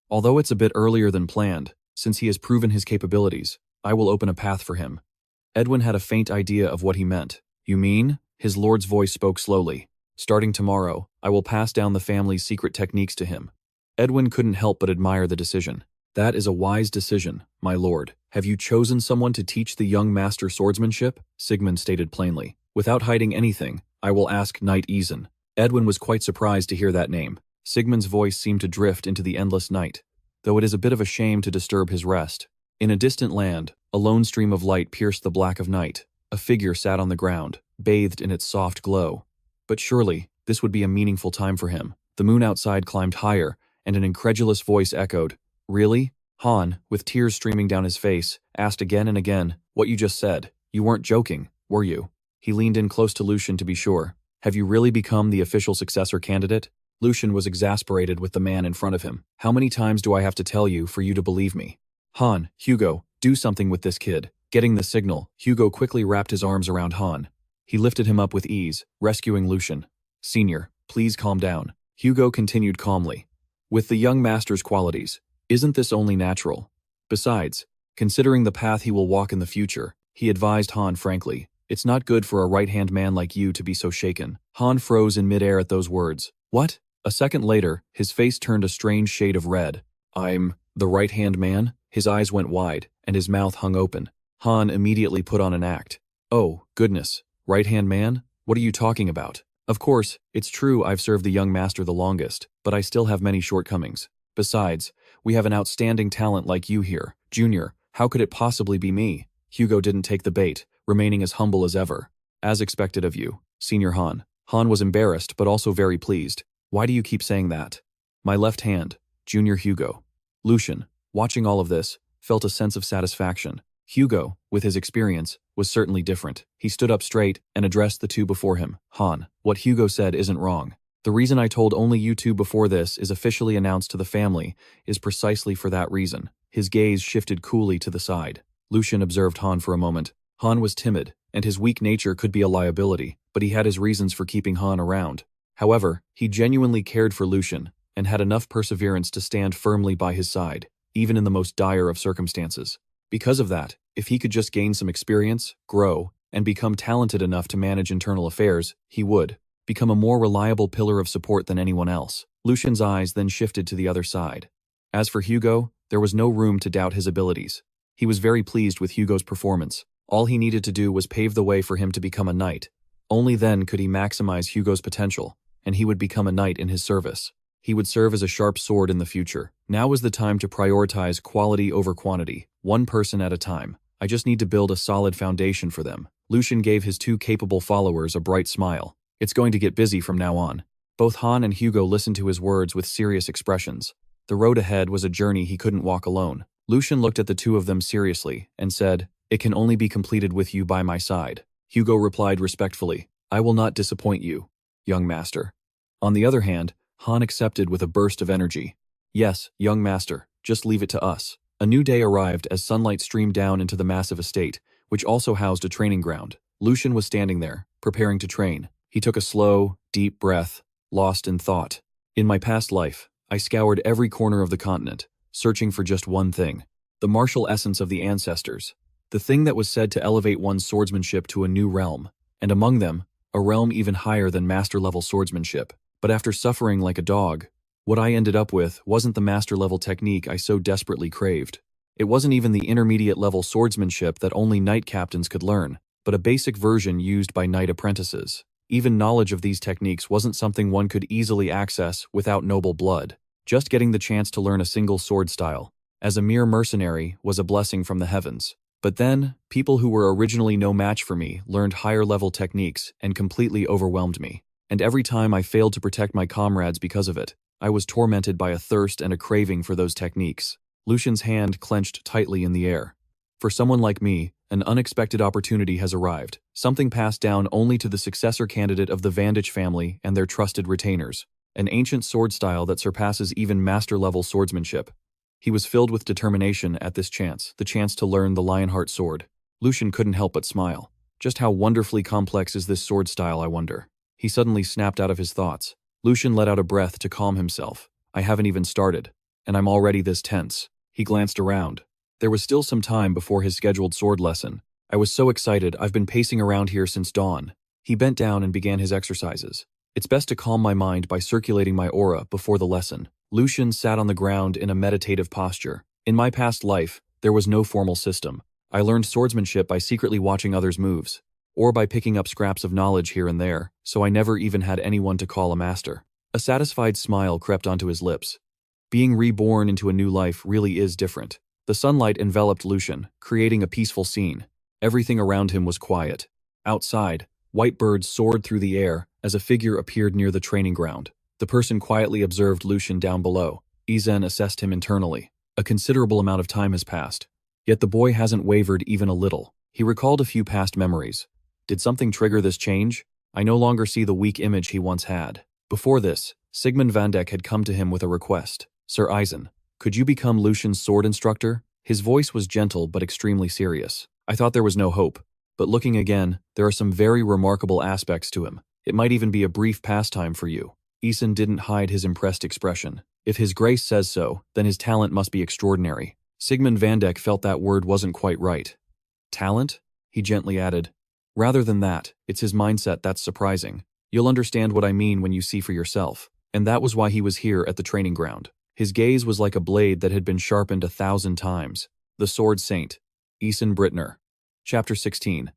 Although it's a bit earlier than planned, since he has proven his capabilities, I will open a path for him. Edwin had a faint idea of what he meant. You mean? His lord's voice spoke slowly. Starting tomorrow, I will pass down the family's secret techniques to him. Edwin couldn't help but admire the decision. That is a wise decision, my lord. Have you chosen someone to teach the young master swordsmanship? Sigmund stated plainly. Without hiding anything, I will ask Knight Eason. Edwin was quite surprised to hear that name. Sigmund's voice seemed to drift into the endless night, though it is a bit of a shame to disturb his rest. In a distant land, a lone stream of light pierced the black of night. A figure sat on the ground, bathed in its soft glow. But surely, this would be a meaningful time for him. The moon outside climbed higher, and an incredulous voice echoed, Really? Han, with tears streaming down his face, asked again and again, What you just said. You weren't joking, were you? He leaned in close to Lucian to be sure. Have you really become the official successor candidate? Lucian was exasperated with the man in front of him. How many times do I have to tell you for you to believe me? Han, Hugo, do something with this kid. Getting the signal, Hugo quickly wrapped his arms around Han. He lifted him up with ease, rescuing Lucian. Senior, please calm down. Hugo continued calmly. With the young master's qualities, isn't this only natural? Besides, considering the path he will walk in the future, he advised Han frankly, it's not good for a right-hand man like you to be so shaken. Han froze in midair at those words. What? A second later, his face turned a strange shade of red. I'm the right-hand man? His eyes went wide, and his mouth hung open. Han immediately put on an act. Oh, goodness. Right-hand man? What are you talking about? Of course, it's true I've served the young master the longest, but I still have many shortcomings. Besides, we have an outstanding talent like you here. Junior, how could it possibly be me? Hugo didn't take the bait, remaining as humble as ever. As expected of you, Senior Han. Han was embarrassed but also very pleased. Why do you keep saying that? My left hand, Junior Hugo. Lucian, watching all of this, felt a sense of satisfaction. Hugo, with his experience, was certainly different. He stood up straight and addressed the two before him. Han, what Hugo said isn't wrong. The reason I told only you two before this is officially announced to the family is precisely for that reason. His gaze shifted coolly to the side. Lucian observed Han for a moment. Han was timid, and his weak nature could be a liability, but he had his reasons for keeping Han around. However, he genuinely cared for Lucian, and had enough perseverance to stand firmly by his side, even in the most dire of circumstances. Because of that, if he could just gain some experience, grow, and become talented enough to manage internal affairs, he would become a more reliable pillar of support than anyone else. Lucian's eyes then shifted to the other side. As for Hugo, there was no room to doubt his abilities. He was very pleased with Hugo's performance. All he needed to do was pave the way for him to become a knight. Only then could he maximize Hugo's potential, and he would become a knight in his service. He would serve as a sharp sword in the future. Now was the time to prioritize quality over quantity, one person at a time. I just need to build a solid foundation for them. Lucian gave his two capable followers a bright smile. It's going to get busy from now on. Both Han and Hugo listened to his words with serious expressions. The road ahead was a journey he couldn't walk alone. Lucian looked at the two of them seriously and said, It can only be completed with you by my side. Hugo replied respectfully, I will not disappoint you, young master. On the other hand, Han accepted with a burst of energy. Yes, young master, just leave it to us. A new day arrived as sunlight streamed down into the massive estate, which also housed a training ground. Lucian was standing there, preparing to train. He took a slow, deep breath, lost in thought. In my past life, I scoured every corner of the continent, searching for just one thing, the martial essence of the ancestors, the thing that was said to elevate one's swordsmanship to a new realm, and among them, a realm even higher than master-level swordsmanship. But after suffering like a dog, what I ended up with wasn't the master-level technique I so desperately craved. It wasn't even the intermediate-level swordsmanship that only knight captains could learn, but a basic version used by knight apprentices. Even knowledge of these techniques wasn't something one could easily access without noble blood. Just getting the chance to learn a single sword style, as a mere mercenary, was a blessing from the heavens. But then, people who were originally no match for me learned higher-level techniques and completely overwhelmed me. And every time I failed to protect my comrades because of it, I was tormented by a thirst and a craving for those techniques. Lucian's hand clenched tightly in the air. For someone like me, an unexpected opportunity has arrived, something passed down only to the successor candidate of the Vandeck family and their trusted retainers, an ancient sword style that surpasses even master-level swordsmanship. He was filled with determination at this chance, the chance to learn the Lionheart sword. Lucian couldn't help but smile. Just how wonderfully complex is this sword style, I wonder? He suddenly snapped out of his thoughts. Lucian let out a breath to calm himself. I haven't even started, and I'm already this tense. He glanced around. There was still some time before his scheduled sword lesson. I was so excited, I've been pacing around here since dawn. He bent down and began his exercises. It's best to calm my mind by circulating my aura before the lesson. Lucian sat on the ground in a meditative posture. In my past life, there was no formal system. I learned swordsmanship by secretly watching others' moves, or by picking up scraps of knowledge here and there, so I never even had anyone to call a master. A satisfied smile crept onto his lips. Being reborn into a new life really is different. The sunlight enveloped Lucian, creating a peaceful scene. Everything around him was quiet. Outside, white birds soared through the air as a figure appeared near the training ground. The person quietly observed Lucian down below. Izen assessed him internally. A considerable amount of time has passed. Yet the boy hasn't wavered even a little. He recalled a few past memories. Did something trigger this change? I no longer see the weak image he once had. Before this, Lucian Vandeck had come to him with a request. Sir Izen, could you become Lucian's sword instructor? His voice was gentle but extremely serious. I thought there was no hope. But looking again, there are some very remarkable aspects to him. It might even be a brief pastime for you. Izen didn't hide his impressed expression. If his grace says so, then his talent must be extraordinary. Lucian Vandeck felt that word wasn't quite right. Talent? He gently added. Rather than that, it's his mindset that's surprising. You'll understand what I mean when you see for yourself. And that was why he was here at the training ground. His gaze was like a blade that had been sharpened 1,000 times. The Sword Saint. Izen Brittner. Chapter 16.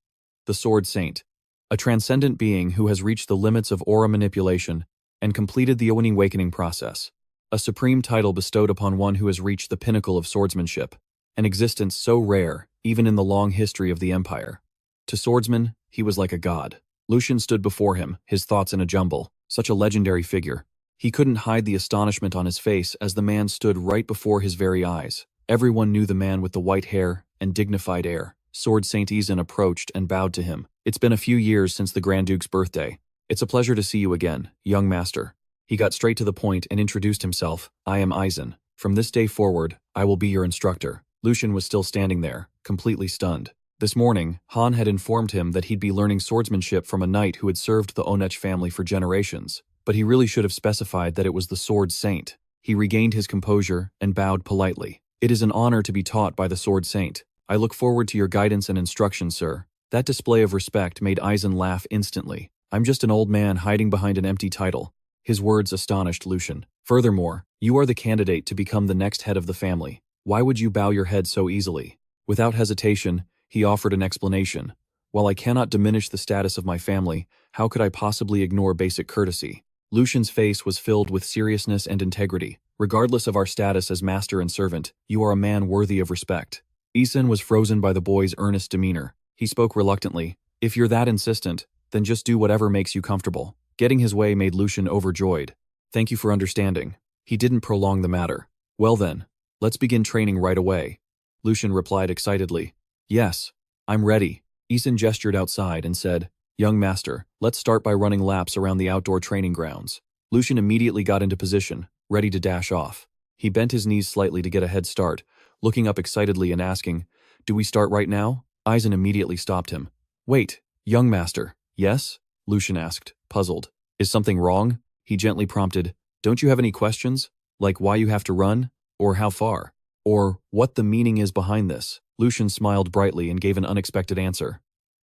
The Sword Saint. A transcendent being who has reached the limits of aura manipulation and completed the awakening process. A supreme title bestowed upon one who has reached the pinnacle of swordsmanship. An existence so rare, even in the long history of the Empire. To swordsmen, he was like a god. Lucian stood before him, his thoughts in a jumble. Such a legendary figure. He couldn't hide the astonishment on his face as the man stood right before his very eyes. Everyone knew the man with the white hair and dignified air. Sword Saint Izen approached and bowed to him. It's been a few years since the Grand Duke's birthday. It's a pleasure to see you again, young master. He got straight to the point and introduced himself. I am Izen. From this day forward, I will be your instructor. Lucian was still standing there, completely stunned. This morning, Han had informed him that he'd be learning swordsmanship from a knight who had served the Onech family for generations. But he really should have specified that it was the Sword Saint. He regained his composure and bowed politely. It is an honor to be taught by the Sword Saint. I look forward to your guidance and instruction, sir. That display of respect made Izen laugh instantly. I'm just an old man hiding behind an empty title. His words astonished Lucian. Furthermore, you are the candidate to become the next head of the family. Why would you bow your head so easily? Without hesitation, he offered an explanation. While I cannot diminish the status of my family, how could I possibly ignore basic courtesy? Lucian's face was filled with seriousness and integrity. Regardless of our status as master and servant, you are a man worthy of respect. Izen was frozen by the boy's earnest demeanor. He spoke reluctantly. If you're that insistent, then just do whatever makes you comfortable. Getting his way made Lucian overjoyed. Thank you for understanding. He didn't prolong the matter. Well then, let's begin training right away. Lucian replied excitedly. Yes, I'm ready. Izen gestured outside and said, Young master, let's start by running laps around the outdoor training grounds. Lucian immediately got into position, ready to dash off. He bent his knees slightly to get a head start, looking up excitedly and asking, Do we start right now? Izen immediately stopped him. Wait, young master. Yes? Lucian asked, puzzled. Is something wrong? He gently prompted. Don't you have any questions? Like why you have to run? Or how far? Or what the meaning is behind this? Lucian smiled brightly and gave an unexpected answer.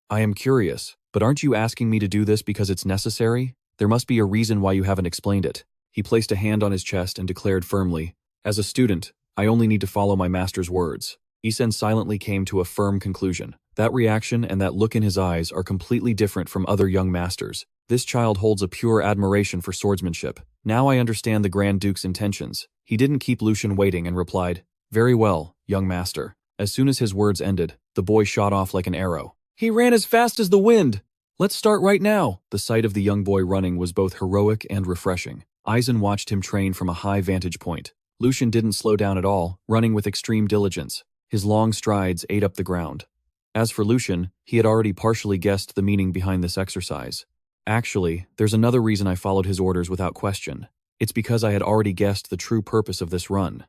I am curious, but aren't you asking me to do this because it's necessary? There must be a reason why you haven't explained it. He placed a hand on his chest and declared firmly, As a student, I only need to follow my master's words. Izen silently came to a firm conclusion. That reaction and that look in his eyes are completely different from other young masters. This child holds a pure admiration for swordsmanship. Now I understand the Grand Duke's intentions. He didn't keep Lucian waiting and replied, Very well, young master. As soon as his words ended, the boy shot off like an arrow. He ran as fast as the wind. Let's start right now. The sight of the young boy running was both heroic and refreshing. Izen watched him train from a high vantage point. Lucian didn't slow down at all, running with extreme diligence. His long strides ate up the ground. As for Lucian, he had already partially guessed the meaning behind this exercise. Actually, there's another reason I followed his orders without question. It's because I had already guessed the true purpose of this run.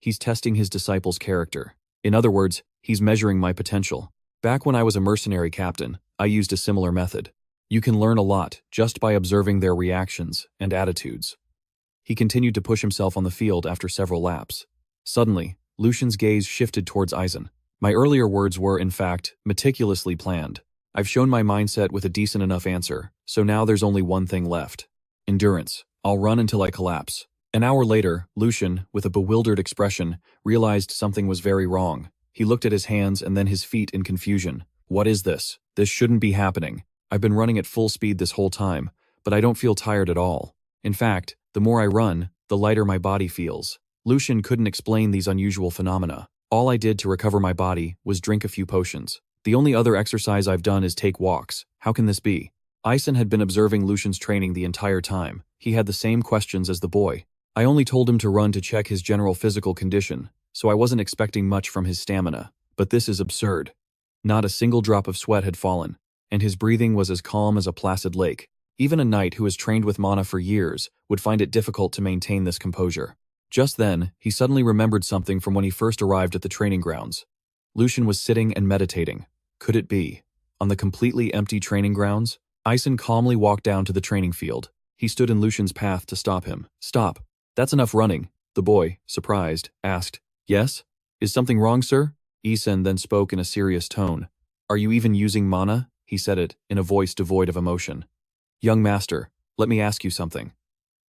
He's testing his disciple's character. In other words, he's measuring my potential. Back when I was a mercenary captain, I used a similar method. You can learn a lot just by observing their reactions and attitudes. He continued to push himself on the field after several laps. Suddenly, Lucian's gaze shifted towards Eisen. My earlier words were, in fact, meticulously planned. I've shown my mindset with a decent enough answer, so now there's only one thing left. Endurance. I'll run until I collapse. An hour later, Lucian, with a bewildered expression, realized something was very wrong. He looked at his hands and then his feet in confusion. What is this? This shouldn't be happening. I've been running at full speed this whole time, but I don't feel tired at all. In fact, the more I run, the lighter my body feels. Lucian couldn't explain these unusual phenomena. All I did to recover my body was drink a few potions. The only other exercise I've done is take walks. How can this be? Eisen had been observing Lucian's training the entire time. He had the same questions as the boy. I only told him to run to check his general physical condition, so I wasn't expecting much from his stamina. But this is absurd. Not a single drop of sweat had fallen, and his breathing was as calm as a placid lake. Even a knight who has trained with mana for years would find it difficult to maintain this composure. Just then, he suddenly remembered something from when he first arrived at the training grounds. Lucian was sitting and meditating. Could it be? On the completely empty training grounds? Eisen calmly walked down to the training field. He stood in Lucian's path to stop him. Stop. That's enough running. The boy, surprised, asked. Yes? Is something wrong, sir? Eisen then spoke in a serious tone. Are you even using mana? He said it, in a voice devoid of emotion. Young master, let me ask you something.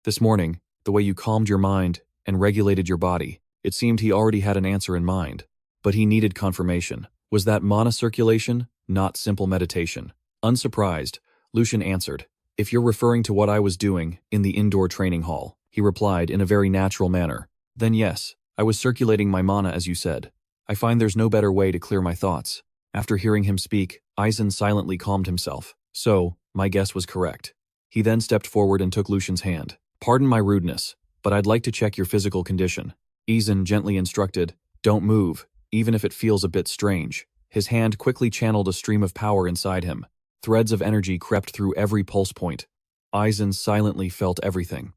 This morning, the way you calmed your mind and regulated your body, it seemed he already had an answer in mind. But he needed confirmation. Was that mana circulation, not simple meditation? Unsurprised, Lucian answered. If you're referring to what I was doing in the indoor training hall, he replied in a very natural manner. Then yes, I was circulating my mana as you said. I find there's no better way to clear my thoughts. After hearing him speak, Eisen silently calmed himself. So, my guess was correct. He then stepped forward and took Lucian's hand. Pardon my rudeness, but I'd like to check your physical condition. Eisen gently instructed, don't move, even if it feels a bit strange. His hand quickly channeled a stream of power inside him. Threads of energy crept through every pulse point. Eisen silently felt everything.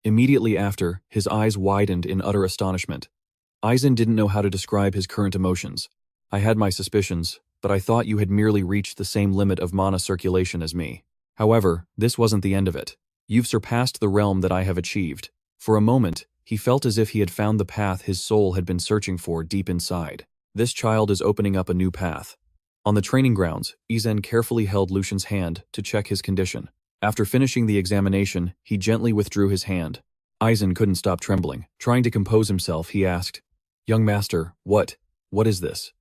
Immediately after, his eyes widened in utter astonishment. Eisen didn't know how to describe his current emotions. I had my suspicions, but I thought you had merely reached the same limit of mana circulation as me. However, this wasn't the end of it. You've surpassed the realm that I have achieved. For a moment, he felt as if he had found the path his soul had been searching for deep inside. This child is opening up a new path. On the training grounds, Eisen carefully held Lucian's hand to check his condition. After finishing the examination, he gently withdrew his hand. Eisen couldn't stop trembling. Trying to compose himself, he asked, Young master, what is this?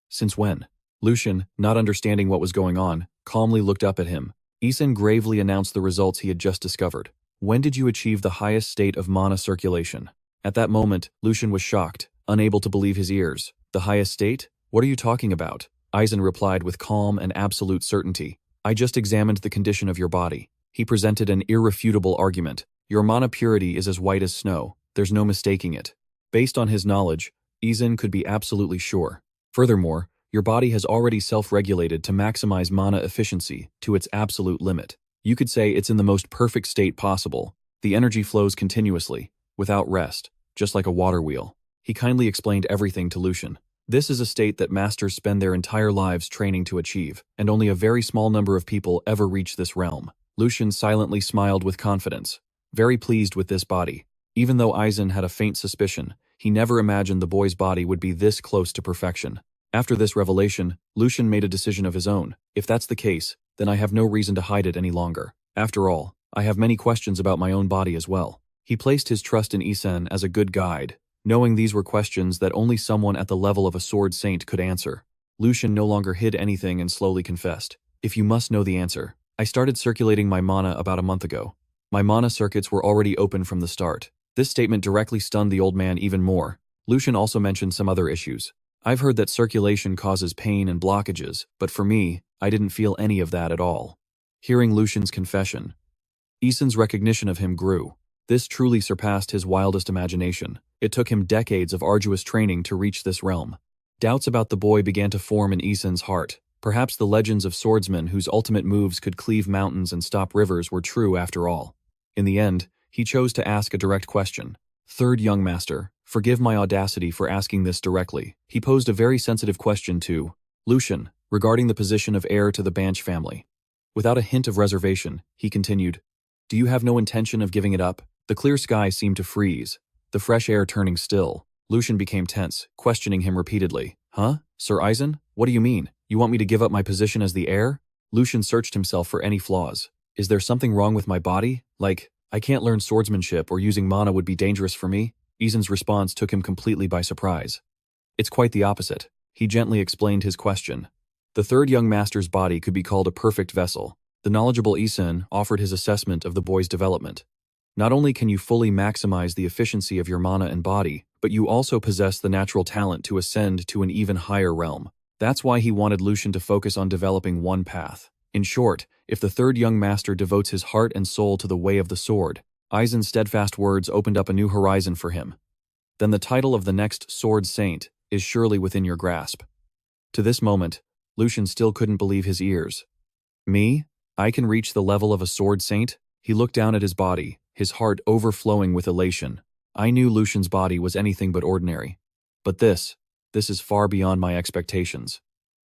Since when? Lucian, not understanding what was going on, calmly looked up at him. Eisen gravely announced the results he had just discovered. When did you achieve the highest state of mana circulation? At that moment, Lucian was shocked, unable to believe his ears. The highest state? What are you talking about? Eisen replied with calm and absolute certainty. I just examined the condition of your body. He presented an irrefutable argument. Your mana purity is as white as snow. There's no mistaking it. Based on his knowledge, Eisen could be absolutely sure. Furthermore, your body has already self-regulated to maximize mana efficiency to its absolute limit. You could say it's in the most perfect state possible. The energy flows continuously, without rest, just like a water wheel. He kindly explained everything to Lucian. This is a state that masters spend their entire lives training to achieve, and only a very small number of people ever reach this realm. Lucian silently smiled with confidence, very pleased with this body. Even though Eisen had a faint suspicion, he never imagined the boy's body would be this close to perfection. After this revelation, Lucian made a decision of his own. If that's the case, then I have no reason to hide it any longer. After all, I have many questions about my own body as well. He placed his trust in Eisen as a good guide, knowing these were questions that only someone at the level of a sword saint could answer. Lucian no longer hid anything and slowly confessed. If you must know the answer, I started circulating my mana about a month ago. My mana circuits were already open from the start. This statement directly stunned the old man even more. Lucian also mentioned some other issues. I've heard that circulation causes pain and blockages, but for me, I didn't feel any of that at all. Hearing Lucian's confession, Eisen's recognition of him grew. This truly surpassed his wildest imagination. It took him decades of arduous training to reach this realm. Doubts about the boy began to form in Eisen's heart. Perhaps the legends of swordsmen whose ultimate moves could cleave mountains and stop rivers were true after all. In the end, he chose to ask a direct question. Third young master, Forgive my audacity for asking this directly. He posed a very sensitive question to Lucian regarding the position of heir to the Banch family. Without a hint of reservation, he continued, "Do you have no intention of giving it up?" The clear sky seemed to freeze, the fresh air turning still. Lucian became tense, questioning him repeatedly. "Huh? Sir Eisen? What do you mean? You want me to give up my position as the heir?" Lucian searched himself for any flaws. "Is there something wrong with my body? Like, I can't learn swordsmanship or using mana would be dangerous for me?" Eisen's response took him completely by surprise. "It's quite the opposite." He gently explained his question. The third young master's body could be called a perfect vessel. The knowledgeable Eisen offered his assessment of the boy's development. Not only can you fully maximize the efficiency of your mana and body, but you also possess the natural talent to ascend to an even higher realm. That's why he wanted Lucian to focus on developing one path. In short, if the third young master devotes his heart and soul to the way of the sword, Eisen's steadfast words opened up a new horizon for him. Then the title of the next Sword Saint is surely within your grasp. To this moment, Lucian still couldn't believe his ears. Me? I can reach the level of a Sword Saint? He looked down at his body, his heart overflowing with elation. I knew Lucian's body was anything but ordinary. But this is far beyond my expectations.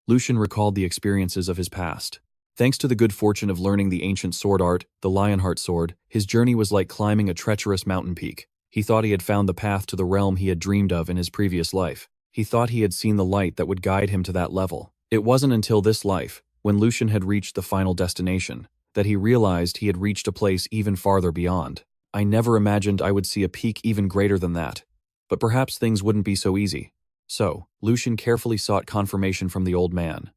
Lucian recalled the experiences of his past. Thanks to the good fortune of learning the ancient sword art, the Lionheart sword, his journey was like climbing a treacherous mountain peak. He thought he had found the path to the realm he had dreamed of in his previous life. He thought he had seen the light that would guide him to that level. It wasn't until this life, when Lucian had reached the final destination, that he realized he had reached a place even farther beyond. I never imagined I would see a peak even greater than that. But perhaps things wouldn't be so easy. So, Lucian carefully sought confirmation from the old man.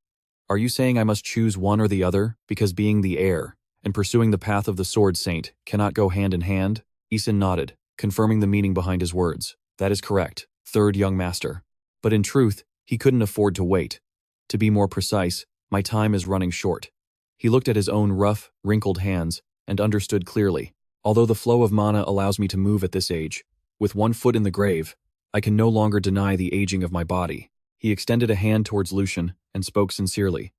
Are you saying I must choose one or the other, because being the heir and pursuing the path of the Sword Saint cannot go hand in hand? Eisen nodded, confirming the meaning behind his words. That is correct, third young master. But in truth, he couldn't afford to wait. To be more precise, my time is running short. He looked at his own rough, wrinkled hands and understood clearly. Although the flow of mana allows me to move at this age, with one foot in the grave, I can no longer deny the aging of my body. He extended a hand towards Lucian and spoke sincerely.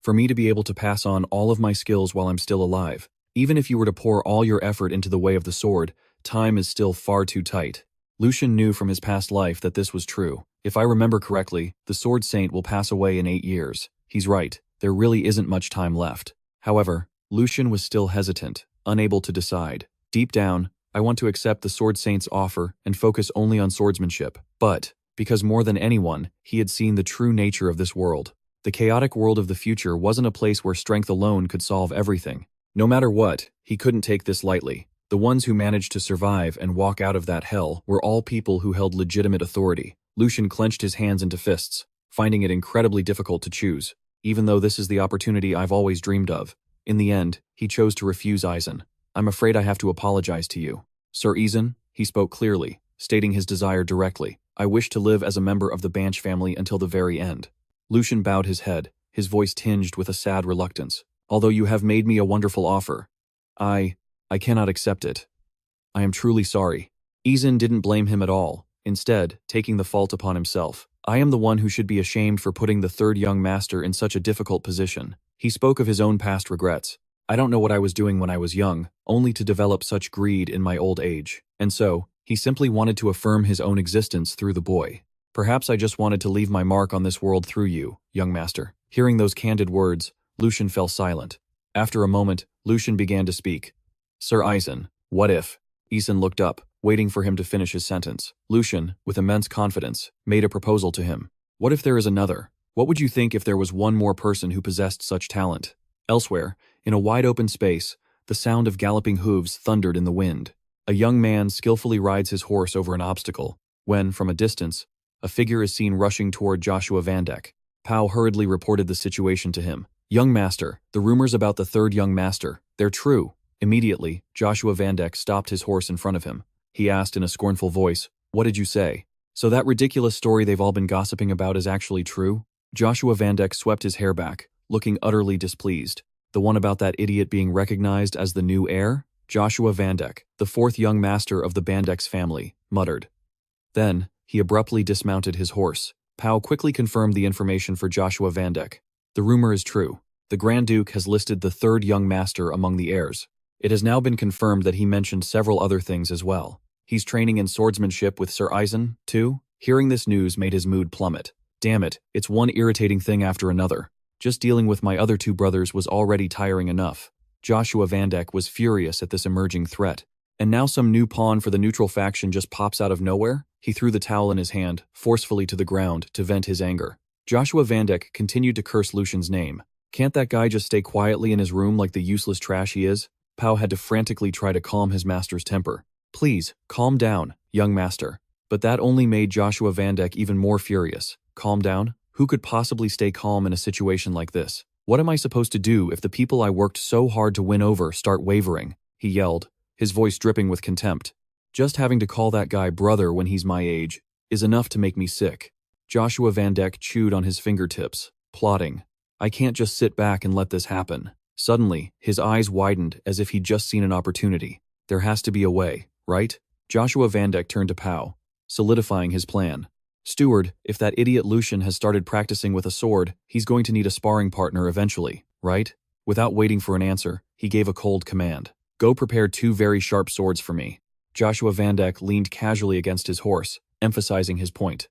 For me to be able to pass on all of my skills while I'm still alive, even if you were to pour all your effort into the way of the sword, time is still far too tight. Lucian knew from his past life that this was true. If I remember correctly, the Sword Saint will pass away in 8 years. He's right, there really isn't much time left. However, Lucian was still hesitant, unable to decide. Deep down, I want to accept the Sword Saint's offer and focus only on swordsmanship. But, because more than anyone, he had seen the true nature of this world. The chaotic world of the future wasn't a place where strength alone could solve everything. No matter what, he couldn't take this lightly. The ones who managed to survive and walk out of that hell were all people who held legitimate authority. Lucian clenched his hands into fists, finding it incredibly difficult to choose, even though this is the opportunity I've always dreamed of. In the end, he chose to refuse Eisen. I'm afraid I have to apologize to you. Sir Eisen, he spoke clearly, stating his desire directly. I wish to live as a member of the Banch family until the very end. Lucian bowed his head, his voice tinged with a sad reluctance. Although you have made me a wonderful offer, I cannot accept it. I am truly sorry. Eisen didn't blame him at all, instead, taking the fault upon himself. I am the one who should be ashamed for putting the third young master in such a difficult position. He spoke of his own past regrets. I don't know what I was doing when I was young, only to develop such greed in my old age. And so, he simply wanted to affirm his own existence through the boy. Perhaps I just wanted to leave my mark on this world through you, young master. Hearing those candid words, Lucian fell silent. After a moment, Lucian began to speak. Sir Eisen, what if? Eisen looked up, waiting for him to finish his sentence. Lucian, with immense confidence, made a proposal to him. What if there is another? What would you think if there was one more person who possessed such talent? Elsewhere, in a wide open space, the sound of galloping hooves thundered in the wind. A young man skillfully rides his horse over an obstacle, when, from a distance, a figure is seen rushing toward Joshua Vandeck. Pow hurriedly reported the situation to him. Young master, the rumors about the third young master, they're true. Immediately, Joshua Vandeck stopped his horse in front of him. He asked in a scornful voice, What did you say? So that ridiculous story they've all been gossiping about is actually true? Joshua Vandeck swept his hair back, looking utterly displeased. The one about that idiot being recognized as the new heir? Joshua Vandeck, the fourth young master of the Vandeck's family, muttered. Then, he abruptly dismounted his horse. Pow quickly confirmed the information for Joshua Vandeck. The rumor is true. The Grand Duke has listed the third young master among the heirs. It has now been confirmed that he mentioned several other things as well. He's training in swordsmanship with Sir Eisen, too? Hearing this news made his mood plummet. Damn it, it's one irritating thing after another. Just dealing with my other two brothers was already tiring enough. Joshua Vandeck was furious at this emerging threat. And now some new pawn for the neutral faction just pops out of nowhere? He threw the towel in his hand, forcefully to the ground, to vent his anger. Joshua Vandeck continued to curse Lucian's name. Can't that guy just stay quietly in his room like the useless trash he is? Pao had to frantically try to calm his master's temper. Please, calm down, young master. But that only made Joshua Vandeck even more furious. Calm down? Who could possibly stay calm in a situation like this? What am I supposed to do if the people I worked so hard to win over start wavering? He yelled, his voice dripping with contempt. Just having to call that guy brother when he's my age is enough to make me sick. Joshua Vandeck chewed on his fingertips, plotting. I can't just sit back and let this happen. Suddenly, his eyes widened as if he'd just seen an opportunity. There has to be a way, right? Joshua Vandeck turned to Pao, solidifying his plan. Steward, if that idiot Lucian has started practicing with a sword, he's going to need a sparring partner eventually, right? Without waiting for an answer, he gave a cold command. Go prepare 2 very sharp swords for me. Joshua Vandeck leaned casually against his horse, emphasizing his point.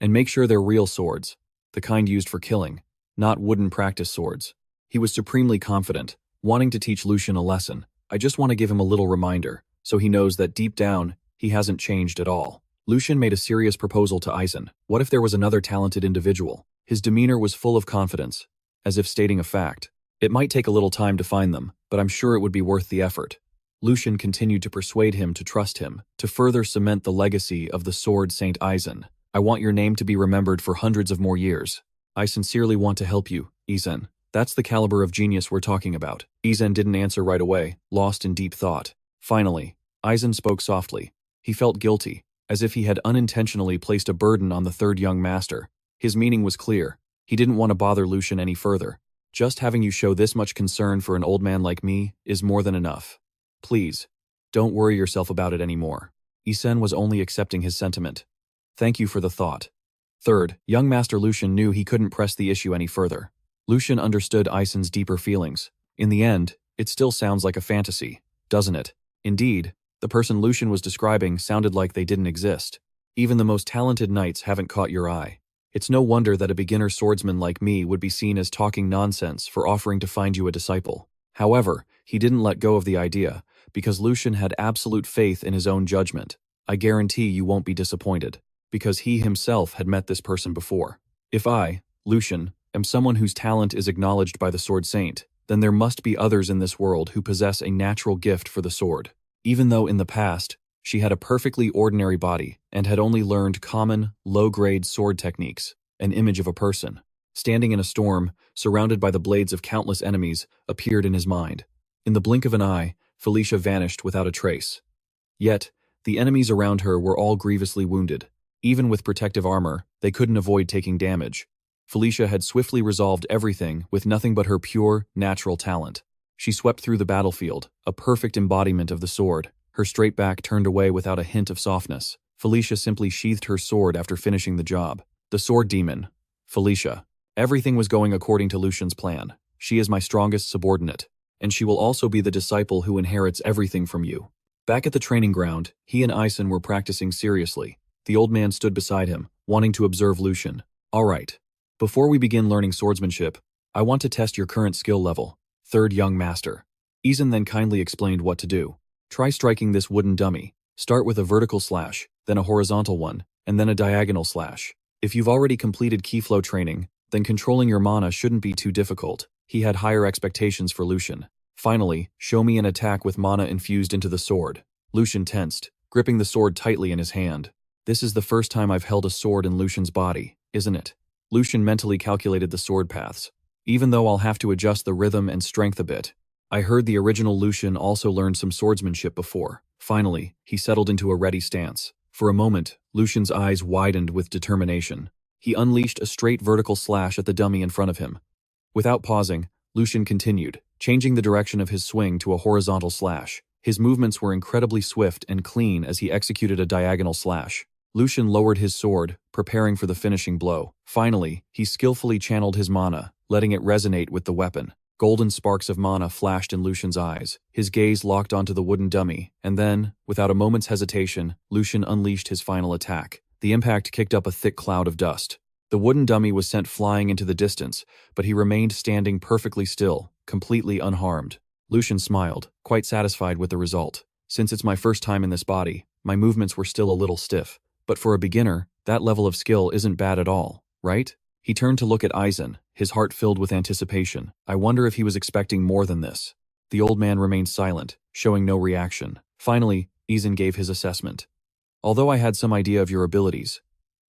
And make sure they're real swords, the kind used for killing, not wooden practice swords. He was supremely confident, wanting to teach Lucian a lesson. I just want to give him a little reminder, so he knows that deep down, he hasn't changed at all. Lucian made a serious proposal to Eisen. What if there was another talented individual? His demeanor was full of confidence, as if stating a fact. It might take a little time to find them, but I'm sure it would be worth the effort. Lucian continued to persuade him to trust him, to further cement the legacy of the sword Saint Eisen. I want your name to be remembered for hundreds of more years. I sincerely want to help you, Eisen. That's the caliber of genius we're talking about. Eisen didn't answer right away, lost in deep thought. Finally, Eisen spoke softly. He felt guilty, as if he had unintentionally placed a burden on the third young master. His meaning was clear. He didn't want to bother Lucian any further. Just having you show this much concern for an old man like me is more than enough. Please, don't worry yourself about it anymore. Eisen was only accepting his sentiment. Thank you for the thought. Third, young Master Lucian knew he couldn't press the issue any further. Lucian understood Eisen's deeper feelings. In the end, it still sounds like a fantasy, doesn't it? Indeed, the person Lucian was describing sounded like they didn't exist. Even the most talented knights haven't caught your eye. It's no wonder that a beginner swordsman like me would be seen as talking nonsense for offering to find you a disciple. However, he didn't let go of the idea, because Lucian had absolute faith in his own judgment. I guarantee you won't be disappointed, because he himself had met this person before. If I, Lucian, am someone whose talent is acknowledged by the Sword Saint, then there must be others in this world who possess a natural gift for the sword. Even though in the past, she had a perfectly ordinary body and had only learned common, low-grade sword techniques, an image of a person, standing in a storm, surrounded by the blades of countless enemies, appeared in his mind. In the blink of an eye, Felicia vanished without a trace. Yet, the enemies around her were all grievously wounded. Even with protective armor, they couldn't avoid taking damage. Felicia had swiftly resolved everything with nothing but her pure, natural talent. She swept through the battlefield, a perfect embodiment of the sword, her straight back turned away without a hint of softness. Felicia simply sheathed her sword after finishing the job. The sword demon. Felicia. Everything was going according to Lucian's plan. She is my strongest subordinate, and she will also be the disciple who inherits everything from you. Back at the training ground, he and Eisen were practicing seriously. The old man stood beside him, wanting to observe Lucian. All right. Before we begin learning swordsmanship, I want to test your current skill level. Third young master. Eisen then kindly explained what to do. Try striking this wooden dummy. Start with a vertical slash, then a horizontal one, and then a diagonal slash. If you've already completed keyflow training, then controlling your mana shouldn't be too difficult. He had higher expectations for Lucian. Finally, show me an attack with mana infused into the sword. Lucian tensed, gripping the sword tightly in his hand. This is the first time I've held a sword in Lucian's body, isn't it? Lucian mentally calculated the sword paths. Even though I'll have to adjust the rhythm and strength a bit. I heard the original Lucian also learned some swordsmanship before. Finally, he settled into a ready stance. For a moment, Lucian's eyes widened with determination. He unleashed a straight vertical slash at the dummy in front of him. Without pausing, Lucian continued, changing the direction of his swing to a horizontal slash. His movements were incredibly swift and clean as he executed a diagonal slash. Lucian lowered his sword, preparing for the finishing blow. Finally, he skillfully channeled his mana, letting it resonate with the weapon. Golden sparks of mana flashed in Lucian's eyes. His gaze locked onto the wooden dummy, and then, without a moment's hesitation, Lucian unleashed his final attack. The impact kicked up a thick cloud of dust. The wooden dummy was sent flying into the distance, but he remained standing perfectly still, completely unharmed. Lucian smiled, quite satisfied with the result. Since it's my first time in this body, my movements were still a little stiff. But for a beginner, that level of skill isn't bad at all, right? He turned to look at Aizen, his heart filled with anticipation. I wonder if he was expecting more than this. The old man remained silent, showing no reaction. Finally, Aizen gave his assessment. Although I had some idea of your abilities,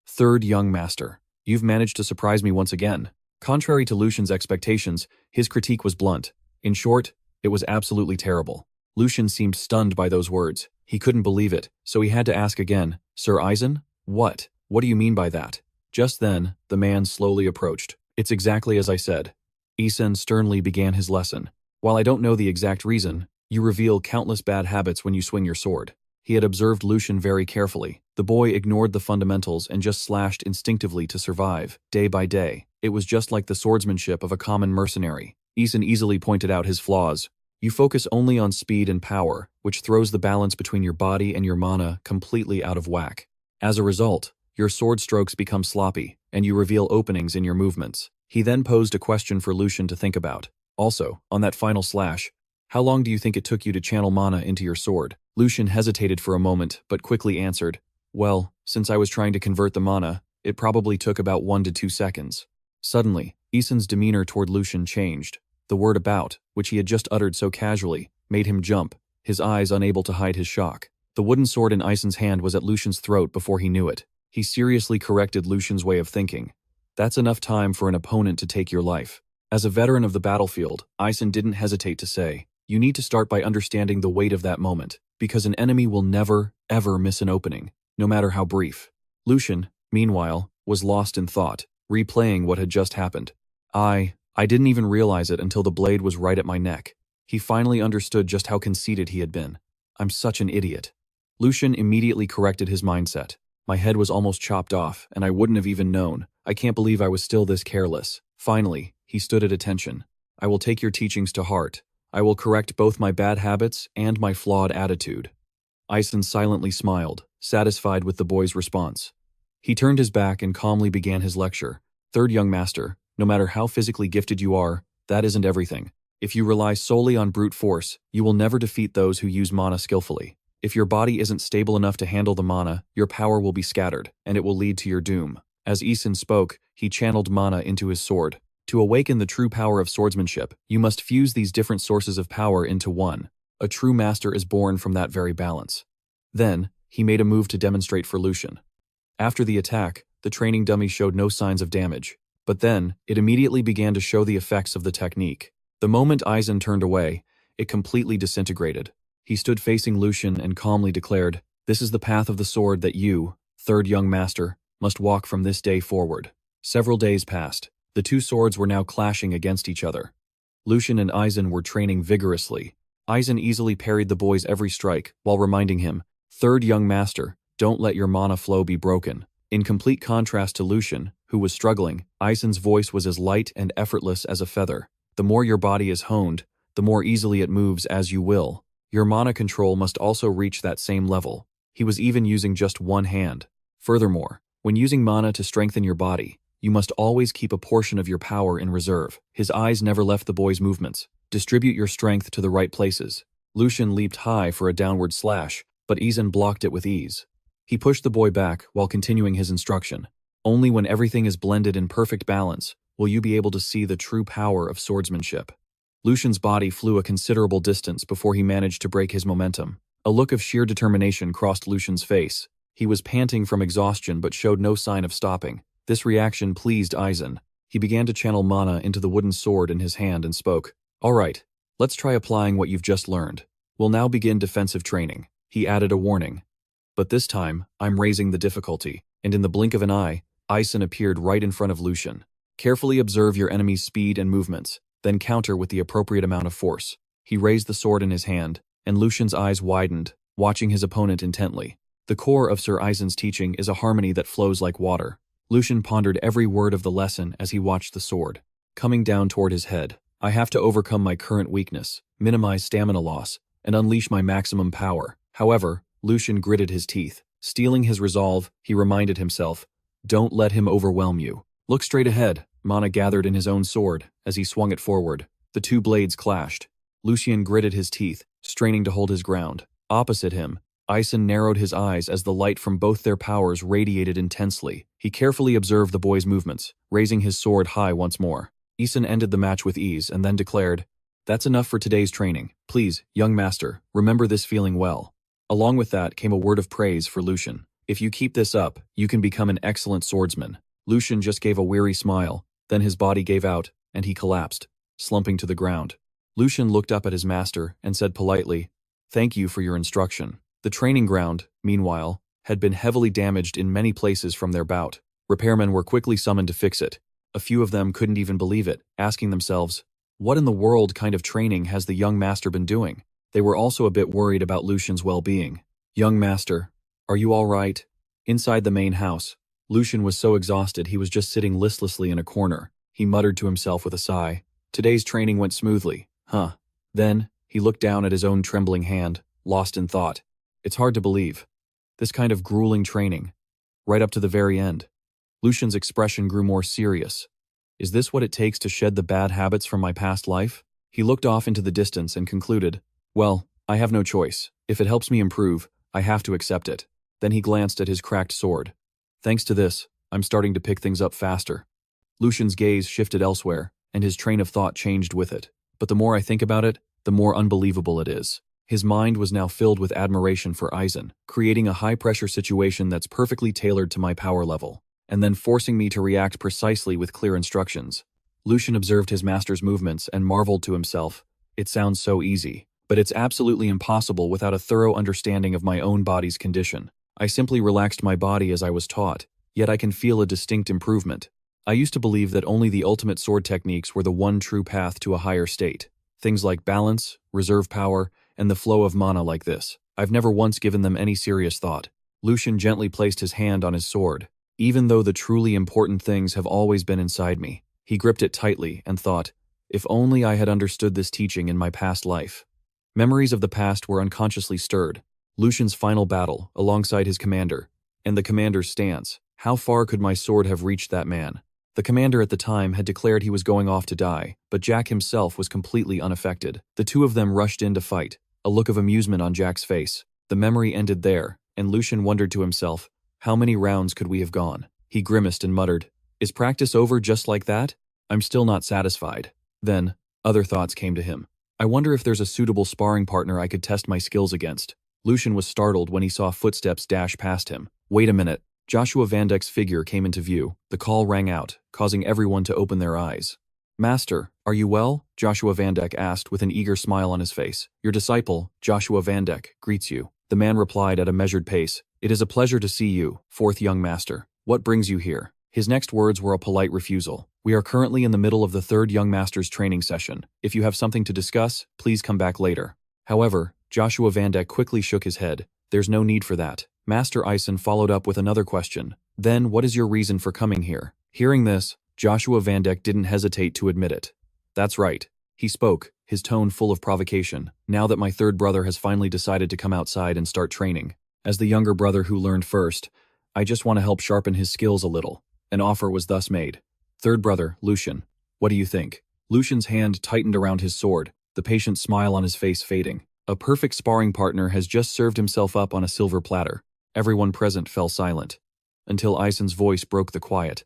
third young master, you've managed to surprise me once again. Contrary to Lucian's expectations, his critique was blunt. In short, it was absolutely terrible. Lucian seemed stunned by those words. He couldn't believe it, so he had to ask again, Sir Aizen? What? What do you mean by that? Just then, the man slowly approached. It's exactly as I said. Aizen sternly began his lesson. While I don't know the exact reason, you reveal countless bad habits when you swing your sword. He had observed Lucian very carefully. The boy ignored the fundamentals and just slashed instinctively to survive, day by day. It was just like the swordsmanship of a common mercenary. Aizen easily pointed out his flaws. You focus only on speed and power, which throws the balance between your body and your mana completely out of whack. As a result, your sword strokes become sloppy, and you reveal openings in your movements. He then posed a question for Lucian to think about. Also, on that final slash, how long do you think it took you to channel mana into your sword? Lucian hesitated for a moment, but quickly answered, well, since I was trying to convert the mana, it probably took about 1 to 2 seconds. Suddenly, Aizen's demeanor toward Lucian changed. The word about, which he had just uttered so casually, made him jump, his eyes unable to hide his shock. The wooden sword in Aizen's hand was at Lucian's throat before he knew it. He seriously corrected Lucian's way of thinking. That's enough time for an opponent to take your life. As a veteran of the battlefield, Aizen didn't hesitate to say, you need to start by understanding the weight of that moment, because an enemy will never, ever miss an opening, no matter how brief. Lucian, meanwhile, was lost in thought, replaying what had just happened. I didn't even realize it until the blade was right at my neck. He finally understood just how conceited he had been. I'm such an idiot. Lucian immediately corrected his mindset. My head was almost chopped off, and I wouldn't have even known. I can't believe I was still this careless. Finally, he stood at attention. I will take your teachings to heart. I will correct both my bad habits and my flawed attitude. Aizen silently smiled, satisfied with the boy's response. He turned his back and calmly began his lecture. Third young master, no matter how physically gifted you are, that isn't everything. If you rely solely on brute force, you will never defeat those who use mana skillfully. If your body isn't stable enough to handle the mana, your power will be scattered, and it will lead to your doom. As Aizen spoke, he channeled mana into his sword. To awaken the true power of swordsmanship, you must fuse these different sources of power into one. A true master is born from that very balance. Then, he made a move to demonstrate for Lucian. After the attack, the training dummy showed no signs of damage, but then, it immediately began to show the effects of the technique. The moment Aizen turned away, it completely disintegrated. He stood facing Lucian and calmly declared, this is the path of the sword that you, third young master, must walk from this day forward. Several days passed. The two swords were now clashing against each other. Lucian and Aizen were training vigorously. Aizen easily parried the boy's every strike, while reminding him, third young master, don't let your mana flow be broken. In complete contrast to Lucian, who was struggling, Aizen's voice was as light and effortless as a feather. The more your body is honed, the more easily it moves as you will. Your mana control must also reach that same level. He was even using just one hand. Furthermore, when using mana to strengthen your body, you must always keep a portion of your power in reserve. His eyes never left the boy's movements. Distribute your strength to the right places. Lucian leaped high for a downward slash, but Aizen blocked it with ease. He pushed the boy back while continuing his instruction. Only when everything is blended in perfect balance will you be able to see the true power of swordsmanship. Lucian's body flew a considerable distance before he managed to break his momentum. A look of sheer determination crossed Lucian's face. He was panting from exhaustion but showed no sign of stopping. This reaction pleased Aizen. He began to channel mana into the wooden sword in his hand and spoke, all right, let's try applying what you've just learned. We'll now begin defensive training. He added a warning. But this time, I'm raising the difficulty, and in the blink of an eye, Aizen appeared right in front of Lucian. Carefully observe your enemy's speed and movements, then counter with the appropriate amount of force. He raised the sword in his hand, and Lucian's eyes widened, watching his opponent intently. The core of Sir Aizen's teaching is a harmony that flows like water. Lucian pondered every word of the lesson as he watched the sword, coming down toward his head. I have to overcome my current weakness, minimize stamina loss, and unleash my maximum power. However, Lucian gritted his teeth. Steeling his resolve, he reminded himself, don't let him overwhelm you. Look straight ahead. Mana gathered in his own sword as he swung it forward. The two blades clashed. Lucian gritted his teeth, straining to hold his ground. Opposite him, Ison narrowed his eyes as the light from both their powers radiated intensely. He carefully observed the boy's movements, raising his sword high once more. Ison ended the match with ease and then declared, "That's enough for today's training. Please, young master, remember this feeling well." Along with that came a word of praise for Lucian. "If you keep this up, you can become an excellent swordsman." Lucian just gave a weary smile, then his body gave out, and he collapsed, slumping to the ground. Lucian looked up at his master and said politely, "Thank you for your instruction." The training ground, meanwhile, had been heavily damaged in many places from their bout. Repairmen were quickly summoned to fix it. A few of them couldn't even believe it, asking themselves, what in the world kind of training has the young master been doing? They were also a bit worried about Lucian's well-being. "Young master, are you all right?" Inside the main house, Lucian was so exhausted he was just sitting listlessly in a corner. He muttered to himself with a sigh. Today's training went smoothly, huh? Then, he looked down at his own trembling hand, lost in thought. It's hard to believe. This kind of grueling training. Right up to the very end. Lucian's expression grew more serious. Is this what it takes to shed the bad habits from my past life? He looked off into the distance and concluded, well, I have no choice. If it helps me improve, I have to accept it. Then he glanced at his cracked sword. Thanks to this, I'm starting to pick things up faster. Lucian's gaze shifted elsewhere, and his train of thought changed with it. But the more I think about it, the more unbelievable it is. His mind was now filled with admiration for Ison, creating a high-pressure situation that's perfectly tailored to my power level, and then forcing me to react precisely with clear instructions. Lucian observed his master's movements and marveled to himself. It sounds so easy, but it's absolutely impossible without a thorough understanding of my own body's condition. I simply relaxed my body as I was taught, yet I can feel a distinct improvement. I used to believe that only the ultimate sword techniques were the one true path to a higher state. Things like balance, reserve power, and the flow of mana like this. I've never once given them any serious thought. Lucian gently placed his hand on his sword. Even though the truly important things have always been inside me, he gripped it tightly and thought, if only I had understood this teaching in my past life. Memories of the past were unconsciously stirred. Lucian's final battle, alongside his commander, and the commander's stance. How far could my sword have reached that man? The commander at the time had declared he was going off to die, but Jack himself was completely unaffected. The two of them rushed in to fight, a look of amusement on Jack's face. The memory ended there, and Lucian wondered to himself, how many rounds could we have gone? He grimaced and muttered, is practice over just like that? I'm still not satisfied. Then, other thoughts came to him. I wonder if there's a suitable sparring partner I could test my skills against. Lucian was startled when he saw footsteps dash past him. Wait a minute. Joshua Vandeck's figure came into view. The call rang out, causing everyone to open their eyes. Master, are you well? Joshua Vandeck asked with an eager smile on his face. Your disciple, Joshua Vandeck, greets you. The man replied at a measured pace. It is a pleasure to see you, fourth young master. What brings you here? His next words were a polite refusal. We are currently in the middle of the third young master's training session. If you have something to discuss, please come back later. However, Joshua Vandeck quickly shook his head. There's no need for that. Master Ison followed up with another question. Then, what is your reason for coming here? Hearing this, Joshua Vandeck didn't hesitate to admit it. That's right. He spoke, his tone full of provocation. Now that my third brother has finally decided to come outside and start training. As the younger brother who learned first, I just want to help sharpen his skills a little. An offer was thus made. Third brother, Lucian. What do you think? Lucian's hand tightened around his sword, the patient smile on his face fading. A perfect sparring partner has just served himself up on a silver platter. Everyone present fell silent, until Ison's voice broke the quiet.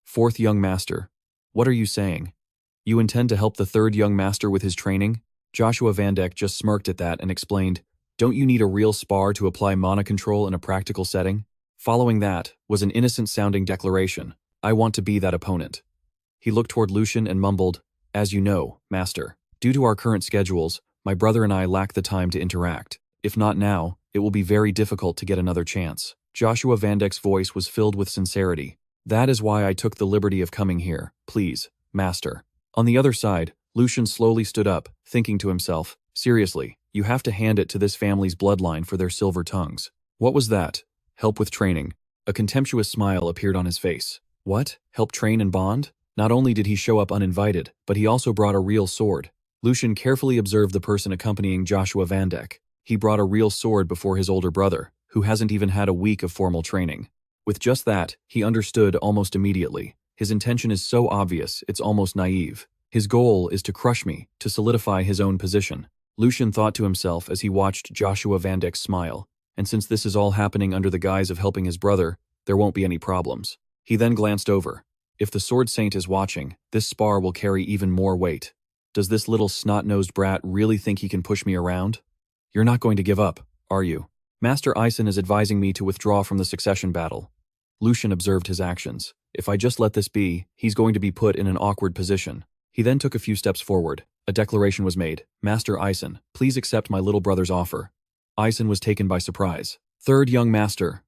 Fourth young master, what are you saying? You intend to help the third young master with his training? Joshua Vandeck just smirked at that and explained, don't you need a real spar to apply mana control in a practical setting? Following that was an innocent-sounding declaration. I want to be that opponent. He looked toward Lucian and mumbled, as you know, master, due to our current schedules, my brother and I lack the time to interact. If not now, it will be very difficult to get another chance. Joshua Vandeck's voice was filled with sincerity. That is why I took the liberty of coming here. Please, master. On the other side, Lucian slowly stood up, thinking to himself, seriously, you have to hand it to this family's bloodline for their silver tongues. What was that? Help with training. A contemptuous smile appeared on his face. What? Help train and bond? Not only did he show up uninvited, but he also brought a real sword. Lucian carefully observed the person accompanying Joshua Vandeck. He brought a real sword before his older brother, who hasn't even had a week of formal training. With just that, he understood almost immediately. His intention is so obvious, it's almost naive. His goal is to crush me, to solidify his own position. Lucian thought to himself as he watched Joshua Vandeck smile, and since this is all happening under the guise of helping his brother, there won't be any problems. He then glanced over. If the Sword Saint is watching, this spar will carry even more weight. Does this little snot-nosed brat really think he can push me around? You're not going to give up, are you? Master Eisen is advising me to withdraw from the succession battle. Lucian observed his actions. If I just let this be, he's going to be put in an awkward position. He then took a few steps forward. A declaration was made. Master Eisen, please accept my little brother's offer. Eisen was taken by surprise. Third young master.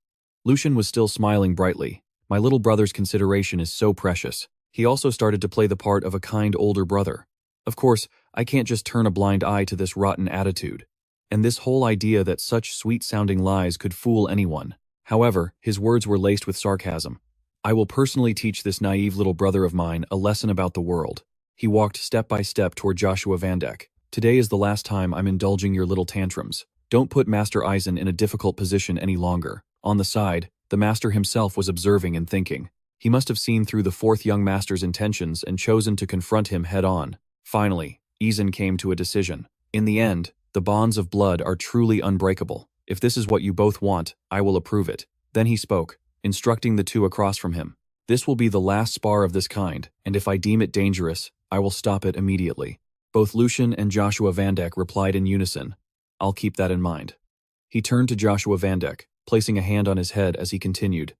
Lucian was still smiling brightly. My little brother's consideration is so precious. He also started to play the part of a kind older brother. Of course, I can't just turn a blind eye to this rotten attitude. And this whole idea that such sweet-sounding lies could fool anyone. However, his words were laced with sarcasm. I will personally teach this naive little brother of mine a lesson about the world. He walked step by step toward Joshua Vandeck. Today is the last time I'm indulging your little tantrums. Don't put Master Eisen in a difficult position any longer. On the side, the master himself was observing and thinking. He must have seen through the fourth young master's intentions and chosen to confront him head-on. Finally, Eisen came to a decision. In the end, the bonds of blood are truly unbreakable. If this is what you both want, I will approve it. Then he spoke, instructing the two across from him. This will be the last spar of this kind, and if I deem it dangerous, I will stop it immediately. Both Lucian and Joshua Vandeck replied in unison. I'll keep that in mind. He turned to Joshua Vandeck, placing a hand on his head as he continued.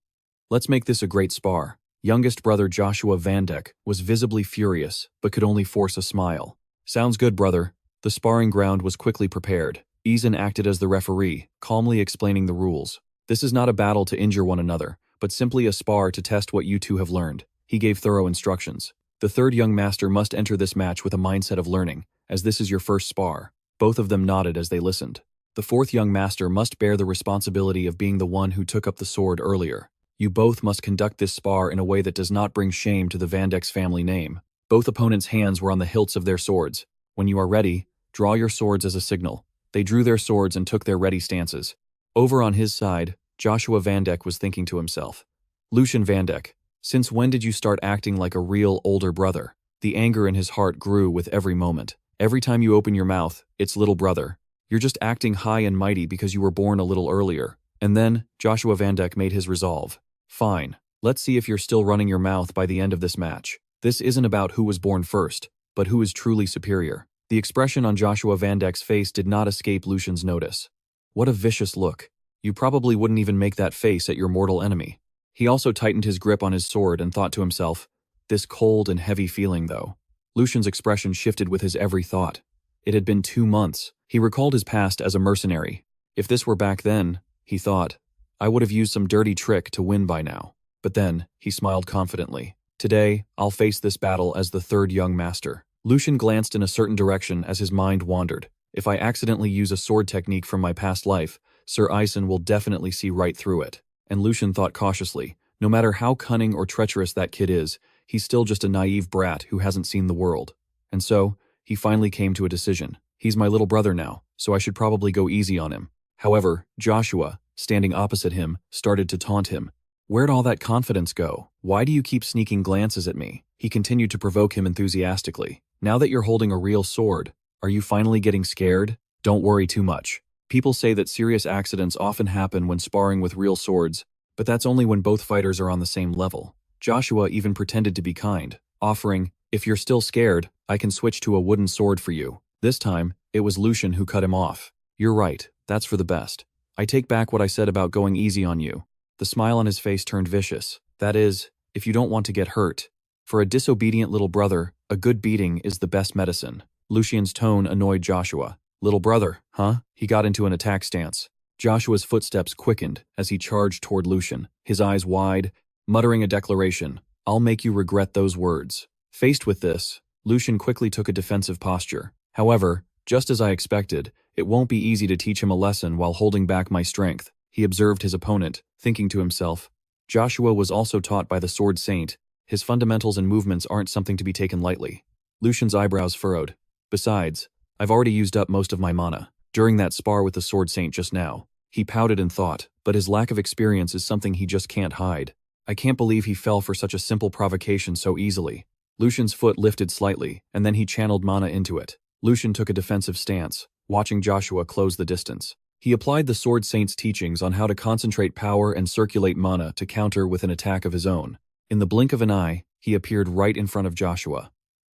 Let's make this a great spar. Youngest brother Joshua Vandeck was visibly furious, but could only force a smile. Sounds good, brother. The sparring ground was quickly prepared. Eisen acted as the referee, calmly explaining the rules. This is not a battle to injure one another, but simply a spar to test what you two have learned. He gave thorough instructions. The third young master must enter this match with a mindset of learning, as this is your first spar. Both of them nodded as they listened. The fourth young master must bear the responsibility of being the one who took up the sword earlier. You both must conduct this spar in a way that does not bring shame to the Vandeck's family name. Both opponents' hands were on the hilts of their swords. When you are ready, draw your swords as a signal. They drew their swords and took their ready stances. Over on his side, Joshua Vandeck was thinking to himself. Lucian Vandeck, since when did you start acting like a real older brother? The anger in his heart grew with every moment. Every time you open your mouth, it's little brother. You're just acting high and mighty because you were born a little earlier. And then, Joshua Vandeck made his resolve. Fine, let's see if you're still running your mouth by the end of this match. This isn't about who was born first, but who is truly superior. The expression on Joshua Vandeck's face did not escape Lucian's notice. What a vicious look. You probably wouldn't even make that face at your mortal enemy. He also tightened his grip on his sword and thought to himself, this cold and heavy feeling though. Lucian's expression shifted with his every thought. It had been 2 months. He recalled his past as a mercenary. If this were back then, he thought, I would have used some dirty trick to win by now. But then, he smiled confidently. Today, I'll face this battle as the third young master. Lucian glanced in a certain direction as his mind wandered. If I accidentally use a sword technique from my past life, Sir Eisen will definitely see right through it. And Lucian thought cautiously, no matter how cunning or treacherous that kid is, he's still just a naive brat who hasn't seen the world. And so, he finally came to a decision. He's my little brother now, so I should probably go easy on him. However, Joshua, standing opposite him, started to taunt him. Where'd all that confidence go? Why do you keep sneaking glances at me? He continued to provoke him enthusiastically. Now that you're holding a real sword, are you finally getting scared? Don't worry too much. People say that serious accidents often happen when sparring with real swords, but that's only when both fighters are on the same level. Joshua even pretended to be kind, offering, if you're still scared, I can switch to a wooden sword for you. This time, it was Lucian who cut him off. You're right, that's for the best. I take back what I said about going easy on you. The smile on his face turned vicious. That is, if you don't want to get hurt. For a disobedient little brother, a good beating is the best medicine. Lucian's tone annoyed Joshua. Little brother, huh? He got into an attack stance. Joshua's footsteps quickened as he charged toward Lucian, his eyes wide, muttering a declaration. I'll make you regret those words. Faced with this, Lucian quickly took a defensive posture. However, just as I expected, it won't be easy to teach him a lesson while holding back my strength. He observed his opponent, thinking to himself. Joshua was also taught by the Sword Saint. His fundamentals and movements aren't something to be taken lightly. Lucian's eyebrows furrowed. Besides, I've already used up most of my mana during that spar with the Sword Saint just now. He pouted in thought, but his lack of experience is something he just can't hide. I can't believe he fell for such a simple provocation so easily. Lucian's foot lifted slightly, and then he channeled mana into it. Lucian took a defensive stance, watching Joshua close the distance. He applied the Sword Saint's teachings on how to concentrate power and circulate mana to counter with an attack of his own. In the blink of an eye, he appeared right in front of Joshua.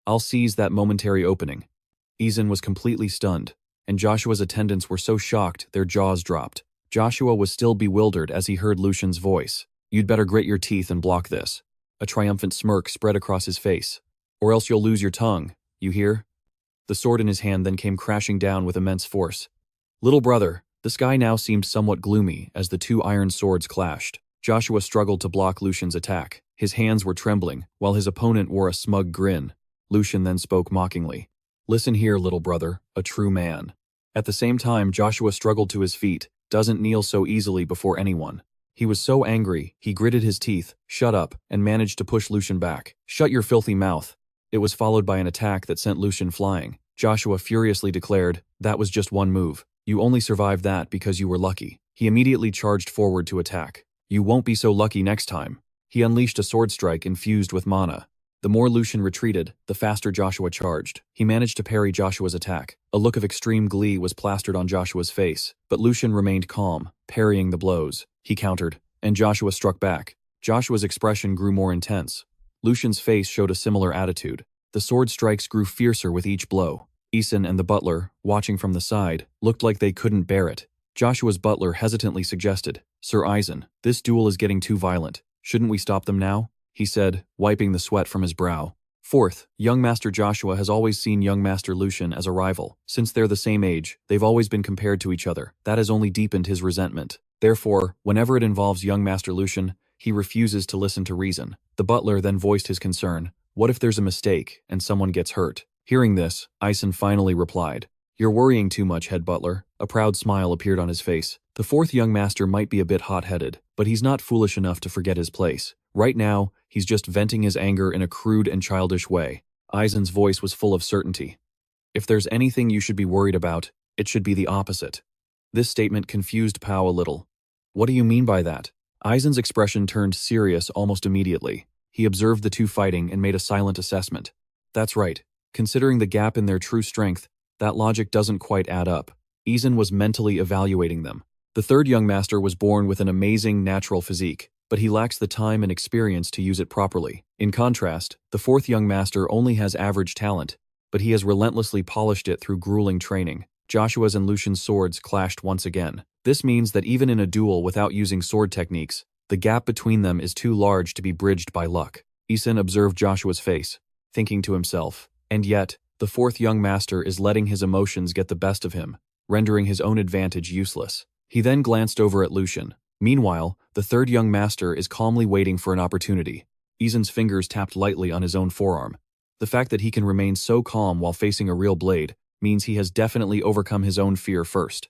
I'll seize that momentary opening. Izan was completely stunned, and Joshua's attendants were so shocked their jaws dropped. Joshua was still bewildered as he heard Lucian's voice. You'd better grit your teeth and block this. A triumphant smirk spread across his face. Or else you'll lose your tongue, you hear? The sword in his hand then came crashing down with immense force. Little brother, the sky now seemed somewhat gloomy as the two iron swords clashed. Joshua struggled to block Lucian's attack. His hands were trembling, while his opponent wore a smug grin. Lucian then spoke mockingly. Listen here, little brother, a true man. At the same time, Joshua struggled to his feet, doesn't kneel so easily before anyone. He was so angry, he gritted his teeth, shut up, and managed to push Lucian back. Shut your filthy mouth. It was followed by an attack that sent Lucian flying. Joshua furiously declared, that was just one move. You only survived that because you were lucky. He immediately charged forward to attack. You won't be so lucky next time. He unleashed a sword strike infused with mana. The more Lucian retreated, the faster Joshua charged. He managed to parry Joshua's attack. A look of extreme glee was plastered on Joshua's face, but Lucian remained calm, parrying the blows. He countered, and Joshua struck back. Joshua's expression grew more intense. Lucian's face showed a similar attitude. The sword strikes grew fiercer with each blow. Izan and the butler, watching from the side, looked like they couldn't bear it. Joshua's butler hesitantly suggested, Sir Izan, this duel is getting too violent. Shouldn't we stop them now? He said, wiping the sweat from his brow. Fourth, young Master Joshua has always seen young Master Lucian as a rival. Since they're the same age, they've always been compared to each other. That has only deepened his resentment. Therefore, whenever it involves young Master Lucian, he refuses to listen to reason. The butler then voiced his concern. What if there's a mistake, and someone gets hurt? Hearing this, Izan finally replied. You're worrying too much, head butler. A proud smile appeared on his face. The fourth young master might be a bit hot-headed, but he's not foolish enough to forget his place. Right now, he's just venting his anger in a crude and childish way. Izan's voice was full of certainty. If there's anything you should be worried about, it should be the opposite. This statement confused Pao a little. What do you mean by that? Izan's expression turned serious almost immediately. He observed the two fighting and made a silent assessment. That's right. Considering the gap in their true strength, that logic doesn't quite add up. Izan was mentally evaluating them. The third young master was born with an amazing natural physique, but he lacks the time and experience to use it properly. In contrast, the fourth young master only has average talent, but he has relentlessly polished it through grueling training. Joshua's and Lucian's swords clashed once again. This means that even in a duel without using sword techniques, the gap between them is too large to be bridged by luck. Izan observed Joshua's face, thinking to himself, and yet, the fourth young master is letting his emotions get the best of him, rendering his own advantage useless. He then glanced over at Lucian. Meanwhile, the third young master is calmly waiting for an opportunity. Izan's fingers tapped lightly on his own forearm. The fact that he can remain so calm while facing a real blade means he has definitely overcome his own fear first.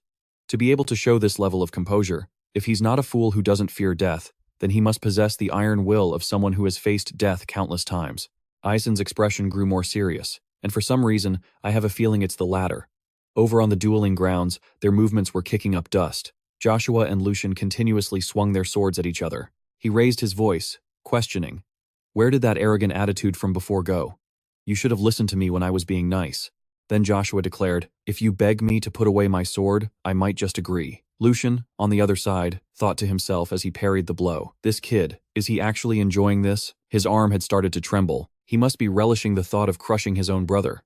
To be able to show this level of composure, if he's not a fool who doesn't fear death, then he must possess the iron will of someone who has faced death countless times. Izan's expression grew more serious, and for some reason, I have a feeling it's the latter. Over on the dueling grounds, their movements were kicking up dust. Joshua and Lucian continuously swung their swords at each other. He raised his voice, questioning. Where did that arrogant attitude from before go? You should have listened to me when I was being nice. Then Joshua declared, if you beg me to put away my sword, I might just agree. Lucian, on the other side, thought to himself as he parried the blow. This kid, is he actually enjoying this? His arm had started to tremble. He must be relishing the thought of crushing his own brother.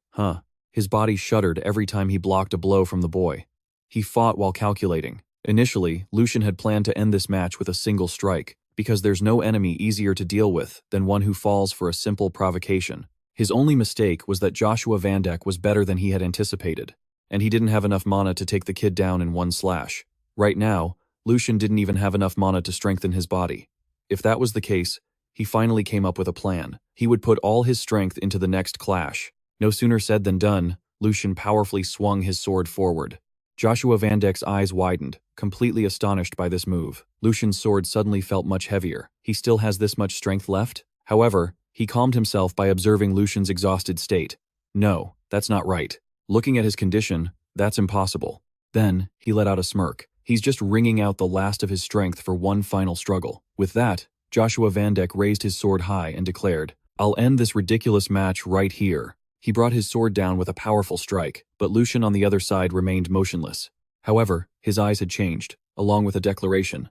His body shuddered every time he blocked a blow from the boy. He fought while calculating. Initially, Lucian had planned to end this match with a single strike, because there's no enemy easier to deal with than one who falls for a simple provocation. His only mistake was that Joshua Vandeck was better than he had anticipated, and he didn't have enough mana to take the kid down in one slash. Right now, Lucian didn't even have enough mana to strengthen his body. If that was the case, he finally came up with a plan. He would put all his strength into the next clash. No sooner said than done, Lucian powerfully swung his sword forward. Joshua Vandeck's eyes widened, completely astonished by this move. Lucian's sword suddenly felt much heavier. He still has this much strength left? However, He calmed himself by observing Lucian's exhausted state. No, that's not right. Looking at his condition, that's impossible. Then, he let out a smirk. He's just wringing out the last of his strength for one final struggle. With that, Joshua Vandeck raised his sword high and declared, "I'll end this ridiculous match right here." He brought his sword down with a powerful strike, but Lucian on the other side remained motionless. However, his eyes had changed, along with a declaration.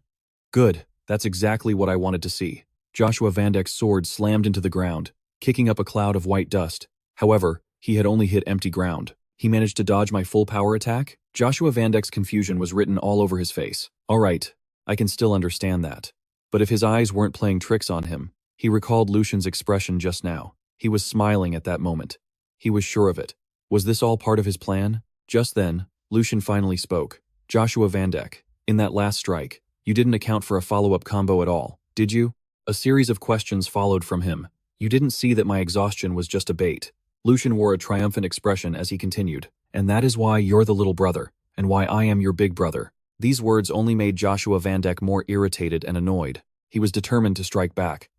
"Good, that's exactly what I wanted to see." Joshua Vandeck's sword slammed into the ground, kicking up a cloud of white dust. However, he had only hit empty ground. He managed to dodge my full power attack? Joshua Vandeck's confusion was written all over his face. Alright, I can still understand that. But if his eyes weren't playing tricks on him, he recalled Lucian's expression just now. He was smiling at that moment. He was sure of it. Was this all part of his plan? Just then, Lucian finally spoke. "Joshua Vandeck, in that last strike, you didn't account for a follow-up combo at all, did you?" A series of questions followed from him. "You didn't see that my exhaustion was just a bait." Lucian wore a triumphant expression as he continued. "And that is why you're the little brother, and why I am your big brother." These words only made Joshua Vandeck more irritated and annoyed. He was determined to strike back.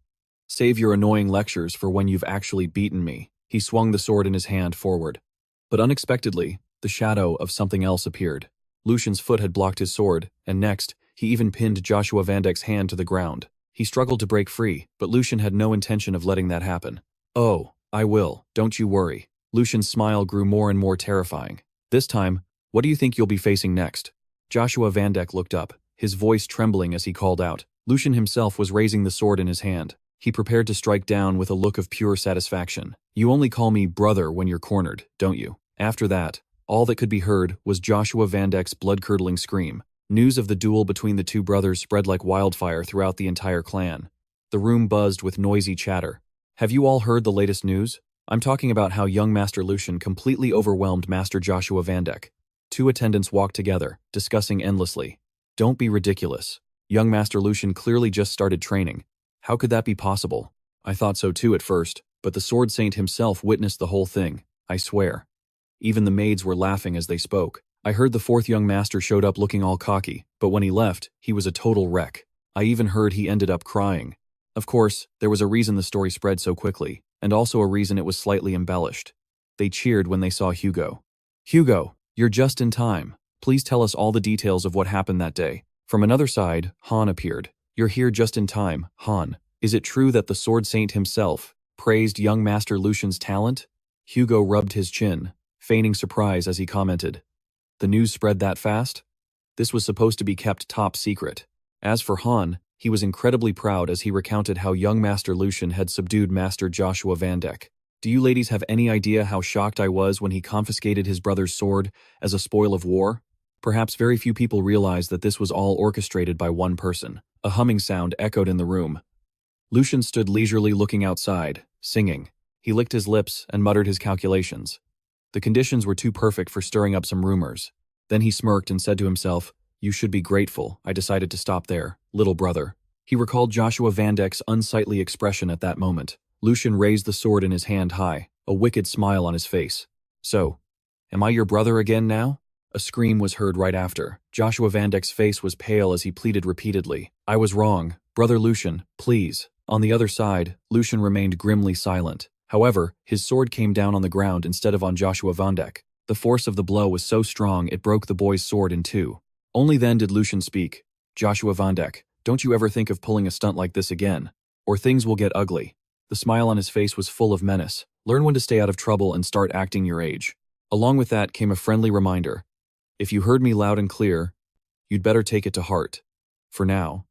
"Save your annoying lectures for when you've actually beaten me." He swung the sword in his hand forward. But unexpectedly, the shadow of something else appeared. Lucian's foot had blocked his sword, and next, he even pinned Joshua Vandeck's hand to the ground. He struggled to break free, but Lucian had no intention of letting that happen. "Oh, I will, don't you worry." Lucian's smile grew more and more terrifying. "This time, what do you think you'll be facing next?" Joshua Vandeck looked up, his voice trembling as he called out. Lucian himself was raising the sword in his hand. He prepared to strike down with a look of pure satisfaction. "You only call me brother when you're cornered, don't you?" After that, all that could be heard was Joshua Vandeck's blood-curdling scream. News of the duel between the two brothers spread like wildfire throughout the entire clan. The room buzzed with noisy chatter. "Have you all heard the latest news? I'm talking about how young Master Lucian completely overwhelmed Master Joshua Vandeck." Two attendants walked together, discussing endlessly. "Don't be ridiculous. Young Master Lucian clearly just started training. How could that be possible?" "I thought so too at first, but the Sword Saint himself witnessed the whole thing, I swear." Even the maids were laughing as they spoke. "I heard the fourth young master showed up looking all cocky, but when he left, he was a total wreck. I even heard he ended up crying." Of course, there was a reason the story spread so quickly, and also a reason it was slightly embellished. They cheered when they saw Hugo. "Hugo, you're just in time. Please tell us all the details of what happened that day." From another side, Han appeared. "You're here just in time, Han. Is it true that the Sword Saint himself praised young Master Lucian's talent?" Hugo rubbed his chin, feigning surprise as he commented. "The news spread that fast?" This was supposed to be kept top secret. As for Han, he was incredibly proud as he recounted how young Master Lucian had subdued Master Joshua Vandeck. "Do you ladies have any idea how shocked I was when he confiscated his brother's sword as a spoil of war? Perhaps very few people realize that this was all orchestrated by one person." A humming sound echoed in the room. Lucian stood leisurely looking outside, singing. He licked his lips and muttered his calculations. The conditions were too perfect for stirring up some rumors. Then he smirked and said to himself, "You should be grateful I decided to stop there, little brother." He recalled Joshua Vandeck's unsightly expression at that moment. Lucian raised the sword in his hand high, a wicked smile on his face. "So, am I your brother again now?" A scream was heard right after. Joshua Vandeck's face was pale as he pleaded repeatedly. "I was wrong. Brother Lucian, please." On the other side, Lucian remained grimly silent. However, his sword came down on the ground instead of on Joshua Vandeck. The force of the blow was so strong it broke the boy's sword in two. Only then did Lucian speak. "Joshua Vandeck, don't you ever think of pulling a stunt like this again, or things will get ugly." The smile on his face was full of menace. "Learn when to stay out of trouble and start acting your age." Along with that came a friendly reminder. "If you heard me loud and clear, you'd better take it to heart. For now."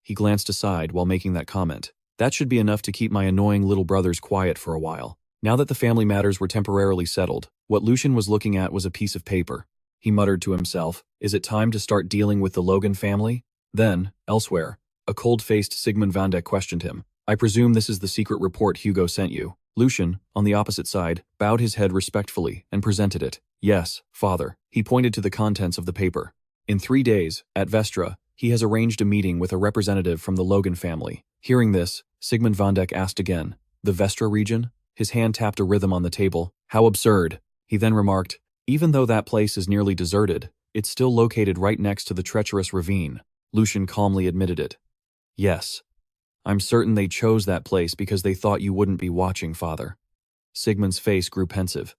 He glanced aside while making that comment. "That should be enough to keep my annoying little brothers quiet for a while." Now that the family matters were temporarily settled, what Lucian was looking at was a piece of paper. He muttered to himself, "Is it time to start dealing with the Logan family?" Then, elsewhere, a cold-faced Sigmund Vandeck questioned him. "I presume this is the secret report Hugo sent you." Lucian, on the opposite side, bowed his head respectfully and presented it. "Yes, father." He pointed to the contents of the paper. "In 3 days, at Vestra, he has arranged a meeting with a representative from the Logan family." Hearing this, Sigmund Vandeck asked again, "The Vestra region?" His hand tapped a rhythm on the table. "How absurd." He then remarked, "Even though that place is nearly deserted, it's still located right next to the treacherous ravine." Lucian calmly admitted it. "Yes. I'm certain they chose that place because they thought you wouldn't be watching, father. Sigmund's face grew pensive.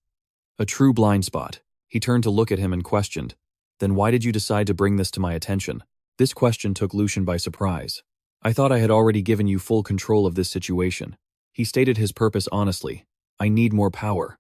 A true blind spot. He turned to look at him and questioned, "Then why did you decide to bring this to my attention?" This question took Lucian by surprise. "I thought I had already given you full control of this situation." He stated his purpose honestly. "I need more power."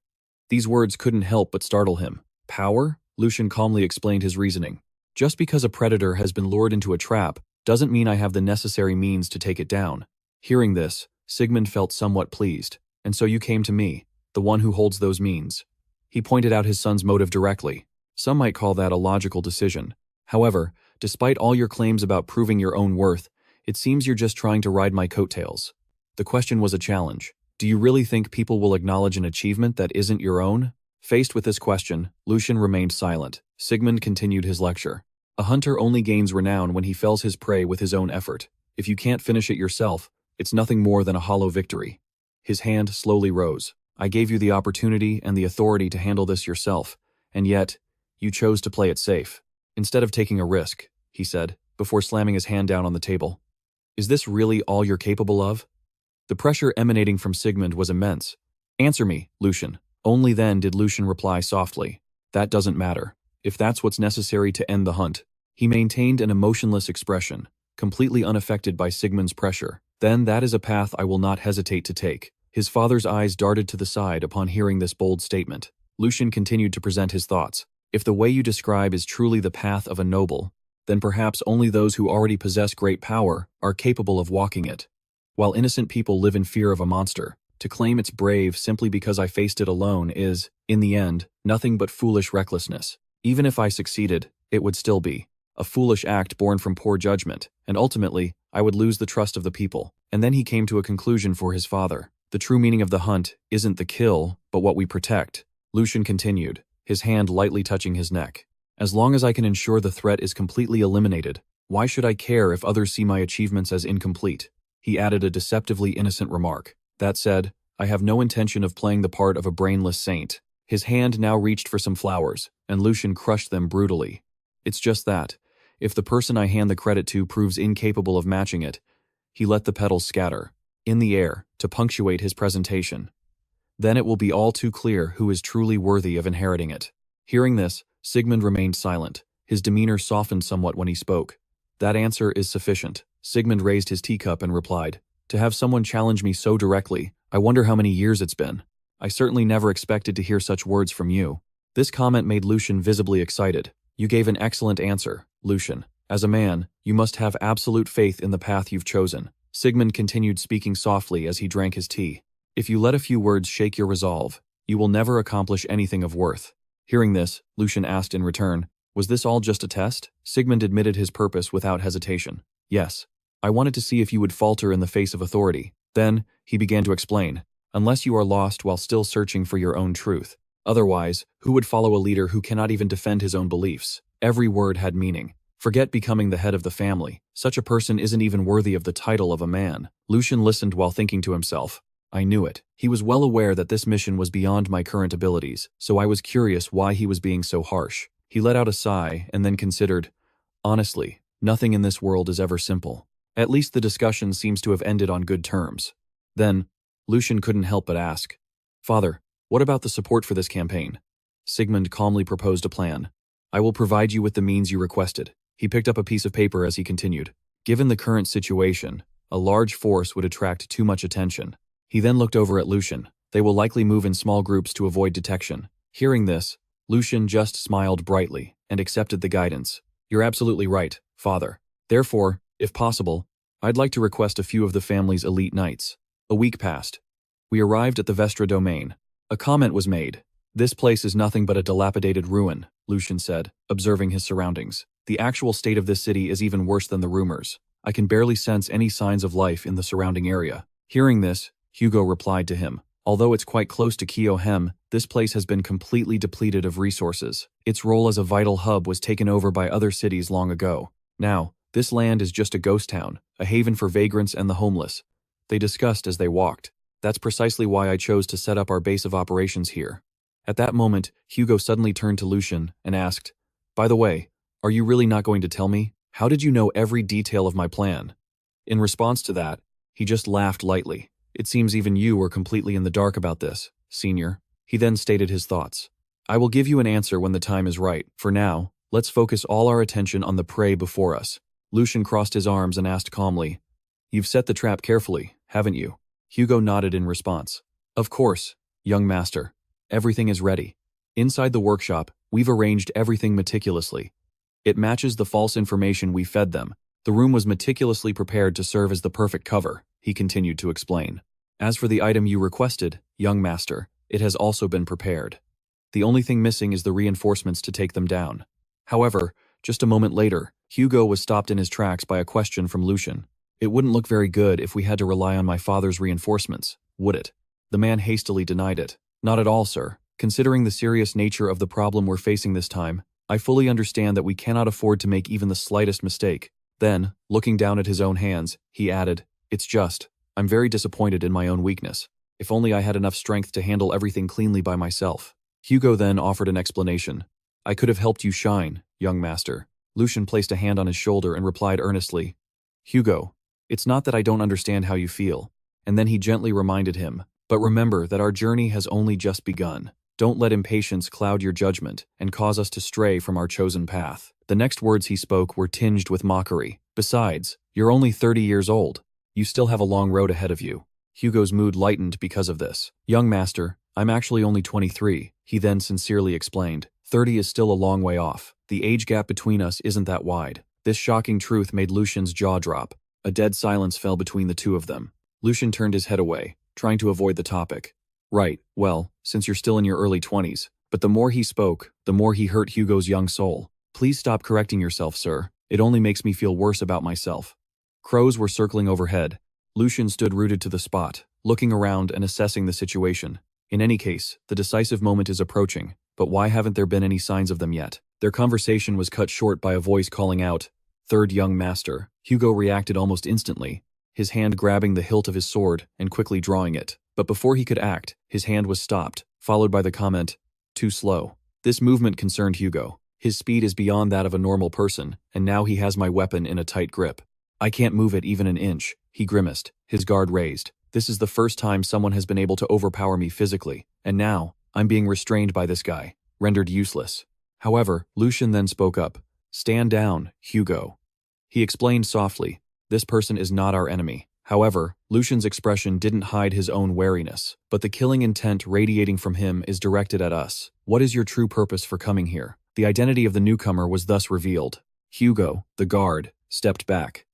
These words couldn't help but startle him. Power? Lucian calmly explained his reasoning. "Just because a predator has been lured into a trap doesn't mean I have the necessary means to take it down." Hearing this, Sigmund felt somewhat pleased. "And so you came to me, the one who holds those means." He pointed out his son's motive directly. Some might call that a logical decision. However, despite all your claims about proving your own worth, it seems you're just trying to ride my coattails. The question was a challenge. Do you really think people will acknowledge an achievement that isn't your own? Faced with this question, Lucian remained silent. Sigmund continued his lecture. A hunter only gains renown when he fells his prey with his own effort. If you can't finish it yourself, it's nothing more than a hollow victory. His hand slowly rose. "I gave you the opportunity and the authority to handle this yourself, and yet, you chose to play it safe. Instead of taking a risk," he said, before slamming his hand down on the table. "Is this really all you're capable of?" The pressure emanating from Sigmund was immense. "Answer me, Lucian." Only then did Lucian reply softly, "That doesn't matter. If that's what's necessary to end the hunt." He maintained an emotionless expression, completely unaffected by Sigmund's pressure. "Then that is a path I will not hesitate to take." His father's eyes darted to the side upon hearing this bold statement. Lucian continued to present his thoughts. "If the way you describe is truly the path of a noble, then perhaps only those who already possess great power are capable of walking it. While innocent people live in fear of a monster, to claim it's brave simply because I faced it alone is, in the end, nothing but foolish recklessness. Even if I succeeded, it would still be a foolish act born from poor judgment, and ultimately, I would lose the trust of the people." And then he came to a conclusion for his father. "The true meaning of the hunt isn't the kill, but what we protect." Lucian continued, his hand lightly touching his neck. "As long as I can ensure the threat is completely eliminated, why should I care if others see my achievements as incomplete?" He added a deceptively innocent remark. "That said, I have no intention of playing the part of a brainless saint." His hand now reached for some flowers, and Lucian crushed them brutally. "It's just that. If the person I hand the credit to proves incapable of matching it," he let the petals scatter in the air to punctuate his presentation, "then it will be all too clear who is truly worthy of inheriting it." Hearing this, Sigmund remained silent. His demeanor softened somewhat when he spoke. "That answer is sufficient." Sigmund raised his teacup and replied, "To have someone challenge me so directly, I wonder how many years it's been. I certainly never expected to hear such words from you." This comment made Lucian visibly excited. "You gave an excellent answer, Lucian. As a man, you must have absolute faith in the path you've chosen." Sigmund continued speaking softly as he drank his tea. "If you let a few words shake your resolve, you will never accomplish anything of worth." Hearing this, Lucian asked in return, "Was this all just a test?" Sigmund admitted his purpose without hesitation. "Yes. I wanted to see if you would falter in the face of authority." Then, he began to explain, "Unless you are lost while still searching for your own truth. Otherwise, who would follow a leader who cannot even defend his own beliefs?" Every word had meaning. Forget becoming the head of the family. Such a person isn't even worthy of the title of a man. Lucian listened while thinking to himself, "I knew it." He was well aware that this mission was beyond my current abilities, so I was curious why he was being so harsh. He let out a sigh and then considered, "Honestly, nothing in this world is ever simple. At least the discussion seems to have ended on good terms." Then, Lucian couldn't help but ask, "Father, what about the support for this campaign?" Sigmund calmly proposed a plan. "I will provide you with the means you requested." He picked up a piece of paper as he continued. "Given the current situation, a large force would attract too much attention." He then looked over at Lucian. "They will likely move in small groups to avoid detection." Hearing this, Lucian just smiled brightly and accepted the guidance. "You're absolutely right, father. Therefore, if possible, I'd like to request a few of the family's elite knights." A week passed. We arrived at the Vestra domain. A comment was made. "This place is nothing but a dilapidated ruin," Lucian said, observing his surroundings. "The actual state of this city is even worse than the rumors. I can barely sense any signs of life in the surrounding area." Hearing this, Hugo replied to him, "Although it's quite close to Kyohem, this place has been completely depleted of resources. Its role as a vital hub was taken over by other cities long ago. Now, this land is just a ghost town, a haven for vagrants and the homeless." They discussed as they walked. "That's precisely why I chose to set up our base of operations here." At that moment, Hugo suddenly turned to Lucian and asked, "By the way, are you really not going to tell me? How did you know every detail of my plan?" In response to that, He just laughed lightly. It seems even you were completely in the dark about this, senior. He then stated his thoughts. I will give you an answer when the time is right. For now, let's focus all our attention on the prey before us. Lucian crossed his arms and asked calmly, You've set the trap carefully, haven't you? Hugo nodded in response. Of course, young master. Everything is ready. Inside the workshop, we've arranged everything meticulously. It matches the false information we fed them. The room was meticulously prepared to serve as the perfect cover, he continued to explain. As for the item you requested, young master, it has also been prepared. The only thing missing is the reinforcements to take them down. However, just a moment later, Hugo was stopped in his tracks by a question from Lucian. It wouldn't look very good if we had to rely on my father's reinforcements, would it? The man hastily denied it. Not at all, sir. Considering the serious nature of the problem we're facing this time, I fully understand that we cannot afford to make even the slightest mistake. Then, looking down at his own hands, he added, It's just, I'm very disappointed in my own weakness. If only I had enough strength to handle everything cleanly by myself. Hugo then offered an explanation. I could have helped you shine, young master. Lucian placed a hand on his shoulder and replied earnestly, Hugo, it's not that I don't understand how you feel. And then he gently reminded him, but remember that our journey has only just begun. Don't let impatience cloud your judgment and cause us to stray from our chosen path. The next words he spoke were tinged with mockery. Besides, you're only 30 years old. You still have a long road ahead of you. Hugo's mood lightened because of this. Young master, I'm actually only 23, he then sincerely explained. 30 is still a long way off. The age gap between us isn't that wide. This shocking truth made Lucian's jaw drop. A dead silence fell between the two of them. Lucian turned his head away, trying to avoid the topic. Right, well, since you're still in your early 20s. But the more he spoke, the more he hurt Hugo's young soul. Please stop correcting yourself, sir. It only makes me feel worse about myself. Crows were circling overhead. Lucian stood rooted to the spot, looking around and assessing the situation. In any case, the decisive moment is approaching, but why haven't there been any signs of them yet? Their conversation was cut short by a voice calling out, Third young master. Hugo reacted almost instantly, his hand grabbing the hilt of his sword and quickly drawing it. But before he could act, his hand was stopped, followed by the comment, Too slow. This movement concerned Hugo. His speed is beyond that of a normal person, and now he has my weapon in a tight grip. I can't move it even an inch, he grimaced, his guard raised. This is the first time someone has been able to overpower me physically, and now, I'm being restrained by this guy, rendered useless. However, Lucian then spoke up. Stand down, Hugo. He explained softly, This person is not our enemy. However, Lucian's expression didn't hide his own wariness, but the killing intent radiating from him is directed at us. What is your true purpose for coming here? The identity of the newcomer was thus revealed. Hugo, the guard, stepped back,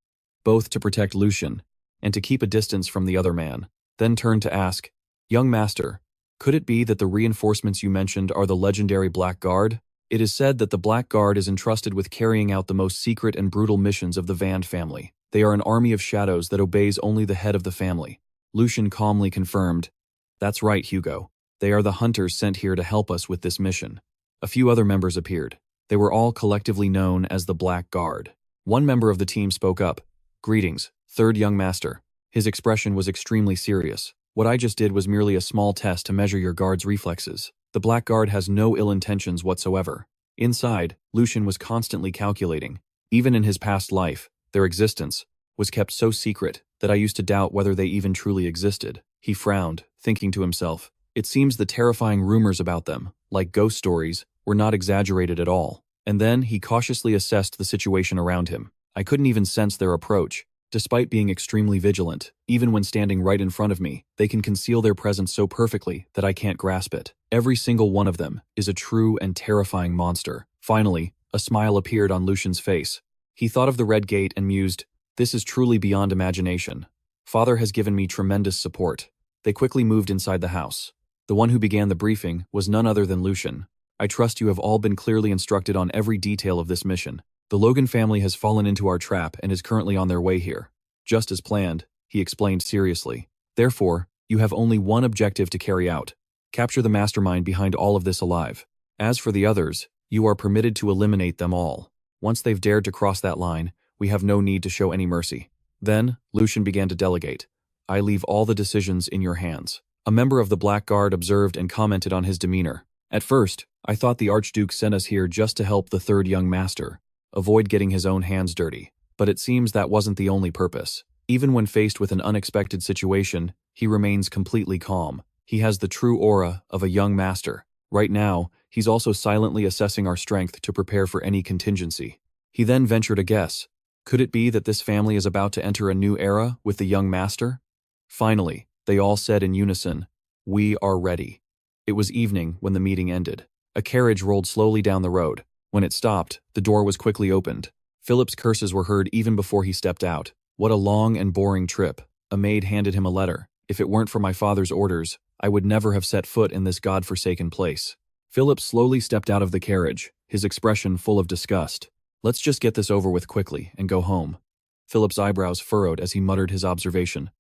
both to protect Lucian and to keep a distance from the other man, then turned to ask, Young master, could it be that the reinforcements you mentioned are the legendary Black Guard? It is said that the Black Guard is entrusted with carrying out the most secret and brutal missions of the Vand family. They are an army of shadows that obeys only the head of the family. Lucian calmly confirmed, That's right, Hugo. They are the hunters sent here to help us with this mission. A few other members appeared. They were all collectively known as the Black Guard. One member of the team spoke up. Greetings, third young master. His expression was extremely serious. What I just did was merely a small test to measure your guard's reflexes. The Black Guard has no ill intentions whatsoever. Inside, Lucian was constantly calculating. Even in his past life, their existence was kept so secret that I used to doubt whether they even truly existed. He frowned, thinking to himself, it seems the terrifying rumors about them, like ghost stories, were not exaggerated at all. And then he cautiously assessed the situation around him. I couldn't even sense their approach. Despite being extremely vigilant, even when standing right in front of me, they can conceal their presence so perfectly that I can't grasp it. Every single one of them is a true and terrifying monster. Finally, a smile appeared on Lucian's face. He thought of the Red Gate and mused, This is truly beyond imagination. Father has given me tremendous support. They quickly moved inside the house. The one who began the briefing was none other than Lucian. I trust you have all been clearly instructed on every detail of this mission. The Logan family has fallen into our trap and is currently on their way here. Just as planned, he explained seriously. Therefore, you have only one objective to carry out. Capture the mastermind behind all of this alive. As for the others, you are permitted to eliminate them all. Once they've dared to cross that line, we have no need to show any mercy. Then, Lucian began to delegate. I leave all the decisions in your hands. A member of the Black Guard observed and commented on his demeanor. At first, I thought the Archduke sent us here just to help the third young master, avoid getting his own hands dirty. But it seems that wasn't the only purpose. Even when faced with an unexpected situation, he remains completely calm. He has the true aura of a young master. Right now, he's also silently assessing our strength to prepare for any contingency. He then ventured a guess. Could it be that this family is about to enter a new era with the young master? Finally, they all said in unison, "We are ready." It was evening when the meeting ended. A carriage rolled slowly down the road. When it stopped, the door was quickly opened. Philip's curses were heard even before he stepped out. What a long and boring trip. A maid handed him a letter. If it weren't for my father's orders, I would never have set foot in this godforsaken place. Philip slowly stepped out of the carriage, his expression full of disgust. Let's just get this over with quickly and go home. Philip's eyebrows furrowed as he muttered his observation.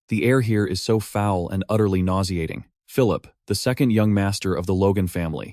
The air here is so foul and utterly nauseating. Philip, the second young master of the Logan family,